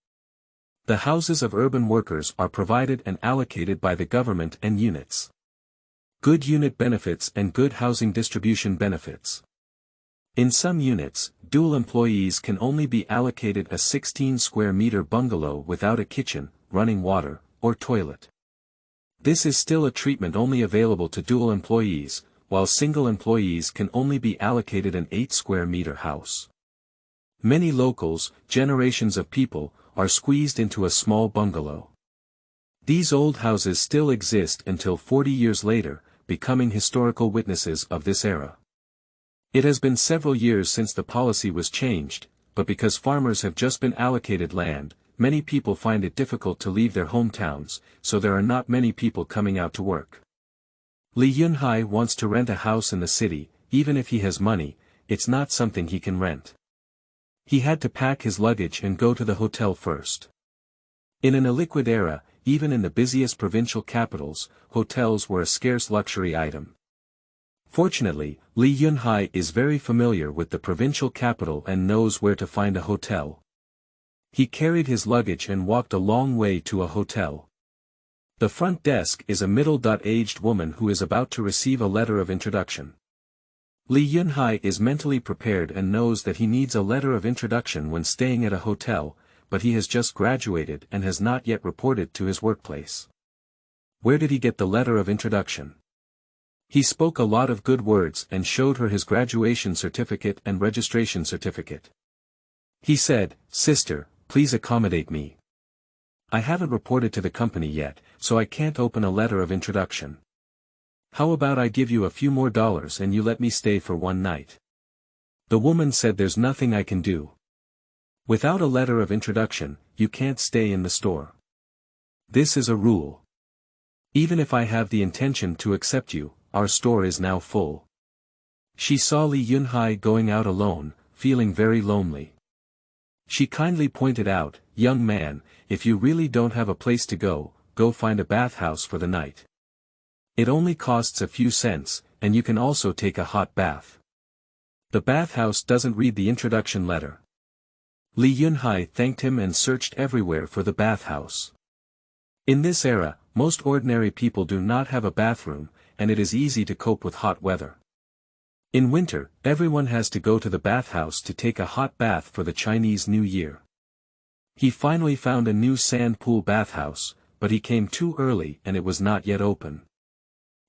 [SPEAKER 1] The houses of urban workers are provided and allocated by the government and units. Good unit benefits and good housing distribution benefits. In some units, dual employees can only be allocated a 16 square meter bungalow without a kitchen, running water, or toilet. This is still a treatment only available to dual employees, while single employees can only be allocated an 8 square meter house. Many locals, generations of people, are squeezed into a small bungalow. These old houses still exist until 40 years later, becoming historical witnesses of this era. It has been several years since the policy was changed, but because farmers have just been allocated land, many people find it difficult to leave their hometowns, so there are not many people coming out to work. Li Yunhai wants to rent a house in the city. Even if he has money, it's not something he can rent. He had to pack his luggage and go to the hotel first. In an illiquid era, even in the busiest provincial capitals, hotels were a scarce luxury item. Fortunately, Li Yunhai is very familiar with the provincial capital and knows where to find a hotel. He carried his luggage and walked a long way to a hotel. The front desk is a middle-aged woman who is about to receive a letter of introduction. Li Yunhai is mentally prepared and knows that he needs a letter of introduction when staying at a hotel, but he has just graduated and has not yet reported to his workplace. Where did he get the letter of introduction? He spoke a lot of good words and showed her his graduation certificate and registration certificate. He said, "Sister, please accommodate me. I haven't reported to the company yet, so I can't open a letter of introduction. How about I give you a few more dollars and you let me stay for one night?" The woman said, "There's nothing I can do. Without a letter of introduction, you can't stay in the store. This is a rule. Even if I have the intention to accept you, our store is now full." She saw Li Yunhai going out alone, feeling very lonely. She kindly pointed out, "Young man, if you really don't have a place to go, go find a bathhouse for the night. It only costs a few cents, and you can also take a hot bath." The bathhouse doesn't read the introduction letter. Li Yunhai thanked him and searched everywhere for the bathhouse. In this era, most ordinary people do not have a bathroom, and it is easy to cope with hot weather. In winter, everyone has to go to the bathhouse to take a hot bath for the Chinese New Year. He finally found a new sand pool bathhouse, but he came too early and it was not yet open.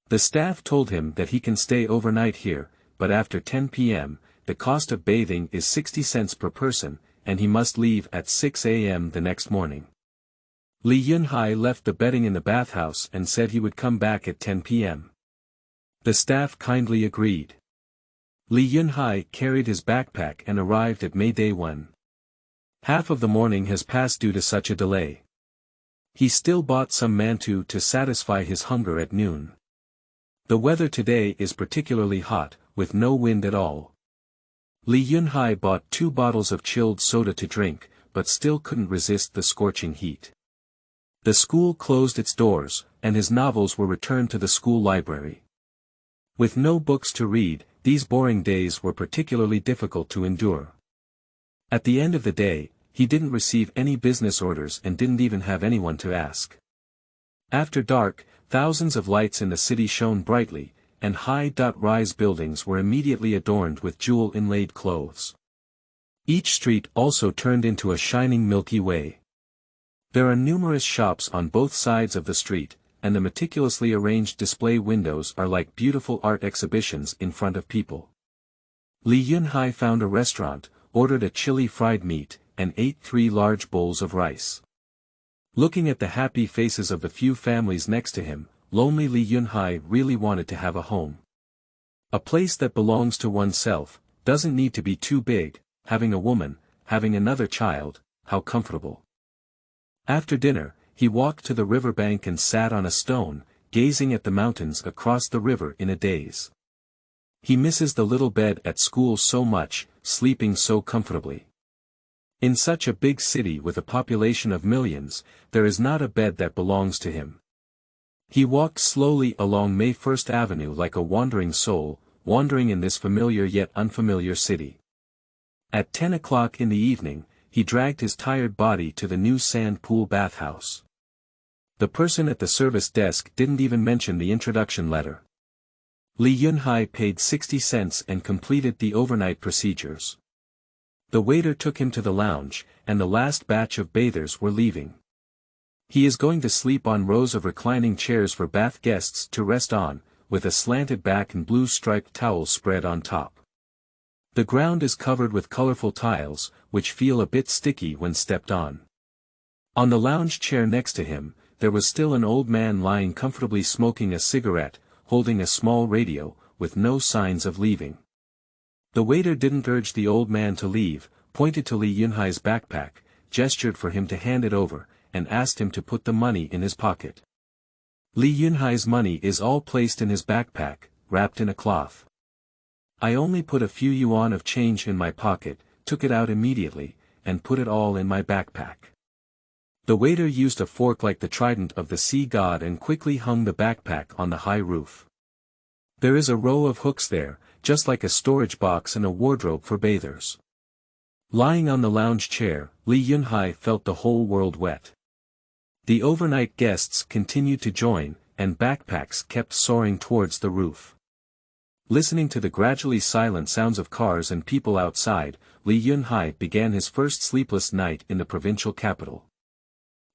[SPEAKER 1] The staff told him that he can stay overnight here, but after 10 p.m., the cost of bathing is 60 cents per person, and he must leave at 6 a.m. the next morning. Li Yunhai left the bedding in the bathhouse and said he would come back at 10 p.m. The staff kindly agreed. Li Yunhai carried his backpack and arrived at Mayday 1. Half of the morning has passed due to such a delay. He still bought some mantou to satisfy his hunger at noon. The weather today is particularly hot, with no wind at all. Li Yunhai bought 2 bottles of chilled soda to drink, but still couldn't resist the scorching heat. The school closed its doors, and his novels were returned to the school library. With no books to read, these boring days were particularly difficult to endure. At the end of the day, he didn't receive any business orders and didn't even have anyone to ask. After dark, thousands of lights in the city shone brightly, and high-rise buildings were immediately adorned with jewel-inlaid clothes. Each street also turned into a shining Milky Way. There are numerous shops on both sides of the street, and the meticulously arranged display windows are like beautiful art exhibitions in front of people. Li Yunhai found a restaurant, ordered a chili fried meat, and ate 3 large bowls of rice. Looking at the happy faces of the few families next to him, lonely Li Yunhai really wanted to have a home. A place that belongs to oneself, doesn't need to be too big, having a woman, having another child, how comfortable. After dinner, he walked to the riverbank and sat on a stone, gazing at the mountains across the river in a daze. He misses the little bed at school so much, sleeping so comfortably. In such a big city with a population of millions, there is not a bed that belongs to him. He walked slowly along May 1st Avenue like a wandering soul, wandering in this familiar yet unfamiliar city. At 10 o'clock in the evening, he dragged his tired body to the new sand pool bathhouse. The person at the service desk didn't even mention the introduction letter. Li Yunhai paid 60 cents and completed the overnight procedures. The waiter took him to the lounge, and the last batch of bathers were leaving. He is going to sleep on rows of reclining chairs for bath guests to rest on, with a slanted back and blue striped towels spread on top. The ground is covered with colorful tiles, which feel a bit sticky when stepped on. On the lounge chair next to him, there was still an old man lying comfortably smoking a cigarette, holding a small radio, with no signs of leaving. The waiter didn't urge the old man to leave, pointed to Li Yunhai's backpack, gestured for him to hand it over, and asked him to put the money in his pocket. Li Yunhai's money is all placed in his backpack, wrapped in a cloth. I only put a few yuan of change in my pocket, took it out immediately, and put it all in my backpack. The waiter used a fork like the trident of the sea god and quickly hung the backpack on the high roof. There is a row of hooks there, just like a storage box and a wardrobe for bathers. Lying on the lounge chair, Li Yunhai felt the whole world wet. The overnight guests continued to join, and backpacks kept soaring towards the roof. Listening to the gradually silent sounds of cars and people outside, Li Yunhai began his first sleepless night in the provincial capital.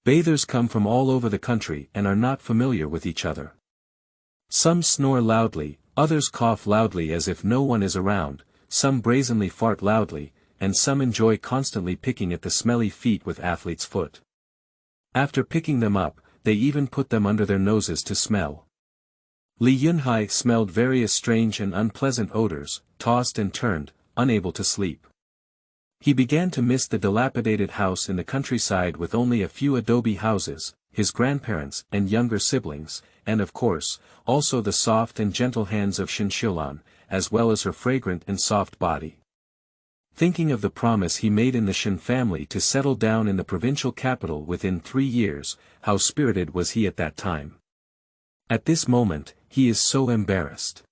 [SPEAKER 1] Bathers come from all over the country and are not familiar with each other. Some snore loudly, others cough loudly as if no one is around, some brazenly fart loudly, and some enjoy constantly picking at the smelly feet with athlete's foot. After picking them up, they even put them under their noses to smell. Li Yunhai smelled various strange and unpleasant odors, tossed and turned, unable to sleep. He began to miss the dilapidated house in the countryside with only a few adobe houses, his grandparents and younger siblings, and of course, also the soft and gentle hands of Shinxiulan, as well as her fragrant and soft body. Thinking of the promise he made in the Shin family to settle down in the provincial capital within 3 years, how spirited was he at that time. At this moment, he is so embarrassed.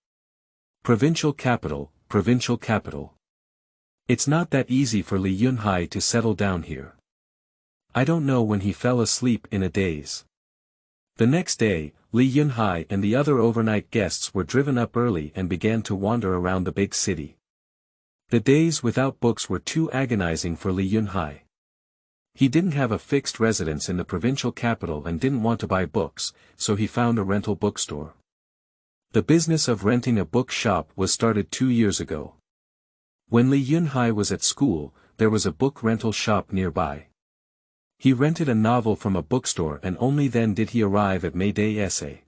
[SPEAKER 1] Provincial capital, provincial capital. It's not that easy for Li Yunhai to settle down here. I don't know when he fell asleep in a daze. The next day, Li Yunhai and the other overnight guests were driven up early and began to wander around the big city. The days without books were too agonizing for Li Yunhai. He didn't have a fixed residence in the provincial capital and didn't want to buy books, so he found a rental bookstore. The business of renting a book shop was started 2 years ago. When Li Yunhai was at school, there was a book rental shop nearby. He rented a novel from a bookstore and only then did he arrive at Mayday essay.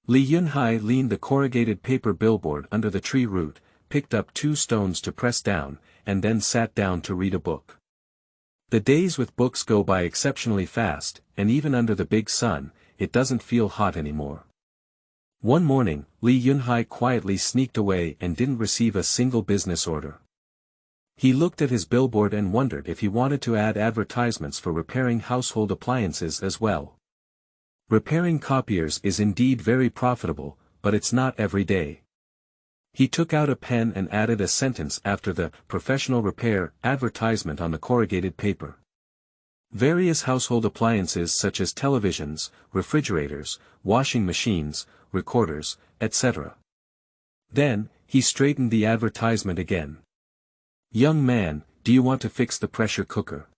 [SPEAKER 1] Li Yunhai leaned the corrugated paper billboard under the tree root, picked up 2 stones to press down, and then sat down to read a book. The days with books go by exceptionally fast, and even under the big sun, it doesn't feel hot anymore. One morning, Li Yunhai quietly sneaked away and didn't receive a single business order. He looked at his billboard and wondered if he wanted to add advertisements for repairing household appliances as well. Repairing copiers is indeed very profitable, but it's not every day. He took out a pen and added a sentence after the professional repair advertisement on the corrugated paper. Various household appliances such as televisions, refrigerators, washing machines, recorders, etc. Then, he straightened the advertisement again. Young man, do you want to fix the pressure cooker?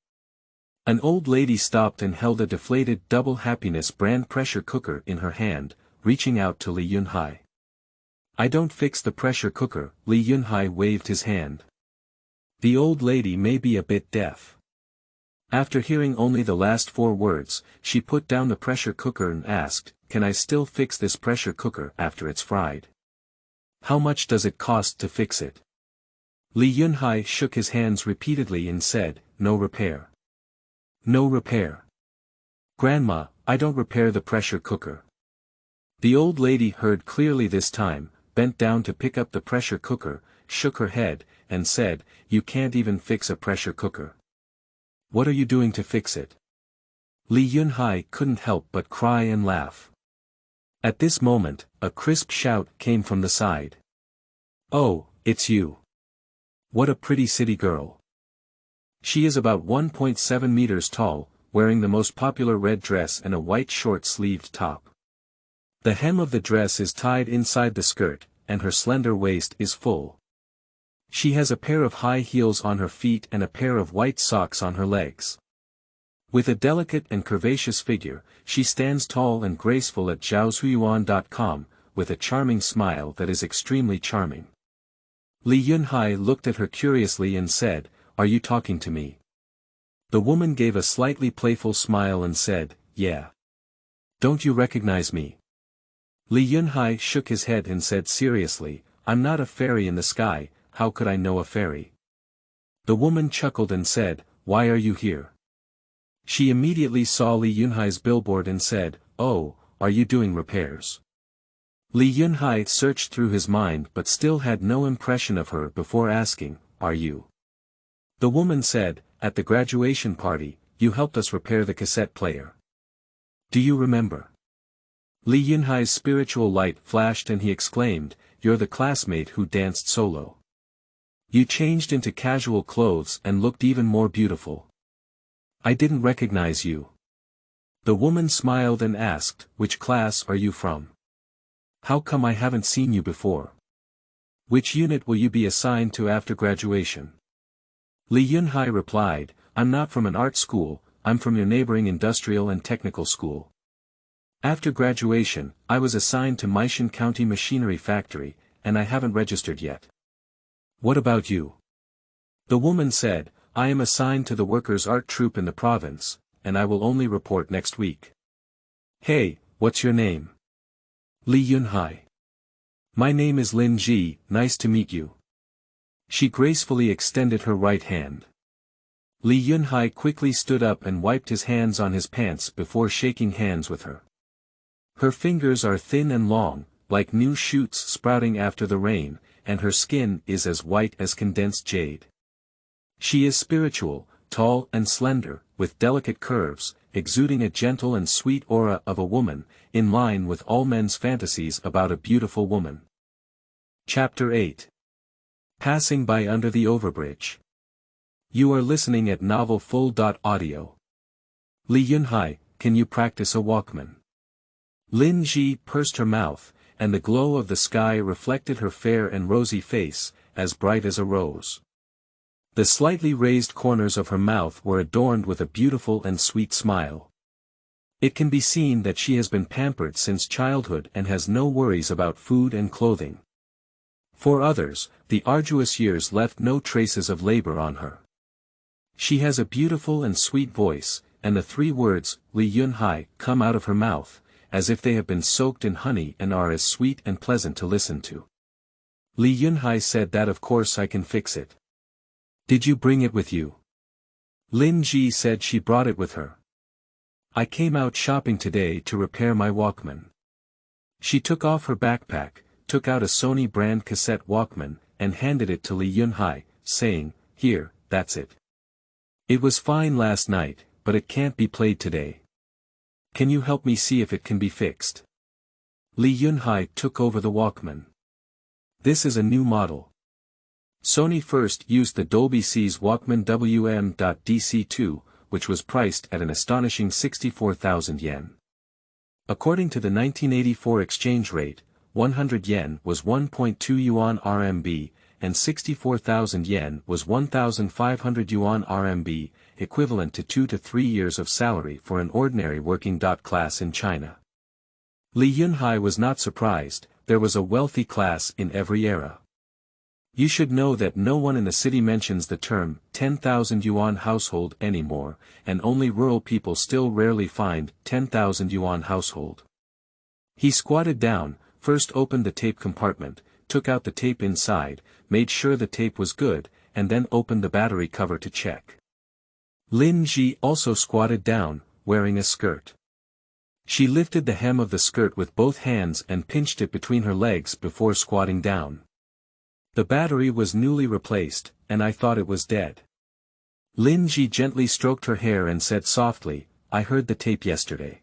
[SPEAKER 1] An old lady stopped and held a deflated Double Happiness brand pressure cooker in her hand, reaching out to Li Yunhai. I don't fix the pressure cooker, Li Yunhai waved his hand. The old lady may be a bit deaf. After hearing only the last 4 words, she put down the pressure cooker and asked, can I still fix this pressure cooker after it's fried? How much does it cost to fix it? Li Yunhai shook his hands repeatedly and said, no repair. No repair. Grandma, I don't repair the pressure cooker. The old lady heard clearly this time, bent down to pick up the pressure cooker, shook her head, and said, you can't even fix a pressure cooker. What are you doing to fix it? Li Yunhai couldn't help but cry and laugh. At this moment, a crisp shout came from the side. Oh, it's you. What a pretty city girl. She is about 1.7 meters tall, wearing the most popular red dress and a white short-sleeved top. The hem of the dress is tied inside the skirt, and her slender waist is full. She has a pair of high heels on her feet and a pair of white socks on her legs. With a delicate and curvaceous figure, she stands tall and graceful at zhaozhuyuan.com, with a charming smile that is extremely charming. Li Yunhai looked at her curiously and said, are you talking to me? The woman gave a slightly playful smile and said, yeah. Don't you recognize me? Li Yunhai shook his head and said seriously, I'm not a fairy in the sky, how could I know a fairy? The woman chuckled and said, why are you here? She immediately saw Li Yunhai's billboard and said, oh, are you doing repairs? Li Yunhai searched through his mind but still had no impression of her before asking, are you? The woman said, at the graduation party, you helped us repair the cassette player. Do you remember? Li Yunhai's spiritual light flashed and he exclaimed, you're the classmate who danced solo. You changed into casual clothes and looked even more beautiful. I didn't recognize you. The woman smiled and asked, which class are you from? How come I haven't seen you before? Which unit will you be assigned to after graduation? Li Yunhai replied, I'm not from an art school, I'm from your neighboring industrial and technical school. After graduation, I was assigned to Meishan County Machinery Factory, and I haven't registered yet. What about you? The woman said, I am assigned to the workers' art troupe in the province, and I will only report next week. Hey, what's your name? Li Yunhai. My name is Lin Zhi, nice to meet you. She gracefully extended her right hand. Li Yunhai quickly stood up and wiped his hands on his pants before shaking hands with her. Her fingers are thin and long, like new shoots sprouting after the rain, and her skin is as white as condensed jade. She is spiritual, tall and slender, with delicate curves, exuding a gentle and sweet aura of a woman, in line with all men's fantasies about a beautiful woman. Chapter 8. Passing by under the Overbridge. You are listening at novelfull.audio. Li Yunhai, can you practice a Walkman? Lin Zhi pursed her mouth, and the glow of the sky reflected her fair and rosy face, as bright as a rose. The slightly raised corners of her mouth were adorned with a beautiful and sweet smile. It can be seen that she has been pampered since childhood and has no worries about food and clothing. For others, the arduous years left no traces of labor on her. She has a beautiful and sweet voice, and the three words, Li Yunhai, come out of her mouth, as if they have been soaked in honey and are as sweet and pleasant to listen to. Li Yunhai said that of course I can fix it. Did you bring it with you? Lin Zhi said she brought it with her. I came out shopping today to repair my Walkman. She took off her backpack, took out a Sony brand cassette Walkman, and handed it to Li Yunhai, saying, here, that's it. It was fine last night, but it can't be played today. Can you help me see if it can be fixed? Li Yunhai took over the Walkman. This is a new model. Sony first used the Dolby C's Walkman WM.DC2, which was priced at an astonishing 64,000 yen. According to the 1984 exchange rate, 100 yen was 1.2 yuan RMB, and 64,000 yen was 1,500 yuan RMB, equivalent to 2 to 3 years of salary for an ordinary working class in China. Li Yunhai was not surprised, there was a wealthy class in every era. You should know that no one in the city mentions the term 10,000 yuan household anymore, and only rural people still rarely find 10,000 yuan household. He squatted down, first opened the tape compartment, took out the tape inside, made sure the tape was good, and then opened the battery cover to check. Lin Zhi also squatted down, wearing a skirt. She lifted the hem of the skirt with both hands and pinched it between her legs before squatting down. The battery was newly replaced, and I thought it was dead. Lin Zhi gently stroked her hair and said softly, I heard the tape yesterday.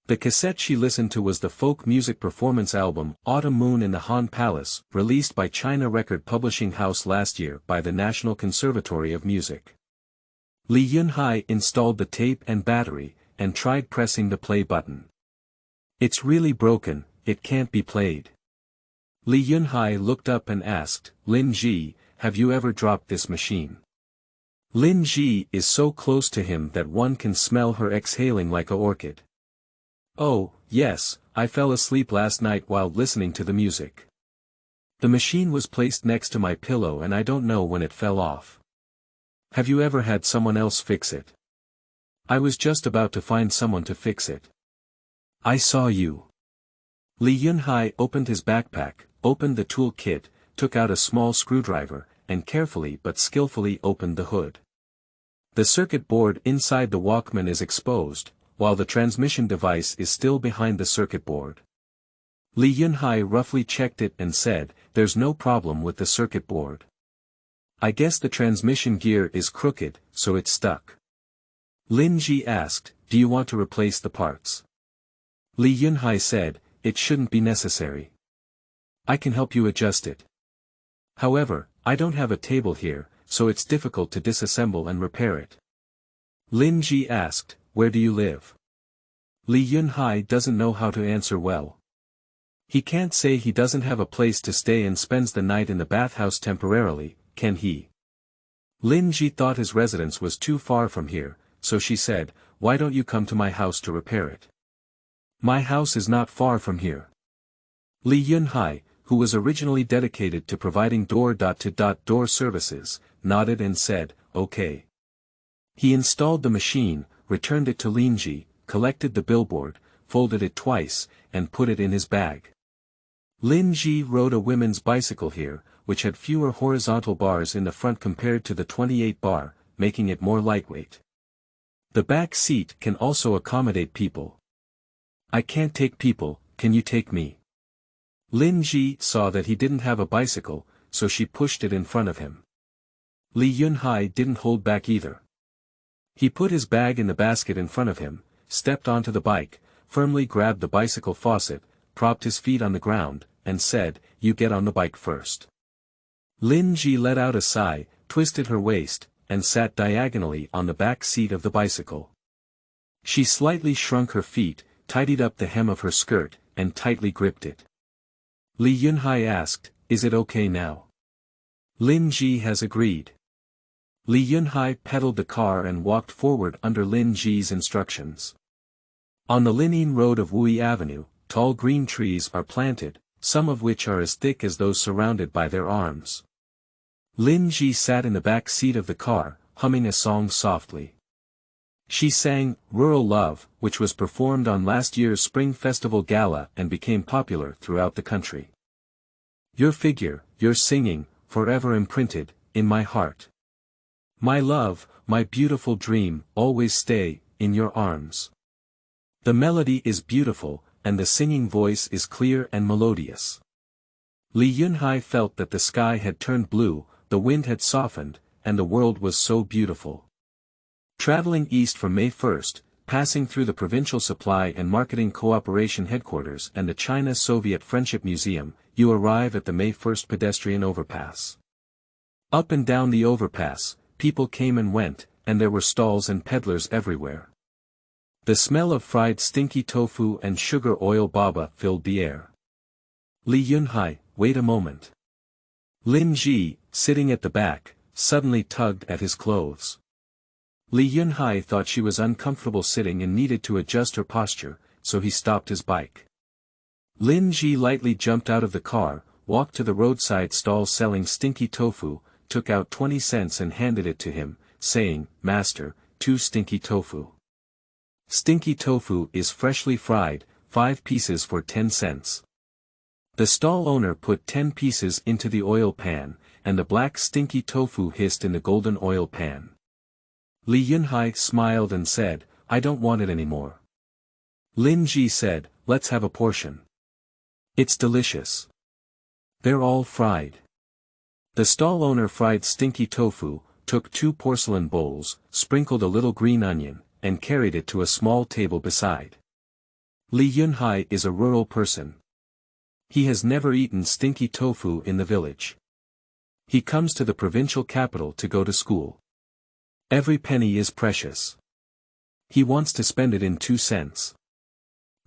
[SPEAKER 1] The cassette she listened to was the folk music performance album Autumn Moon in the Han Palace, released by China Record Publishing House last year by the National Conservatory of Music. Li Yunhai installed the tape and battery, and tried pressing the play button. It's really broken, it can't be played. Li Yunhai looked up and asked, Lin Zhi, have you ever dropped this machine? Lin Zhi is so close to him that one can smell her exhaling like a orchid. Oh, yes, I fell asleep last night while listening to the music. The machine was placed next to my pillow and I don't know when it fell off. Have you ever had someone else fix it? I was just about to find someone to fix it. I saw you. Li Yunhai opened his backpack, opened the tool kit, took out a small screwdriver, and carefully but skillfully opened the hood. The circuit board inside the Walkman is exposed, while the transmission device is still behind the circuit board. Li Yunhai roughly checked it and said, "There's no problem with the circuit board. I guess the transmission gear is crooked, so it's stuck." Lin Zhi asked, "Do you want to replace the parts?" Li Yunhai said, "It shouldn't be necessary. I can help you adjust it. However, I don't have a table here, so it's difficult to disassemble and repair it." Lin Zhi asked, "Where do you live?" Li Yunhai doesn't know how to answer well. He can't say he doesn't have a place to stay and spends the night in the bathhouse temporarily, can he? Lin Zhi thought his residence was too far from here, so she said, "Why don't you come to my house to repair it?" "My house is not far from here." Li Yunhai, who was originally dedicated to providing door-to-door services, nodded and said, "Okay." He installed the machine, returned it to Lin Zhi, collected the billboard, folded it twice, and put it in his bag. Lin Zhi rode a women's bicycle here, which had fewer horizontal bars in the front compared to the 28 bar, making it more lightweight. The back seat can also accommodate people. "I can't take people, can you take me?" Lin Zhi saw that he didn't have a bicycle, so she pushed it in front of him. Li Yunhai didn't hold back either. He put his bag in the basket in front of him, stepped onto the bike, firmly grabbed the bicycle faucet, propped his feet on the ground, and said, "You get on the bike first." Lin Zhi let out a sigh, twisted her waist, and sat diagonally on the back seat of the bicycle. She slightly shrunk her feet, tidied up the hem of her skirt, and tightly gripped it. Li Yunhai asked, "Is it okay now?" Lin Zhi has agreed. Li Yunhai pedaled the car and walked forward under Lin Zhi's instructions. On the Linyin Road of Wui Avenue, tall green trees are planted, some of which are as thick as those surrounded by their arms. Lin Zhi sat in the back seat of the car, humming a song softly. She sang "Rural Love," which was performed on last year's Spring Festival Gala and became popular throughout the country. "Your figure, your singing, forever imprinted, in my heart. My love, my beautiful dream, always stay, in your arms." The melody is beautiful, and the singing voice is clear and melodious. Li Yunhai felt that the sky had turned blue, the wind had softened, and the world was so beautiful. Traveling east from May 1st, passing through the Provincial Supply and Marketing Cooperation Headquarters and the China-Soviet Friendship Museum, you arrive at the May 1st pedestrian overpass. Up and down the overpass, people came and went, and there were stalls and peddlers everywhere. The smell of fried stinky tofu and sugar oil baba filled the air. Li Yunhai, wait a moment. Lin Zhi, sitting at the back, suddenly tugged at his clothes. Li Yunhai thought she was uncomfortable sitting and needed to adjust her posture, so he stopped his bike. Lin Zhi lightly jumped out of the car, walked to the roadside stall selling stinky tofu, took out 20 cents and handed it to him, saying, "Master, 2 stinky tofu." Stinky tofu is freshly fried, 5 pieces for 10 cents. The stall owner put 10 pieces into the oil pan, and the black stinky tofu hissed in the golden oil pan. Li Yunhai smiled and said, "I don't want it anymore." Lin Zhi said, "Let's have a portion. It's delicious. They're all fried." The stall owner fried stinky tofu, took 2 porcelain bowls, sprinkled a little green onion, and carried it to a small table beside. Li Yunhai is a rural person. He has never eaten stinky tofu in the village. He comes to the provincial capital to go to school. Every penny is precious. He wants to spend it in 2 cents.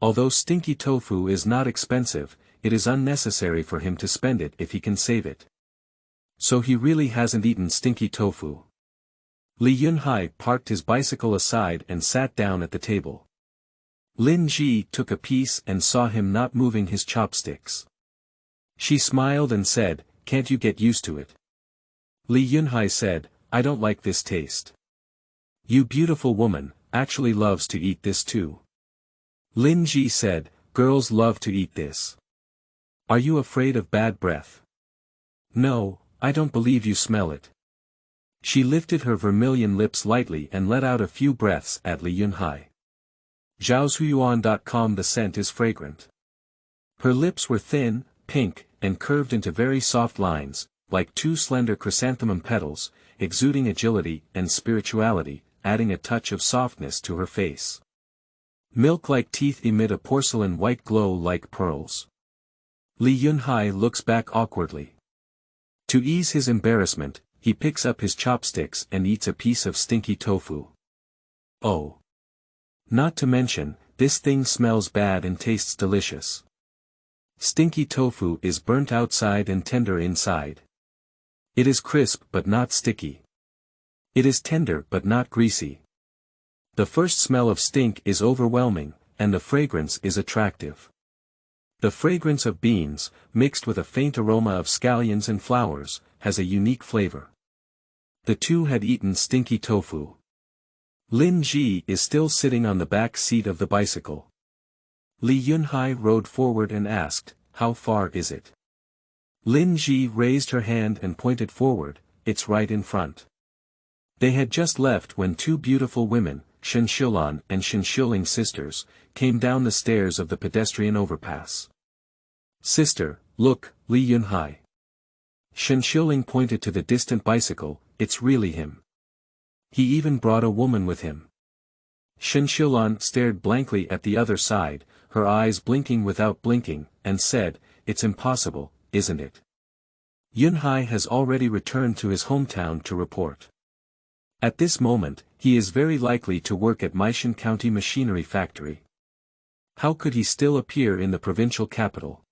[SPEAKER 1] Although stinky tofu is not expensive, it is unnecessary for him to spend it if he can save it. So he really hasn't eaten stinky tofu. Li Yunhai parked his bicycle aside and sat down at the table. Lin Zhi took a piece and saw him not moving his chopsticks. She smiled and said, "Can't you get used to it?" Li Yunhai said, "I don't like this taste." "You beautiful woman, actually loves to eat this too." Lin Zhi said, Girls love to eat this. Are you afraid of bad breath? No, I don't believe you smell it. She lifted her vermilion lips lightly and let out a few breaths at Li Yunhai. Zhaozhuyuan.com. The scent is fragrant. Her lips were thin, pink, and curved into very soft lines, like two slender chrysanthemum petals, exuding agility and spirituality, adding a touch of softness to her face. Milk-like teeth emit a porcelain-white glow like pearls. Li Yunhai looks back awkwardly. To ease his embarrassment, he picks up his chopsticks and eats a piece of stinky tofu. Oh! Not to mention, this thing smells bad and tastes delicious. Stinky tofu is burnt outside and tender inside. It is crisp but not sticky. It is tender but not greasy. The first smell of stink is overwhelming, and the fragrance is attractive. The fragrance of beans, mixed with a faint aroma of scallions and flowers, has a unique flavor. The two had eaten stinky tofu. Lin Zhi is still sitting on the back seat of the bicycle. Li Yunhai rode forward and asked, "How far is it?" Lin Zhi raised her hand and pointed forward, "It's right in front." They had just left when two beautiful women, Shen Xiulan and Shen Xiuling sisters, came down the stairs of the pedestrian overpass. "Sister, look, Li Yunhai." Shen Xiuling pointed to the distant bicycle, "It's really him. He even brought a woman with him." Shen Xiulan stared blankly at the other side, her eyes blinking without blinking, and said, "It's impossible, isn't it?" Yunhai has already returned to his hometown to report. At this moment, he is very likely to work at Maishan County Machinery Factory. How could he still appear in the provincial capital?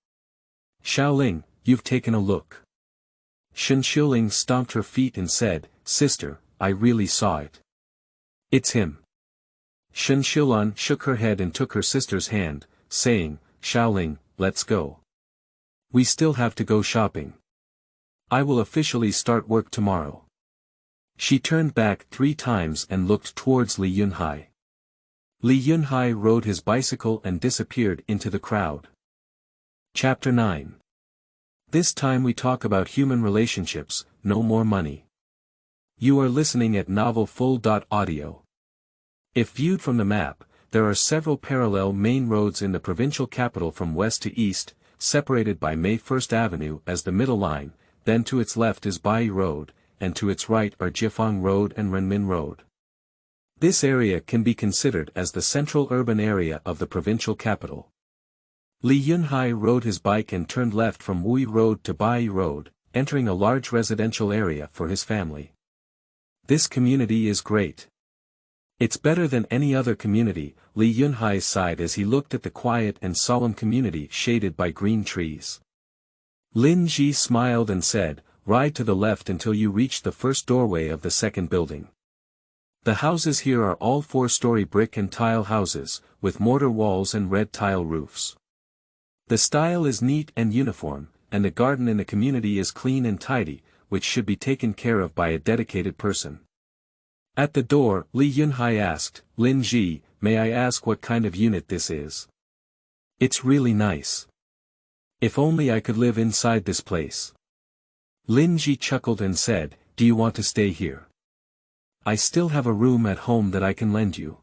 [SPEAKER 1] "Xiaoling, you've taken a look." Shen Xiuling stomped her feet and said, "Sister, I really saw it. It's him." Shen Xiulan shook her head and took her sister's hand, saying, "Xiaoling, let's go. We still have to go shopping. I will officially start work tomorrow." She turned back 3 times and looked towards Li Yunhai. Li Yunhai rode his bicycle and disappeared into the crowd. Chapter 9. This time we talk about human relationships, no more money. You are listening at novelfull.audio. If viewed from the map, there are several parallel main roads in the provincial capital from west to east, separated by May 1st Avenue as the middle line, then to its left is Bai Road, and to its right are Jifang Road and Renmin Road. This area can be considered as the central urban area of the provincial capital. Li Yunhai rode his bike and turned left from Wui Road to Bai Road, entering a large residential area for his family. This community is great. It's better than any other community, Li Yunhai sighed as he looked at the quiet and solemn community shaded by green trees. Lin Zhi smiled and said, "Ride to the left until you reach the first doorway of the second building. The houses here are all 4-story brick and tile houses, with mortar walls and red tile roofs. The style is neat and uniform, and the garden in the community is clean and tidy, which should be taken care of by a dedicated person." At the door, Li Yunhai asked, "Lin Zhi, may I ask what kind of unit this is?" "It's really nice. If only I could live inside this place." Lin Zhi chuckled and said, "Do you want to stay here? I still have a room at home that I can lend you."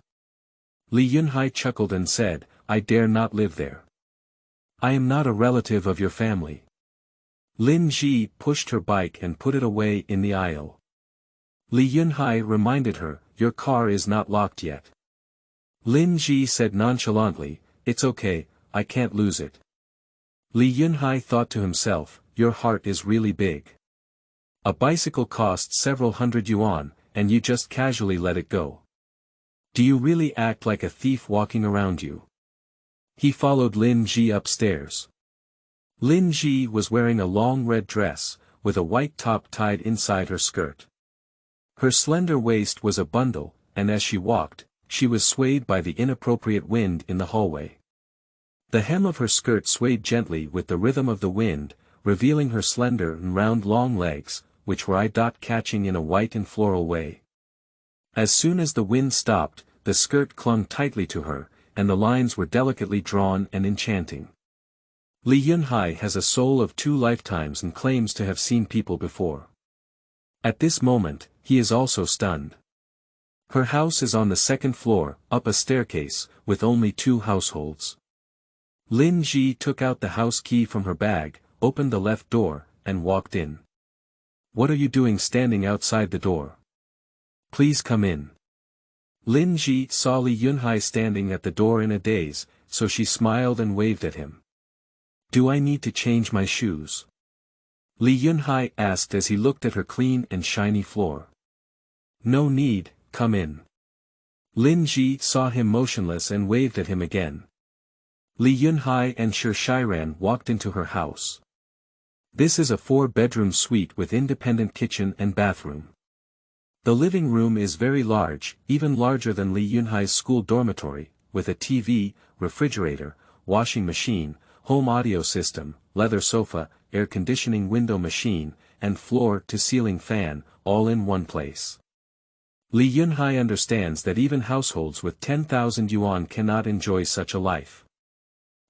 [SPEAKER 1] Li Yunhai chuckled and said, "I dare not live there. I am not a relative of your family." Lin Zhi pushed her bike and put it away in the aisle. Li Yunhai reminded her, "Your car is not locked yet." Lin Zhi said nonchalantly, "It's okay, I can't lose it." Li Yunhai thought to himself, "Your heart is really big. A bicycle costs several hundred yuan, and you just casually let it go. Do you really act like a thief walking around you?" He followed Lin Zhi upstairs. Lin Zhi was wearing a long red dress, with a white top tied inside her skirt. Her slender waist was a bundle, and as she walked, she was swayed by the inappropriate wind in the hallway. The hem of her skirt swayed gently with the rhythm of the wind, revealing her slender and round long legs, which were eye-catching in a white and floral way. As soon as the wind stopped, the skirt clung tightly to her, and the lines were delicately drawn and enchanting. Li Yunhai has a soul of 2 lifetimes and claims to have seen people before. At this moment, he is also stunned. Her house is on the 2nd floor, up a staircase, with only 2 households. Lin Zhi took out the house key from her bag, opened the left door, and walked in. "What are you doing standing outside the door? Please come in." Lin Zhi saw Li Yunhai standing at the door in a daze, so she smiled and waved at him. "Do I need to change my shoes?" Li Yunhai asked as he looked at her clean and shiny floor. "No need, come in." Lin Zhi saw him motionless and waved at him again. Li Yunhai and Shiran walked into her house. This is a 4-bedroom suite with independent kitchen and bathroom. The living room is very large, even larger than Li Yunhai's school dormitory, with a TV, refrigerator, washing machine, home audio system, leather sofa, air conditioning window machine, and floor-to-ceiling fan, all in one place. Li Yunhai understands that even households with 10,000 yuan cannot enjoy such a life.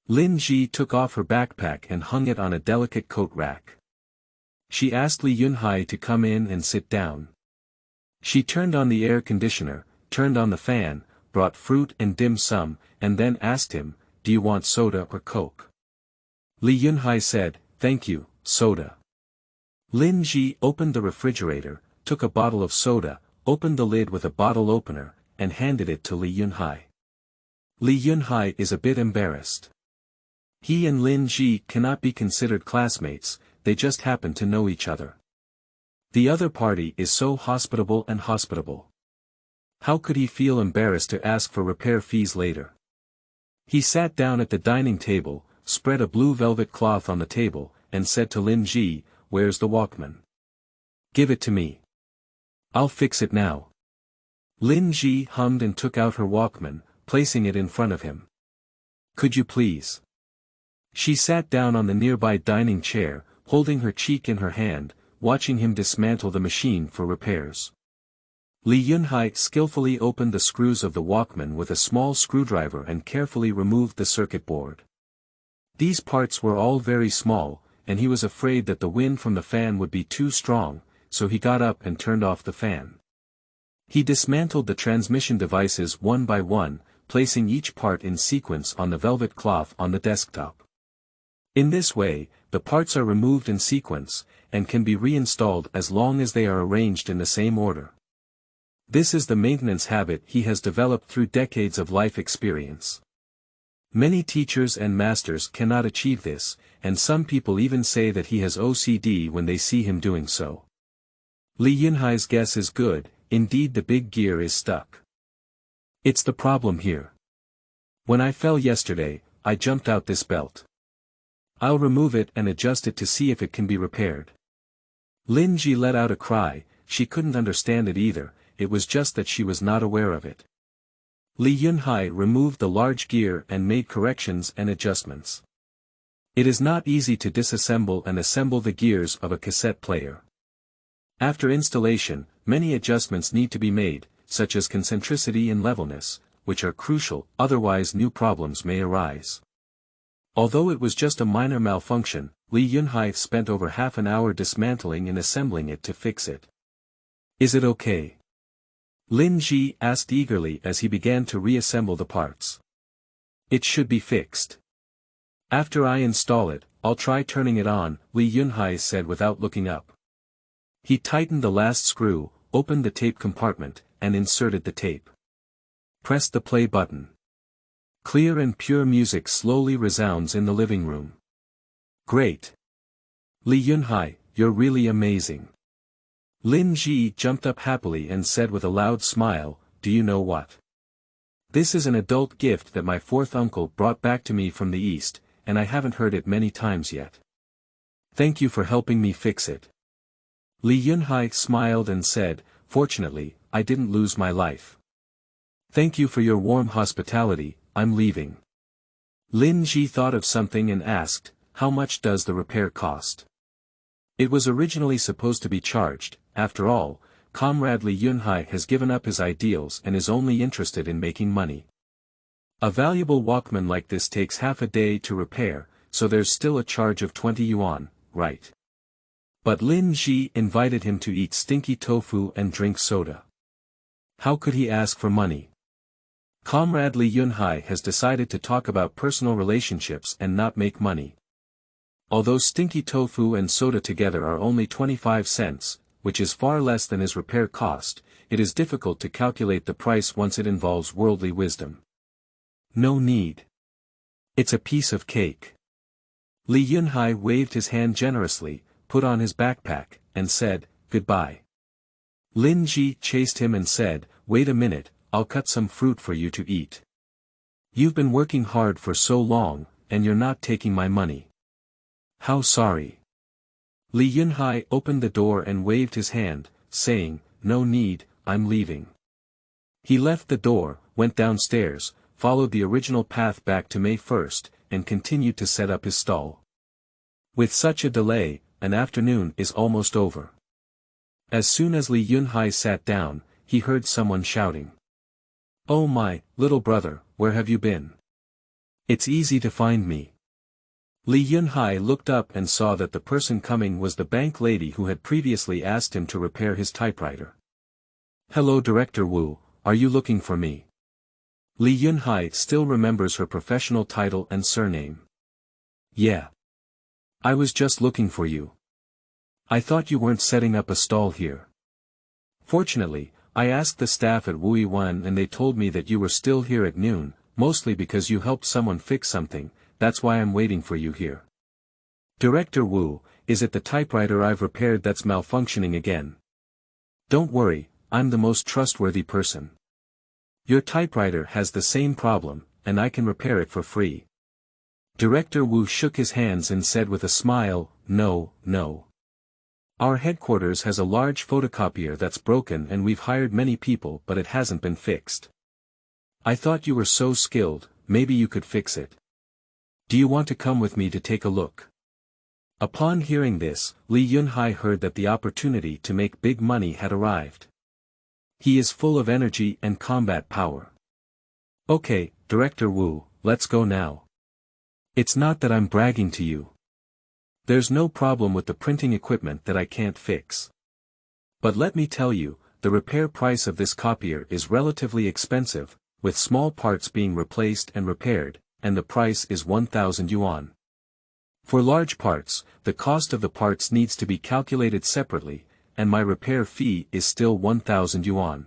[SPEAKER 1] Lin Zhi took off her backpack and hung it on a delicate coat rack. She asked Li Yunhai to come in and sit down. She turned on the air conditioner, turned on the fan, brought fruit and dim sum, and then asked him, "Do you want soda or Coke?" Li Yunhai said, "Thank you, soda." Lin Zhi opened the refrigerator, took a bottle of soda, opened the lid with a bottle opener, and handed it to Li Yunhai. Li Yunhai is a bit embarrassed. He and Lin Zhi cannot be considered classmates, they just happen to know each other. The other party is so hospitable and hospitable. How could he feel embarrassed to ask for repair fees later? He sat down at the dining table, spread a blue velvet cloth on the table, and said to Lin Zhi, "Where's the Walkman? Give it to me. I'll fix it now." Lin Zhi hummed and took out her Walkman, placing it in front of him. "Could you please?" She sat down on the nearby dining chair, holding her cheek in her hand, watching him dismantle the machine for repairs. Li Yunhai skillfully opened the screws of the Walkman with a small screwdriver and carefully removed the circuit board. These parts were all very small, and he was afraid that the wind from the fan would be too strong, so he got up and turned off the fan. He dismantled the transmission devices one by one, placing each part in sequence on the velvet cloth on the desktop. In this way, the parts are removed in sequence, and can be reinstalled as long as they are arranged in the same order. This is the maintenance habit he has developed through decades of life experience. Many teachers and masters cannot achieve this, and some people even say that he has OCD when they see him doing so. Li Yunhai's guess is good, indeed the big gear is stuck. It's the problem here. When I fell yesterday, I jumped out this belt. I'll remove it and adjust it to see if it can be repaired. Lin Zhi let out a cry, she couldn't understand it either, it was just that she was not aware of it. Li Yunhai removed the large gear and made corrections and adjustments. It is not easy to disassemble and assemble the gears of a cassette player. After installation, many adjustments need to be made, such as concentricity and levelness, which are crucial, otherwise new problems may arise. Although it was just a minor malfunction, Li Yunhai spent over half an hour dismantling and assembling it to fix it. "Is it okay?" Lin Zhi asked eagerly as he began to reassemble the parts. "It should be fixed. After I install it, I'll try turning it on," Li Yunhai said without looking up. He tightened the last screw, opened the tape compartment, and inserted the tape. Press the play button. Clear and pure music slowly resounds in the living room. "Great! Li Yunhai, you're really amazing." Lin Zhi jumped up happily and said with a loud smile, "Do you know what? This is an adult gift that my 4th uncle brought back to me from the East, and I haven't heard it many times yet. Thank you for helping me fix it." Li Yunhai smiled and said, "Fortunately, I didn't lose my life. Thank you for your warm hospitality, I'm leaving." Lin Zhi thought of something and asked, "How much does the repair cost?" It was originally supposed to be charged, after all, Comrade Li Yunhai has given up his ideals and is only interested in making money. A valuable Walkman like this takes half a day to repair, so there's still a charge of 20 yuan, right? But Lin Zhi invited him to eat stinky tofu and drink soda. How could he ask for money? Comrade Li Yunhai has decided to talk about personal relationships and not make money. Although stinky tofu and soda together are only 25 cents, which is far less than his repair cost, it is difficult to calculate the price once it involves worldly wisdom. No need. It's a piece of cake. Li Yunhai waved his hand generously, put on his backpack, and said, "Goodbye." Lin Zhi chased him and said, "Wait a minute, I'll cut some fruit for you to eat. You've been working hard for so long, and you're not taking my money. How sorry." Li Yunhai opened the door and waved his hand, saying, "No need, I'm leaving." He left the door, went downstairs, followed the original path back to May 1st, and continued to set up his stall. With such a delay, an afternoon is almost over. As soon as Li Yunhai sat down, he heard someone shouting. "Oh my, little brother, where have you been? It's easy to find me." Li Yunhai looked up and saw that the person coming was the bank lady who had previously asked him to repair his typewriter. "Hello Director Wu, are you looking for me?" Li Yunhai still remembers her professional title and surname. "Yeah. I was just looking for you. I thought you weren't setting up a stall here. Fortunately, I asked the staff at Yuan and they told me that you were still here at noon, mostly because you helped someone fix something, that's why I'm waiting for you here." "Director Wu, is it the typewriter I've repaired that's malfunctioning again?" "Don't worry, I'm the most trustworthy person. Your typewriter has the same problem, and I can repair it for free." Director Wu shook his hands and said with a smile, "No, no. Our headquarters has a large photocopier that's broken and we've hired many people but it hasn't been fixed. I thought you were so skilled, maybe you could fix it. Do you want to come with me to take a look?" Upon hearing this, Li Yunhai heard that the opportunity to make big money had arrived. He is full of energy and combat power. "Okay, Director Wu, let's go now. It's not that I'm bragging to you. There's no problem with the printing equipment that I can't fix. But let me tell you, the repair price of this copier is relatively expensive, with small parts being replaced and repaired, and the price is 1,000 yuan. For large parts, the cost of the parts needs to be calculated separately, and my repair fee is still 1,000 yuan.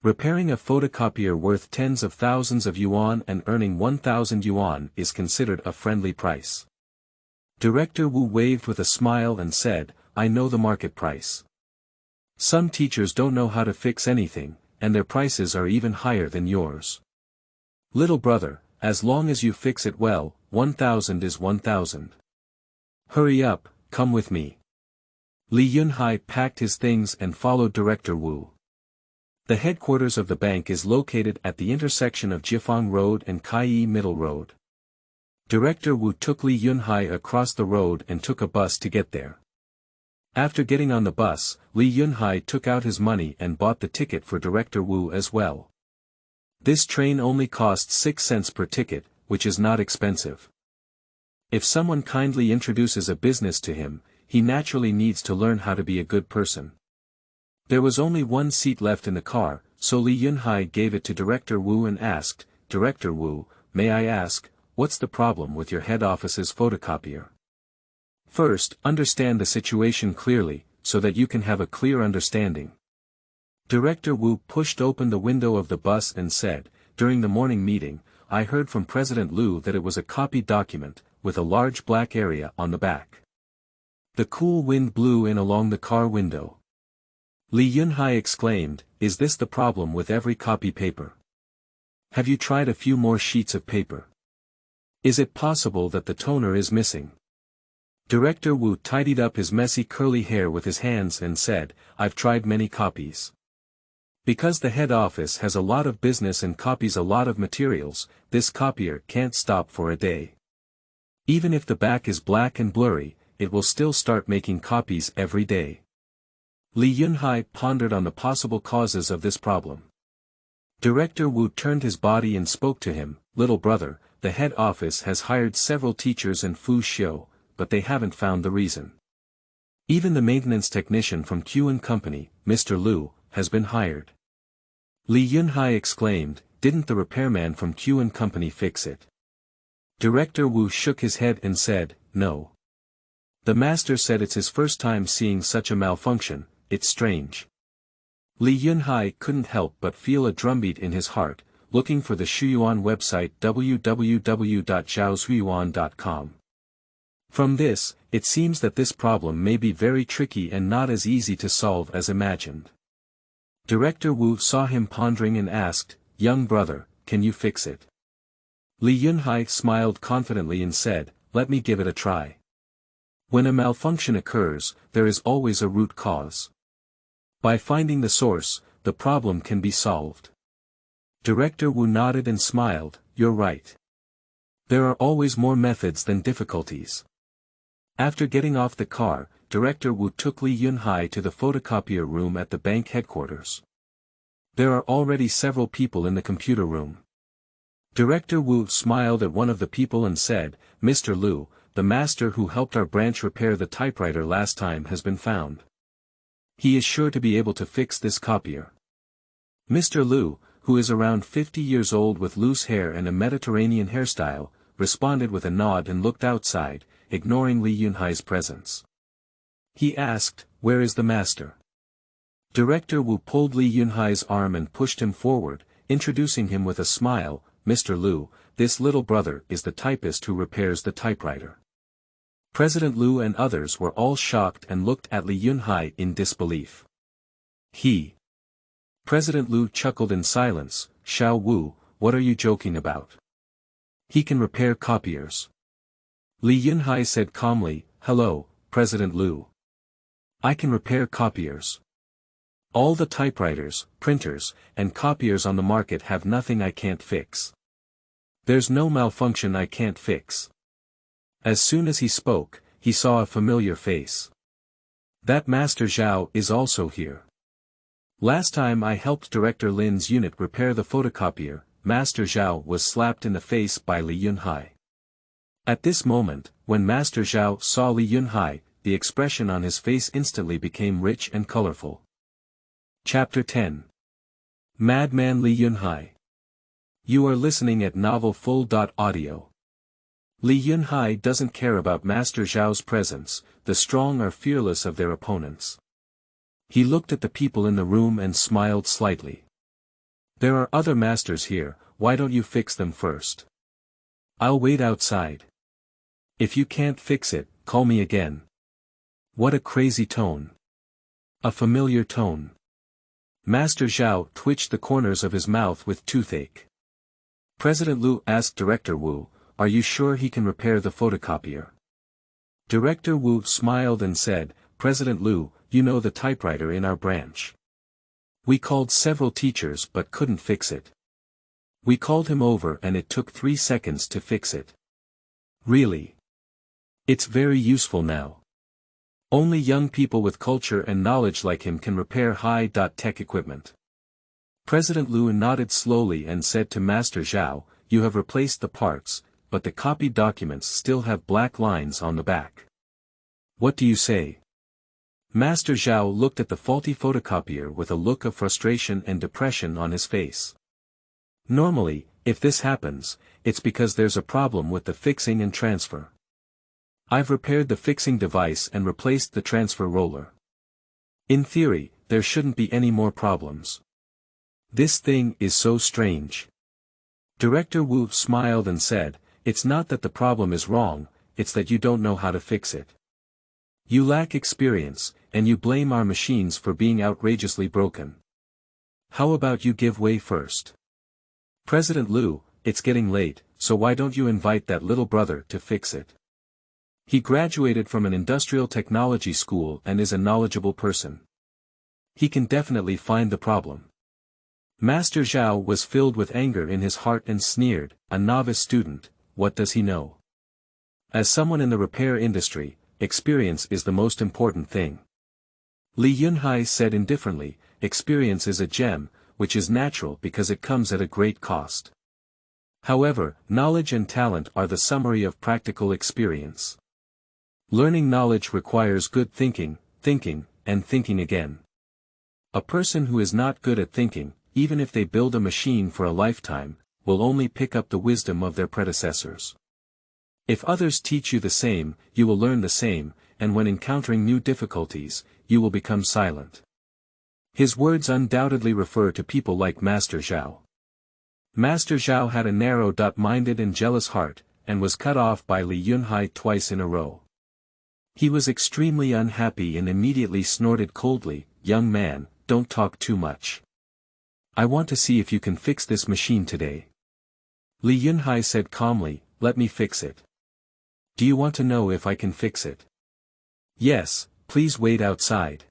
[SPEAKER 1] Repairing a photocopier worth tens of thousands of yuan and earning 1,000 yuan is considered a friendly price." Director Wu waved with a smile and said, "I know the market price. Some teachers don't know how to fix anything, and their prices are even higher than yours. Little brother, as long as you fix it well, 1,000 is 1,000. Hurry up, come with me." Li Yunhai packed his things and followed Director Wu. The headquarters of the bank is located at the intersection of Jifang Road and Kaiyi Middle Road. Director Wu took Li Yunhai across the road and took a bus to get there. After getting on the bus, Li Yunhai took out his money and bought the ticket for Director Wu as well. This train only costs 6 cents per ticket, which is not expensive. If someone kindly introduces a business to him, he naturally needs to learn how to be a good person. There was only one seat left in the car, so Li Yunhai gave it to Director Wu and asked, "Director Wu, may I ask, what's the problem with your head office's photocopier?" "First, understand the situation clearly, so that you can have a clear understanding." Director Wu pushed open the window of the bus and said, "During the morning meeting, I heard from President Liu that it was a copied document, with a large black area on the back." The cool wind blew in along the car window. Li Yunhai exclaimed, "Is this the problem with every copy paper? Have you tried a few more sheets of paper? Is it possible that the toner is missing?" Director Wu tidied up his messy curly hair with his hands and said, "I've tried many copies. Because the head office has a lot of business and copies a lot of materials, this copier can't stop for a day. Even if the back is black and blurry, it will still start making copies every day." Li Yunhai pondered on the possible causes of this problem. Director Wu turned his body and spoke to him, "Little brother, the head office has hired several teachers in Fu Xiu, but they haven't found the reason. Even the maintenance technician from Q & Company, Mr. Liu, has been hired." Li Yunhai exclaimed, "Didn't the repairman from Q & Company fix it?" Director Wu shook his head and said, "No. The master said it's his first time seeing such a malfunction, it's strange." Li Yunhai couldn't help but feel a drumbeat in his heart, looking for the Shuyuan website www.zhaoshuyuan.com. From this, it seems that this problem may be very tricky and not as easy to solve as imagined. Director Wu saw him pondering and asked, "Young brother, can you fix it?" Li Yunhai smiled confidently and said, "Let me give it a try. When a malfunction occurs, there is always a root cause. By finding the source, the problem can be solved." Director Wu nodded and smiled, "You're right. There are always more methods than difficulties." After getting off the car, Director Wu took Li Yunhai to the photocopier room at the bank headquarters. There are already several people in the computer room. Director Wu smiled at one of the people and said, "Mr. Liu, the master who helped our branch repair the typewriter last time has been found. He is sure to be able to fix this copier." Mr. Liu, who is around 50 years old with loose hair and a Mediterranean hairstyle, responded with a nod and looked outside, ignoring Li Yunhai's presence. He asked, "Where is the master?" Director Wu pulled Li Yunhai's arm and pushed him forward, introducing him with a smile, "Mr. Liu, this little brother is the typist who repairs the typewriter." President Liu and others were all shocked and looked at Li Yunhai in disbelief. President Liu chuckled in silence, "Xiao Wu, what are you joking about? He can repair copiers." Li Yunhai said calmly, "Hello, President Liu. I can repair copiers. All the typewriters, printers, and copiers on the market have nothing I can't fix. There's no malfunction I can't fix." As soon as he spoke, he saw a familiar face. "That Master Zhao is also here. Last time I helped Director Lin's unit repair the photocopier, Master Zhao was slapped in the face by Li Yunhai." At this moment, when Master Zhao saw Li Yunhai, the expression on his face instantly became rich and colorful. Chapter 10. Madman Li Yunhai. You are listening at novelfull.audio. Li Yunhai doesn't care about Master Zhao's presence, the strong are fearless of their opponents. He looked at the people in the room and smiled slightly. "There are other masters here, why don't you fix them first? I'll wait outside. If you can't fix it, call me again." What a crazy tone. A familiar tone. Master Zhao twitched the corners of his mouth with toothache. President Liu asked Director Wu, "Are you sure he can repair the photocopier?" Director Wu smiled and said, "President Liu, you know the typewriter in our branch. We called several teachers but couldn't fix it. We called him over and it took 3 seconds to fix it. Really? It's very useful now. Only young people with culture and knowledge like him can repair high-tech equipment." President Liu nodded slowly and said to Master Zhao, "You have replaced the parts, but the copied documents still have black lines on the back. What do you say?" Master Zhao looked at the faulty photocopier with a look of frustration and depression on his face. Normally, if this happens, it's because there's a problem with the fixing and transfer. I've repaired the fixing device and replaced the transfer roller. In theory, there shouldn't be any more problems. This thing is so strange." Director Wu smiled and said, "It's not that the problem is wrong, it's that you don't know how to fix it. You lack experience, and you blame our machines for being outrageously broken. How about you give way first? President Liu, it's getting late, so why don't you invite that little brother to fix it? He graduated from an industrial technology school and is a knowledgeable person. He can definitely find the problem." Master Zhao was filled with anger in his heart and sneered, "A novice student, what does he know? As someone in the repair industry, experience is the most important thing." Li Yunhai said indifferently, "Experience is a gem, which is natural because it comes at a great cost. However, knowledge and talent are the summary of practical experience. Learning knowledge requires good thinking, and thinking again. A person who is not good at thinking, even if they build a machine for a lifetime, will only pick up the wisdom of their predecessors. If others teach you the same, you will learn the same, and when encountering new difficulties, you will become silent. His words undoubtedly refer to people like Master Zhao. Master Zhao had a narrow-minded and jealous heart, and was cut off by Li Yunhai twice in a row. He was extremely unhappy and immediately snorted coldly, "Young man, don't talk too much. I want to see if you can fix this machine today." Li Yunhai said calmly, "Let me fix it." "Do you want to know if I can fix it?" "Yes, please wait outside."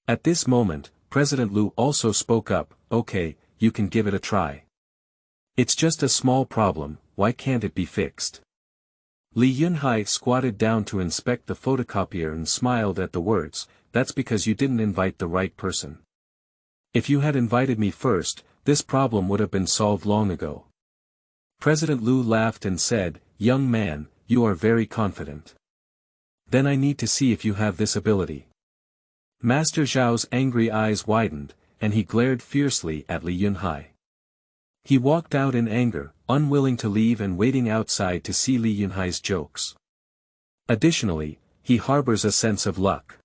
[SPEAKER 1] At this moment, President Liu also spoke up, "Okay, you can give it a try. It's just a small problem, why can't it be fixed?" Li Yunhai squatted down to inspect the photocopier and smiled at the words, "That's because you didn't invite the right person. If you had invited me first, this problem would have been solved long ago." President Liu laughed and said, "Young man, you are very confident. Then I need to see if you have this ability." Master Zhao's angry eyes widened, and he glared fiercely at Li Yunhai. He walked out in anger, unwilling to leave and waiting outside to see Li Yunhai's jokes. Additionally, he harbors a sense of luck.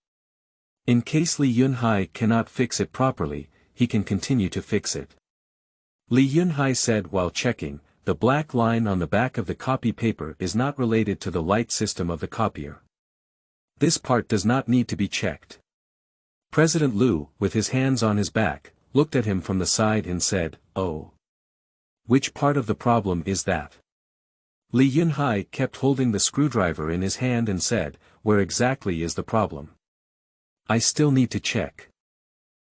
[SPEAKER 1] In case Li Yunhai cannot fix it properly, he can continue to fix it. Li Yunhai said while checking, "The black line on the back of the copy paper is not related to the light system of the copier. This part does not need to be checked." President Liu, with his hands on his back, looked at him from the side and said, "Oh. Which part of the problem is that?" Li Yunhai kept holding the screwdriver in his hand and said, "Where exactly is the problem? I still need to check.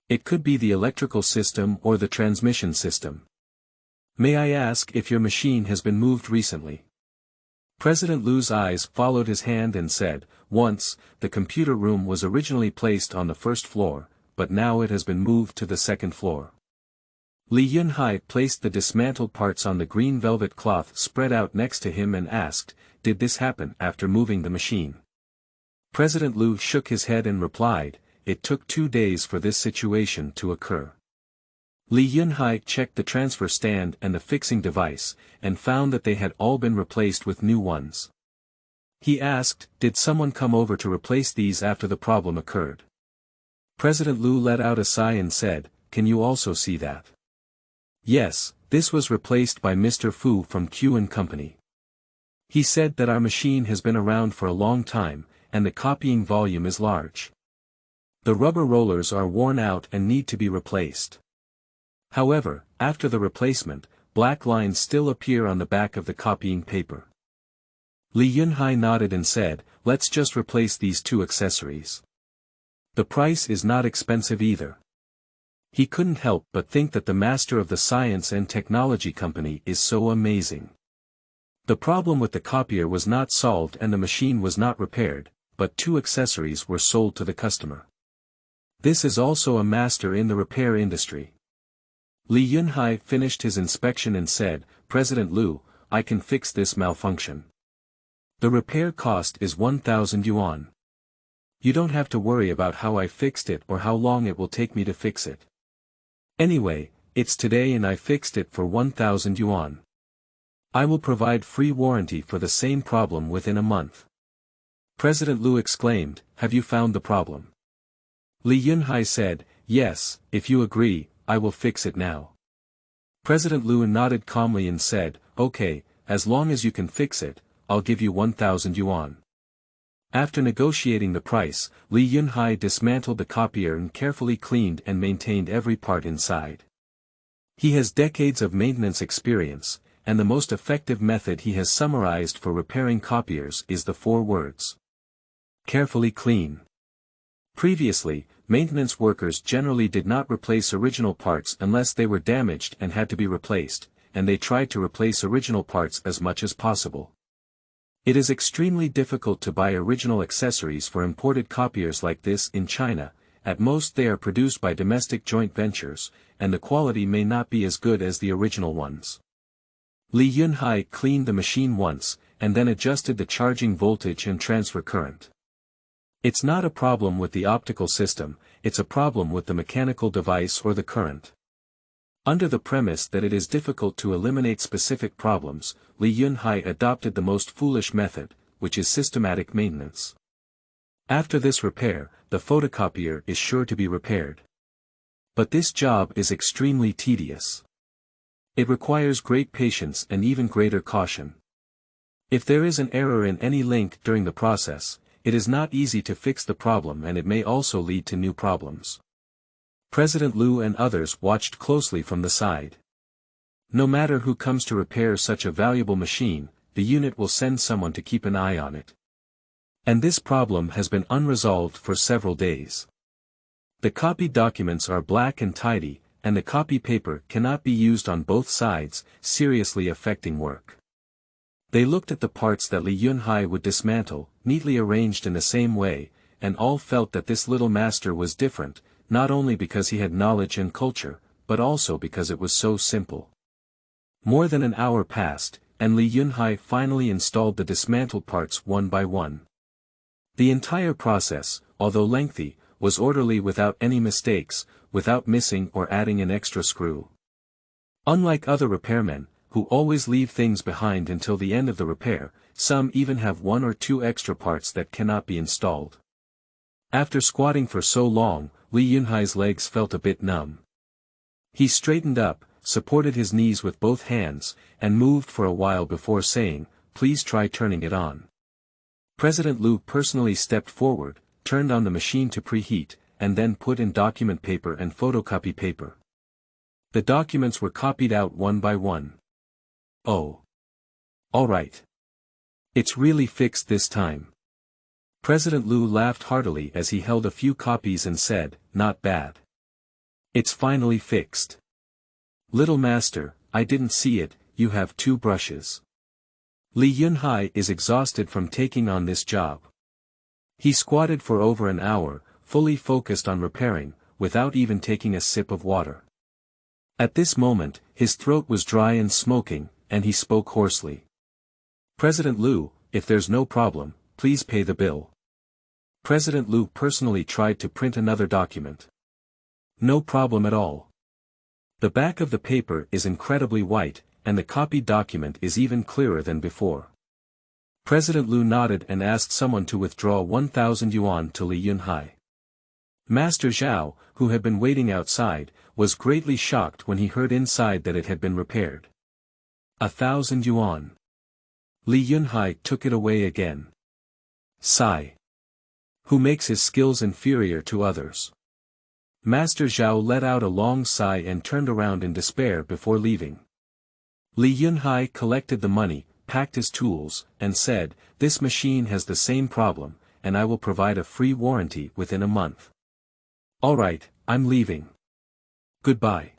[SPEAKER 1] It could be the electrical system or the transmission system. May I ask if your machine has been moved recently?" President Liu's eyes followed his hand and said, "Once, the computer room was originally placed on the first floor, but now it has been moved to the second floor." Li Yunhai placed the dismantled parts on the green velvet cloth spread out next to him and asked, "Did this happen after moving the machine?" President Liu shook his head and replied, "It took 2 days for this situation to occur." Li Yunhai checked the transfer stand and the fixing device, and found that they had all been replaced with new ones. He asked, "Did someone come over to replace these after the problem occurred?" President Liu let out a sigh and said, "Can you also see that?" "Yes, this was replaced by Mr. Fu from Q & Company. He said that our machine has been around for a long time, and the copying volume is large. The rubber rollers are worn out and need to be replaced. However, after the replacement, black lines still appear on the back of the copying paper." Li Yunhai nodded and said, "Let's just replace these 2 accessories. The price is not expensive either." He couldn't help but think that the master of the science and technology company is so amazing. The problem with the copier was not solved and the machine was not repaired, but 2 accessories were sold to the customer. This is also a master in the repair industry. Li Yunhai finished his inspection and said, "President Liu, I can fix this malfunction. The repair cost is 1,000 yuan. You don't have to worry about how I fixed it or how long it will take me to fix it. Anyway, it's today and I fixed it for 1,000 yuan. I will provide free warranty for the same problem within a month." President Liu exclaimed, "Have you found the problem?" Li Yunhai said, "Yes, if you agree, I will fix it now." President Liu nodded calmly and said, "Okay, as long as you can fix it, I'll give you 1,000 yuan. After negotiating the price, Li Yunhai dismantled the copier and carefully cleaned and maintained every part inside. He has decades of maintenance experience, and the most effective method he has summarized for repairing copiers is the 4 words. Carefully clean. Previously, maintenance workers generally did not replace original parts unless they were damaged and had to be replaced, and they tried to replace original parts as much as possible. It is extremely difficult to buy original accessories for imported copiers like this in China, at most they are produced by domestic joint ventures, and the quality may not be as good as the original ones. Li Yunhai cleaned the machine once, and then adjusted the charging voltage and transfer current. It's not a problem with the optical system, it's a problem with the mechanical device or the current. Under the premise that it is difficult to eliminate specific problems, Li Yunhai adopted the most foolish method, which is systematic maintenance. After this repair, the photocopier is sure to be repaired. But this job is extremely tedious. It requires great patience and even greater caution. If there is an error in any link during the process, it is not easy to fix the problem and it may also lead to new problems. President Liu and others watched closely from the side. No matter who comes to repair such a valuable machine, the unit will send someone to keep an eye on it. And this problem has been unresolved for several days. The copied documents are black and tidy, and the copy paper cannot be used on both sides, seriously affecting work. They looked at the parts that Li Yunhai would dismantle, neatly arranged in the same way, and all felt that this little master was different, not only because he had knowledge and culture, but also because it was so simple. More than an hour passed, and Li Yunhai finally installed the dismantled parts one by one. The entire process, although lengthy, was orderly without any mistakes, without missing or adding an extra screw. Unlike other repairmen, who always leave things behind until the end of the repair, some even have 1 or 2 extra parts that cannot be installed. After squatting for so long, Li Yunhai's legs felt a bit numb. He straightened up, supported his knees with both hands, and moved for a while before saying, "Please try turning it on." President Liu personally stepped forward, turned on the machine to preheat, and then put in document paper and photocopy paper. The documents were copied out one by one. "Oh. All right. It's really fixed this time." President Liu laughed heartily as he held a few copies and said, "Not bad. It's finally fixed. Little master, I didn't see it, you have 2 brushes." Li Yunhai is exhausted from taking on this job. He squatted for over an hour, fully focused on repairing, without even taking a sip of water. At this moment, his throat was dry and smoking, and he spoke hoarsely. "President Liu, if there's no problem, please pay the bill." President Liu personally tried to print another document. "No problem at all. The back of the paper is incredibly white, and the copied document is even clearer than before." President Liu nodded and asked someone to withdraw 1,000 yuan to Li Yunhai. Master Zhao, who had been waiting outside, was greatly shocked when he heard inside that it had been repaired. 1,000 yuan. Li Yunhai took it away again. Sigh. Who makes his skills inferior to others? Master Zhao let out a long sigh and turned around in despair before leaving. Li Yunhai collected the money, packed his tools, and said, "This machine has the same problem, and I will provide a free warranty within a month." "All right, I'm leaving. Goodbye."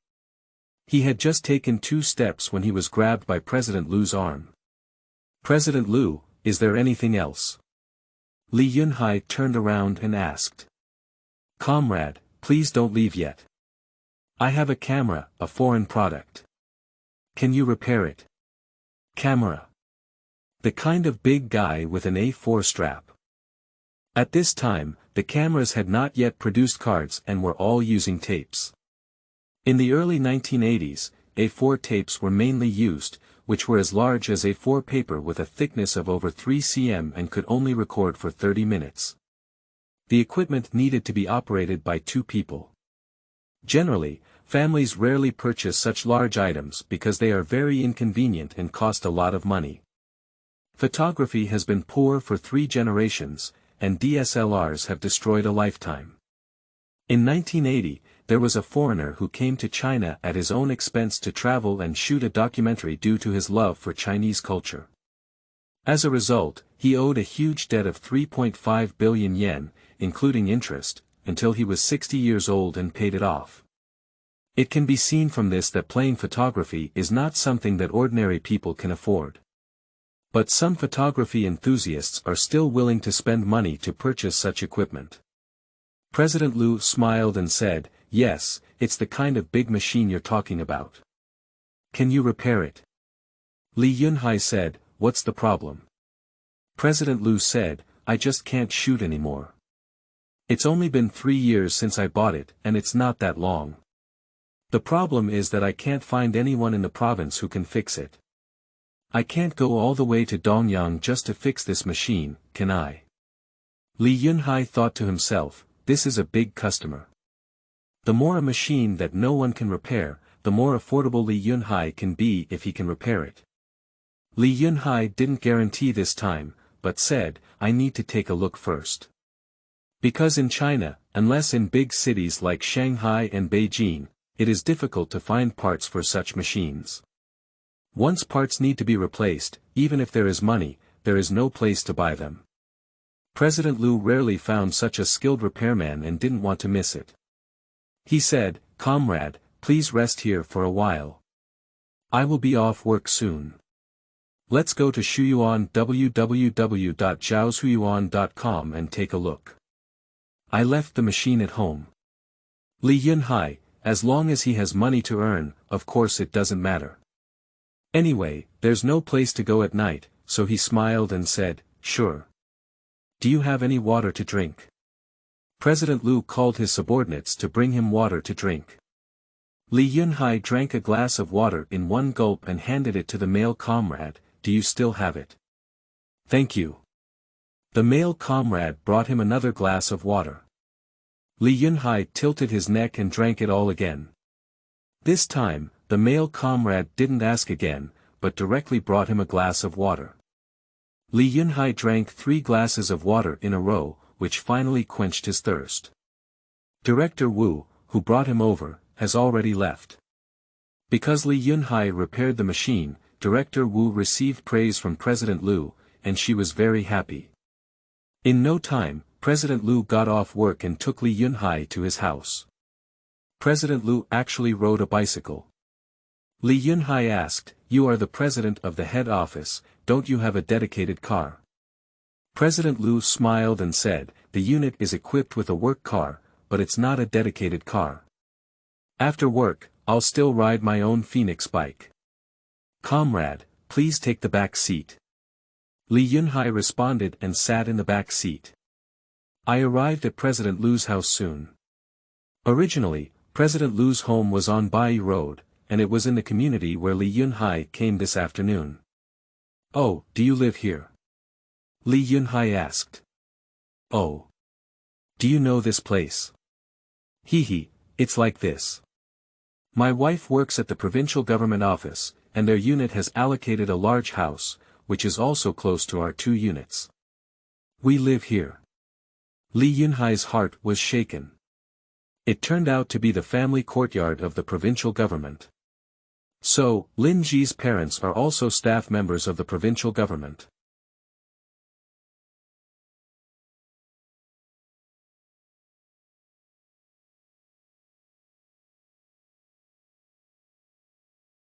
[SPEAKER 1] He had just taken 2 steps when he was grabbed by President Liu's arm. "President Liu, is there anything else?" Li Yunhai turned around and asked. "Comrade, please don't leave yet. I have a camera, a foreign product. Can you repair it?" Camera. The kind of big guy with an A4 strap. At this time, the cameras had not yet produced cards and were all using tapes. In the early 1980s, A4 tapes were mainly used, which were as large as A4 paper with a thickness of over 3 cm and could only record for 30 minutes. The equipment needed to be operated by 2 people. Generally, families rarely purchase such large items because they are very inconvenient and cost a lot of money. Photography has been poor for 3 generations, and DSLRs have destroyed a lifetime. In 1980, there was a foreigner who came to China at his own expense to travel and shoot a documentary due to his love for Chinese culture. As a result, he owed a huge debt of 3.5 billion yen, including interest, until he was 60 years old and paid it off. It can be seen from this that playing photography is not something that ordinary people can afford. But some photography enthusiasts are still willing to spend money to purchase such equipment. President Liu smiled and said, "Yes, it's the kind of big machine you're talking about. Can you repair it?" Li Yunhai said, "What's the problem?" President Liu said, "I just can't shoot anymore. It's only been 3 years since I bought it and it's not that long. The problem is that I can't find anyone in the province who can fix it. I can't go all the way to Dongyang just to fix this machine, can I?" Li Yunhai thought to himself, this is a big customer. The more a machine that no one can repair, the more affordable Li Yunhai can be if he can repair it. Li Yunhai didn't guarantee this time, but said, "I need to take a look first." Because in China, unless in big cities like Shanghai and Beijing, it is difficult to find parts for such machines. Once parts need to be replaced, even if there is money, there is no place to buy them. President Liu rarely found such a skilled repairman and didn't want to miss it. He said, "Comrade, please rest here for a while. I will be off work soon. Let's go to Shuyuan www.zhaoshuyuan.com and take a look. I left the machine at home." Li Yunhai, as long as he has money to earn, of course it doesn't matter. Anyway, there's no place to go at night, so he smiled and said, "Sure. Do you have any water to drink?" President Liu called his subordinates to bring him water to drink. Li Yunhai drank a glass of water in one gulp and handed it to the male comrade. "Do you still have it?" "Thank you." The male comrade brought him another glass of water. Li Yunhai tilted his neck and drank it all again. This time, the male comrade didn't ask again, but directly brought him a glass of water. Li Yunhai drank 3 glasses of water in a row, which finally quenched his thirst. Director Wu, who brought him over, has already left. Because Li Yunhai repaired the machine, Director Wu received praise from President Liu, and she was very happy. In no time, President Liu got off work and took Li Yunhai to his house. President Liu actually rode a bicycle. Li Yunhai asked, "You are the president of the head office, don't you have a dedicated car?" President Liu smiled and said, "The unit is equipped with a work car, but it's not a dedicated car. After work, I'll still ride my own Phoenix bike. Comrade, please take the back seat." Li Yunhai responded and sat in the back seat. I arrived at President Liu's house soon. Originally, President Liu's home was on Bai Road, and it was in the community where Li Yunhai came this afternoon. "Oh, do you live here?" Li Yunhai asked. "Oh. Do you know this place?" Hee, it's like this. My wife works at the provincial government office, and their unit has allocated a large house, which is also close to our 2 units. We live here. Li Yunhai's heart was shaken. It turned out to be the family courtyard of the provincial government. So, Lin Zhi's parents are also staff members of the provincial government.